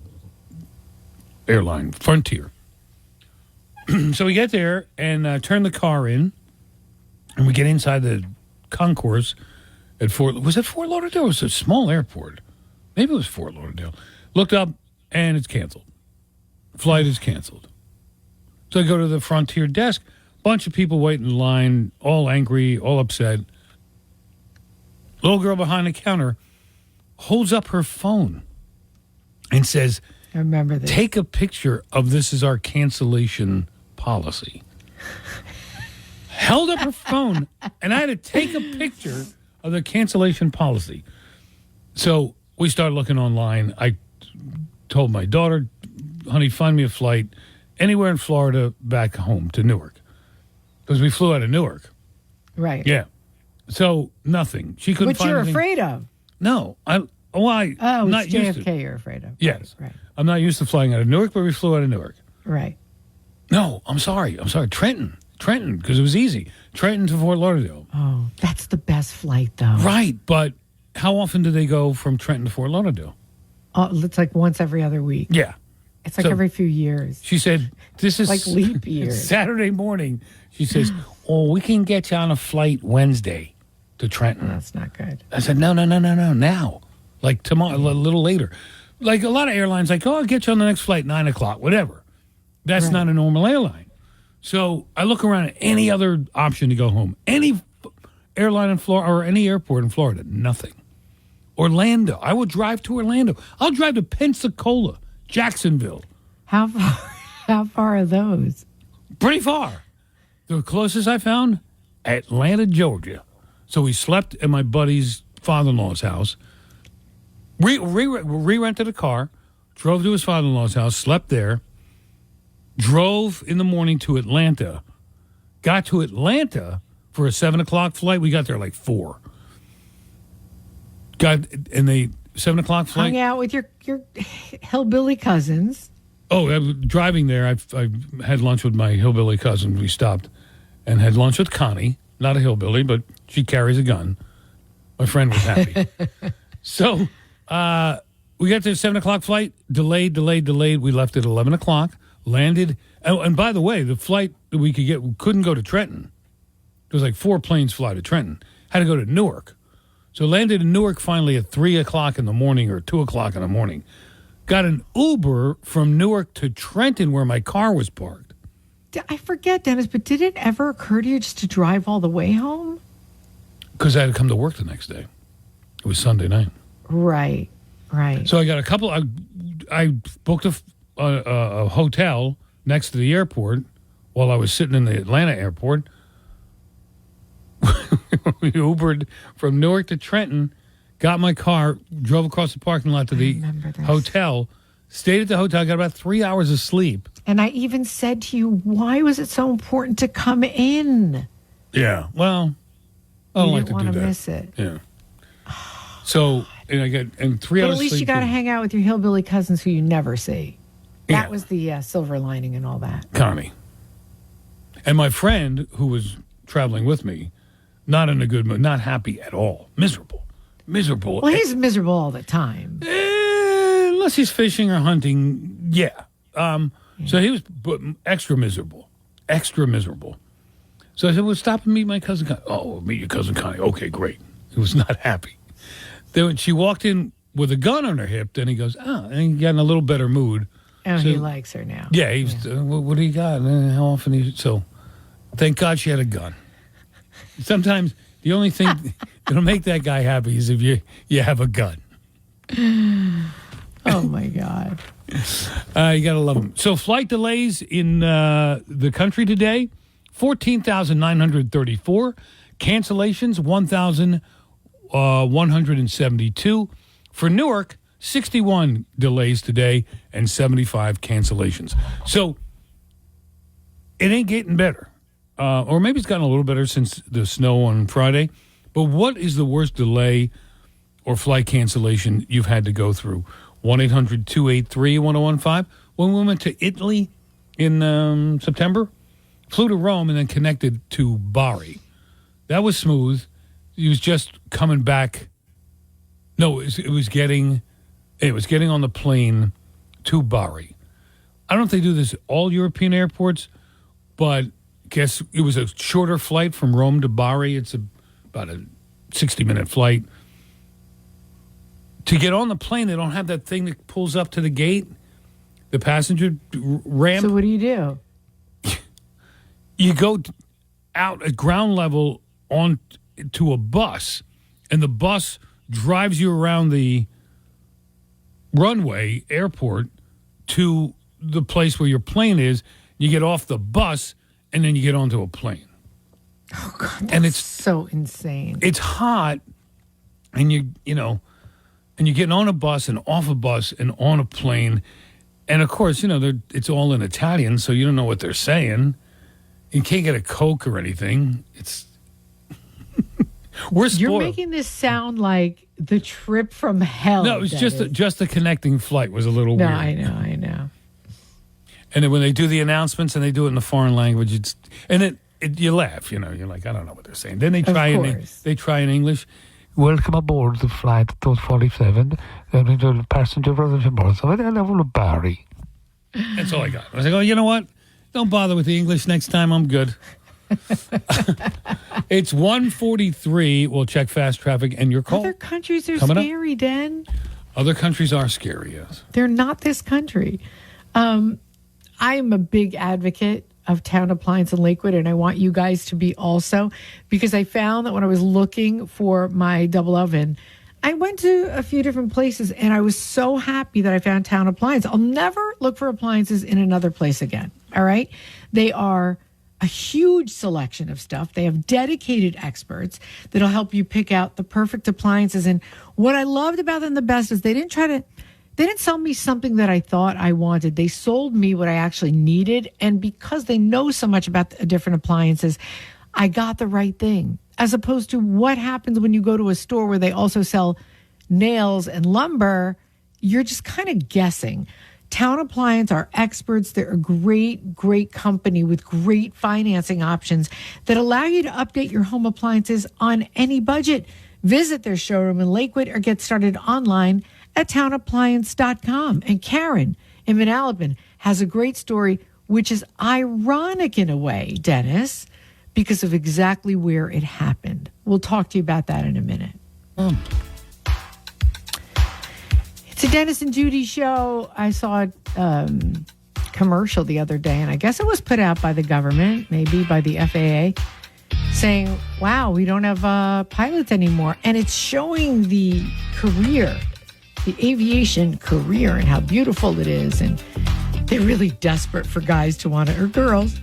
airline? Frontier. So we get there and turn the car in, and we get inside the concourse at was it Fort Lauderdale? It was a small airport. Maybe it was Fort Lauderdale. Looked up, and it's canceled. Flight is canceled. So I go to the Frontier desk. Bunch of people waiting in line, all angry, all upset. Little girl behind the counter holds up her phone and says, I remember this. Take a picture of this as our cancellation policy. Held up her phone, and I had to take a picture of the cancellation policy. So we started looking online. I told my daughter, honey, find me a flight anywhere in Florida back home to Newark. Because we flew out of Newark. Right. Yeah. So nothing. She couldn't What find you're anything. afraid of? No. I'm it's not used to. JFK you're afraid of. Yes. Right. I'm not used to flying out of Newark, but we flew out of Newark. Right. No, I'm sorry. Trenton, because it was easy. Trenton to Fort Lauderdale. Oh, that's the best flight, though. Right, but how often do they go from Trenton to Fort Lauderdale? It's like once every other week. Yeah. It's like So, every few years. She said, this is like leap year. Saturday morning. She says, we can get you on a flight Wednesday to Trenton. That's not good. I said, no, now. Like tomorrow, a little later. Like a lot of airlines, like, I'll get you on the next flight, 9 o'clock, whatever. That's not a normal airline. So I look around at any other option to go home. Any airline in Florida or any airport in Florida, nothing. Orlando. I would drive to Orlando. I'll drive to Pensacola, Jacksonville. How far are those? Pretty far. The closest I found, Atlanta, Georgia. So we slept at my buddy's father-in-law's house. Re-rented a car, drove to his father-in-law's house, slept there, drove in the morning to Atlanta, got to Atlanta for a 7 o'clock flight. We got there like 4. 7 o'clock flight. Hung out with your hillbilly cousins. Oh, I was driving there. I had lunch with my hillbilly cousin. We stopped and had lunch with Connie, not a hillbilly, but she carries a gun. My friend was happy. So we got to the 7 o'clock flight, delayed. We left at 11 o'clock, landed. And by the way, the flight that we couldn't go to Trenton. There was like 4 planes fly to Trenton. Had to go to Newark. So landed in Newark finally at 3 o'clock in the morning or 2 o'clock in the morning. Got an Uber from Newark to Trenton where my car was parked. I forget, Dennis, but did it ever occur to you just to drive all the way home? Because I had to come to work the next day. It was Sunday night. Right. So I got a couple. I booked a hotel next to the airport while I was sitting in the Atlanta airport. We Ubered from Newark to Trenton, got my car, drove across the parking lot to the hotel, stayed at the hotel, got about 3 hours of sleep. And I even said to you, why was it so important to come in? Yeah, well, I don't You like didn't to do wanna that. miss it. Yeah. So, and I got 3 But hours at least sleep. you got to hang out with your hillbilly cousins who you never see. That Yeah. was the silver lining and all that. Connie. And my friend who was traveling with me, not in a good mood, not happy at all, miserable. Well, he's miserable all the time. Unless he's fishing or hunting, yeah. So he was extra miserable. So I said, well, stop and meet my cousin Connie. Oh, meet your cousin Connie. Okay, great. He was not happy. Then when she walked in with a gun on her hip, then he goes, and he got in a little better mood. Oh, So- he likes her now. Yeah, he was, what do you got? How often? So thank God she had a gun. Sometimes The only thing that'll make that guy happy is if you have a gun. Oh, my God. You got to love them. So flight delays in the country today, 14,934. Cancellations, 1,172. For Newark, 61 delays today and 75 cancellations. So it ain't getting better. Or maybe it's gotten a little better since the snow on Friday. But what is the worst delay or flight cancellation you've had to go through? 1-800-283-1015. When we went to Italy in September, flew to Rome and then connected to Bari. That was smooth. He was just coming back. No, it was getting on the plane to Bari. I don't know if they do this at all European airports, but guess it was a shorter flight from Rome to Bari. It's about a 60-minute flight. To get on the plane, they don't have that thing that pulls up to the gate, the passenger ramp. So what do? You go out at ground level on to a bus, and the bus drives you around the runway airport to the place where your plane is. You get off the bus, and then you get onto a plane. Oh, God, and it's so insane. It's hot, and and you're getting on a bus and off a bus and on a plane. And, of course, it's all in Italian, so you don't know what they're saying. You can't get a Coke or anything. It's we're spoiled. You're making this sound like the trip from hell. No, it was just the connecting flight was a little weird. I know. And then when they do the announcements and they do it in the foreign language, you laugh. You're like, I don't know what they're saying. Then they try in English. Welcome aboard the flight 247. The passenger level Bari. That's all I got. I was like, you know what? Don't bother with the English next time. I'm good. It's 1:43. We'll check fast traffic and your call. Other countries are Coming scary, Den. Other countries are scary, yes. They're not this country. I am a big advocate of Town Appliance in Lakewood, and I want you guys to be also, because I found that when I was looking for my double oven, I went to a few different places, and I was so happy that I found Town Appliance. I'll never look for appliances in another place again, all right? They are a huge selection of stuff. They have dedicated experts that'll help you pick out the perfect appliances. And what I loved about them the best is they didn't sell me something that I thought I wanted. They sold me what I actually needed. And because they know so much about the different appliances, I got the right thing. As opposed to what happens when you go to a store where they also sell nails and lumber, you're just kind of guessing. Town Appliance are experts. They're a great, great company with great financing options that allow you to update your home appliances on any budget. Visit their showroom in Lakewood or get started online at townappliance.com. And Karen in Manalapan has a great story, which is ironic in a way, Dennis, because of exactly where it happened. We'll talk to you about that in a minute. It's a Dennis and Judi show. I saw a commercial the other day, and I guess it was put out by the government, maybe by the FAA, saying, wow, we don't have pilots anymore. And it's showing the career, the aviation career, and how beautiful it is. And they're really desperate for guys to want to, or girls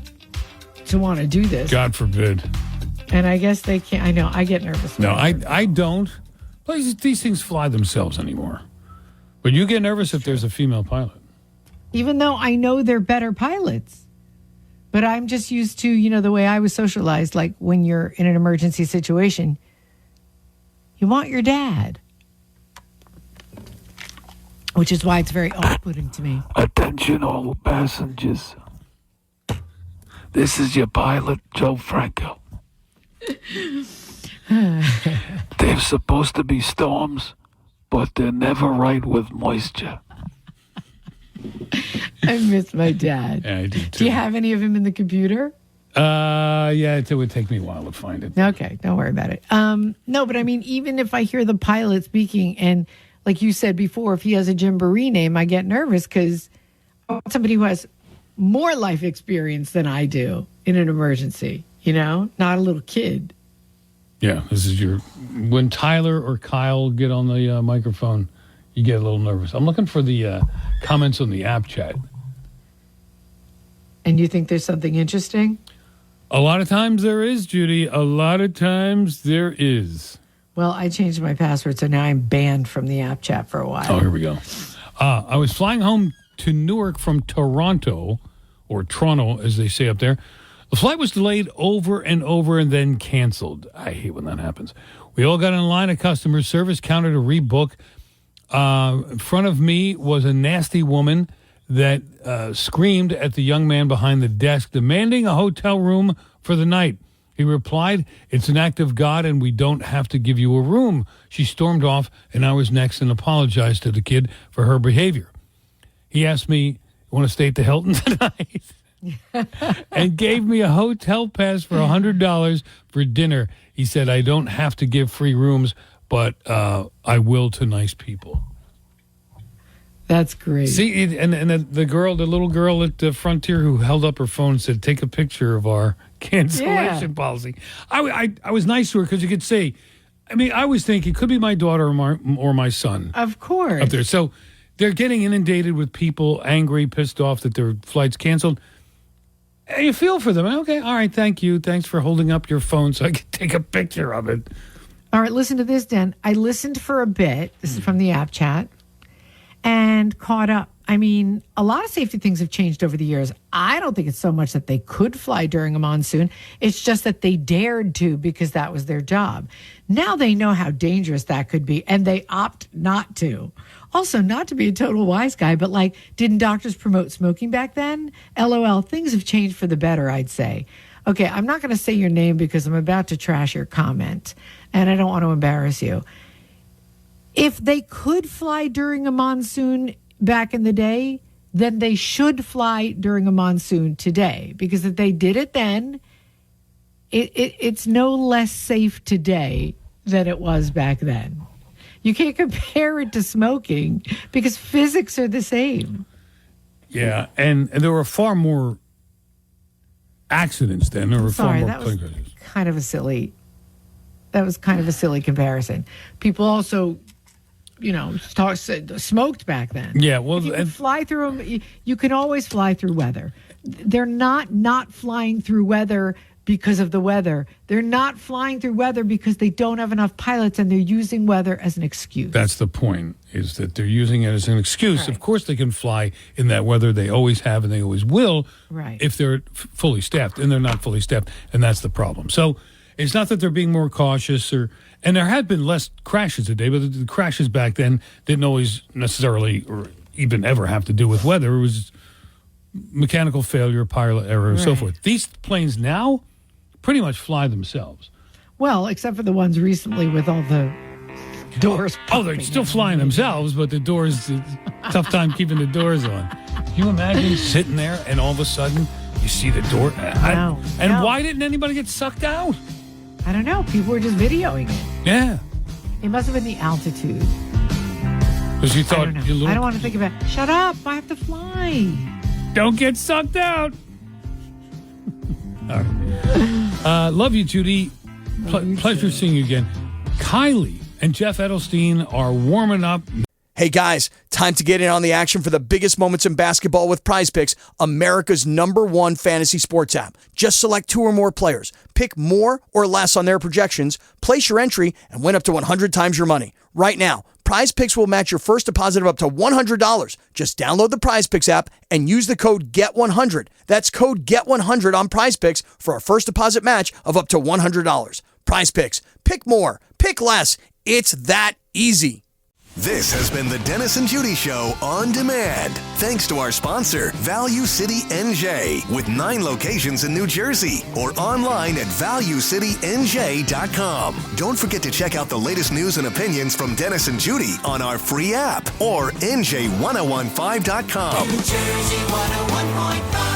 to want to do this. God forbid. And I guess they can't. I know. I get nervous. No, I don't. These things fly themselves anymore. But you get nervous if there's a female pilot. Even though I know they're better pilots. But I'm just used to, the way I was socialized, like when you're in an emergency situation, you want your dad. Which is why it's very off-putting to me. Attention all passengers. This is your pilot, Joe Franco. They're supposed to be storms, but they're never right with moisture. I miss my dad. Yeah, I do too. Do you have any of him in the computer? Yeah, it would take me a while to find it. Okay, don't worry about it. No, but I mean, even if I hear the pilot speaking, and like you said before, if he has a Gymboree name, I get nervous because I want somebody who has more life experience than I do in an emergency, not a little kid. Yeah, this is when Tyler or Kyle get on the microphone, you get a little nervous. I'm looking for the comments on the app chat. And you think there's something interesting? A lot of times there is, Judy. A lot of times there is. Well, I changed my password, so now I'm banned from the app chat for a while. Oh, here we go. I was flying home to Newark from Toronto, or Toronto, as they say up there. The flight was delayed over and over and then canceled. I hate when that happens. We all got in line at customer service counter to rebook. In front of me was a nasty woman that screamed at the young man behind the desk, demanding a hotel room for the night. He replied, "It's an act of God and we don't have to give you a room." She stormed off and I was next and apologized to the kid for her behavior. He asked me, "Want to stay at the Hilton tonight?" and gave me a hotel pass for $100 for dinner. He said, "I don't have to give free rooms, but I will to nice people." That's great. See, and the little girl at the Frontier who held up her phone and said, "Take a picture of our cancellation policy." I was nice to her because you could say, I mean, I always think it could be my daughter or my son. Of course. Up there. So they're getting inundated with people angry, pissed off that their flight's canceled. And you feel for them. Okay, all right, thank you. Thanks for holding up your phone so I can take a picture of it. All right, listen to this, Dan. I listened for a bit. This is from the app chat. And caught up. I mean, a lot of safety things have changed over the years. I don't think it's so much that they could fly during a monsoon. It's just that they dared to because that was their job. Now they know how dangerous that could be, and they opt not to. Also, not to be a total wise guy, but like, didn't doctors promote smoking back then? LOL, things have changed for the better, I'd say. Okay, I'm not going to say your name because I'm about to trash your comment, and I don't want to embarrass you. If they could fly during a monsoon back in the day, then they should fly during a monsoon today. Because if they did it then, it's no less safe today than it was back then. You can't compare it to smoking because physics are the same. Yeah, and there were far more accidents then. There were far more that was plane crashes. That was kind of a silly comparison. People also, smoked back then. Yeah, well, if you can fly through them. You can always fly through weather. They're not flying through weather because of the weather. They're not flying through weather because they don't have enough pilots, and they're using weather as an excuse. That's the point, is that they're using it as an excuse. Right. Of course they can fly in that weather. They always have and they always will, right, if they're fully staffed, and they're not fully staffed, and that's the problem. So it's not that they're being more cautious, and there had been less crashes today, but the crashes back then didn't always necessarily or even ever have to do with weather. It was mechanical failure, pilot error, and so forth. These planes now pretty much fly themselves. Well, except for the ones recently with all the doors. Oh, they're still flying themselves, but the doors, tough time keeping the doors on. Can you imagine sitting there and all of a sudden you see the door? Why didn't anybody get sucked out? I don't know. People were just videoing it. Yeah. It must have been the altitude. Because you thought I don't want to think about it. Shut up. I have to fly. Don't get sucked out. All right. Love you, Judy. Pleasure seeing you again. Kylie and Jeff Edelstein are warming up. Hey guys, time to get in on the action for the biggest moments in basketball with Prize Picks, America's #1 fantasy sports app. Just select 2 or more players, pick more or less on their projections, place your entry, and win up to 100 times your money. Right now, Prize Picks will match your first deposit of up to $100. Just download the Prize Picks app and use the code GET100. That's code GET100 on Prize Picks for a first deposit match of up to $100. Prize Picks. Pick more. Pick less. It's that easy. This has been the Dennis and Judi Show on demand. Thanks to our sponsor, Value City NJ, with 9 locations in New Jersey, or online at valuecitynj.com. Don't forget to check out the latest news and opinions from Dennis and Judi on our free app or NJ1015.com. New Jersey 101.5.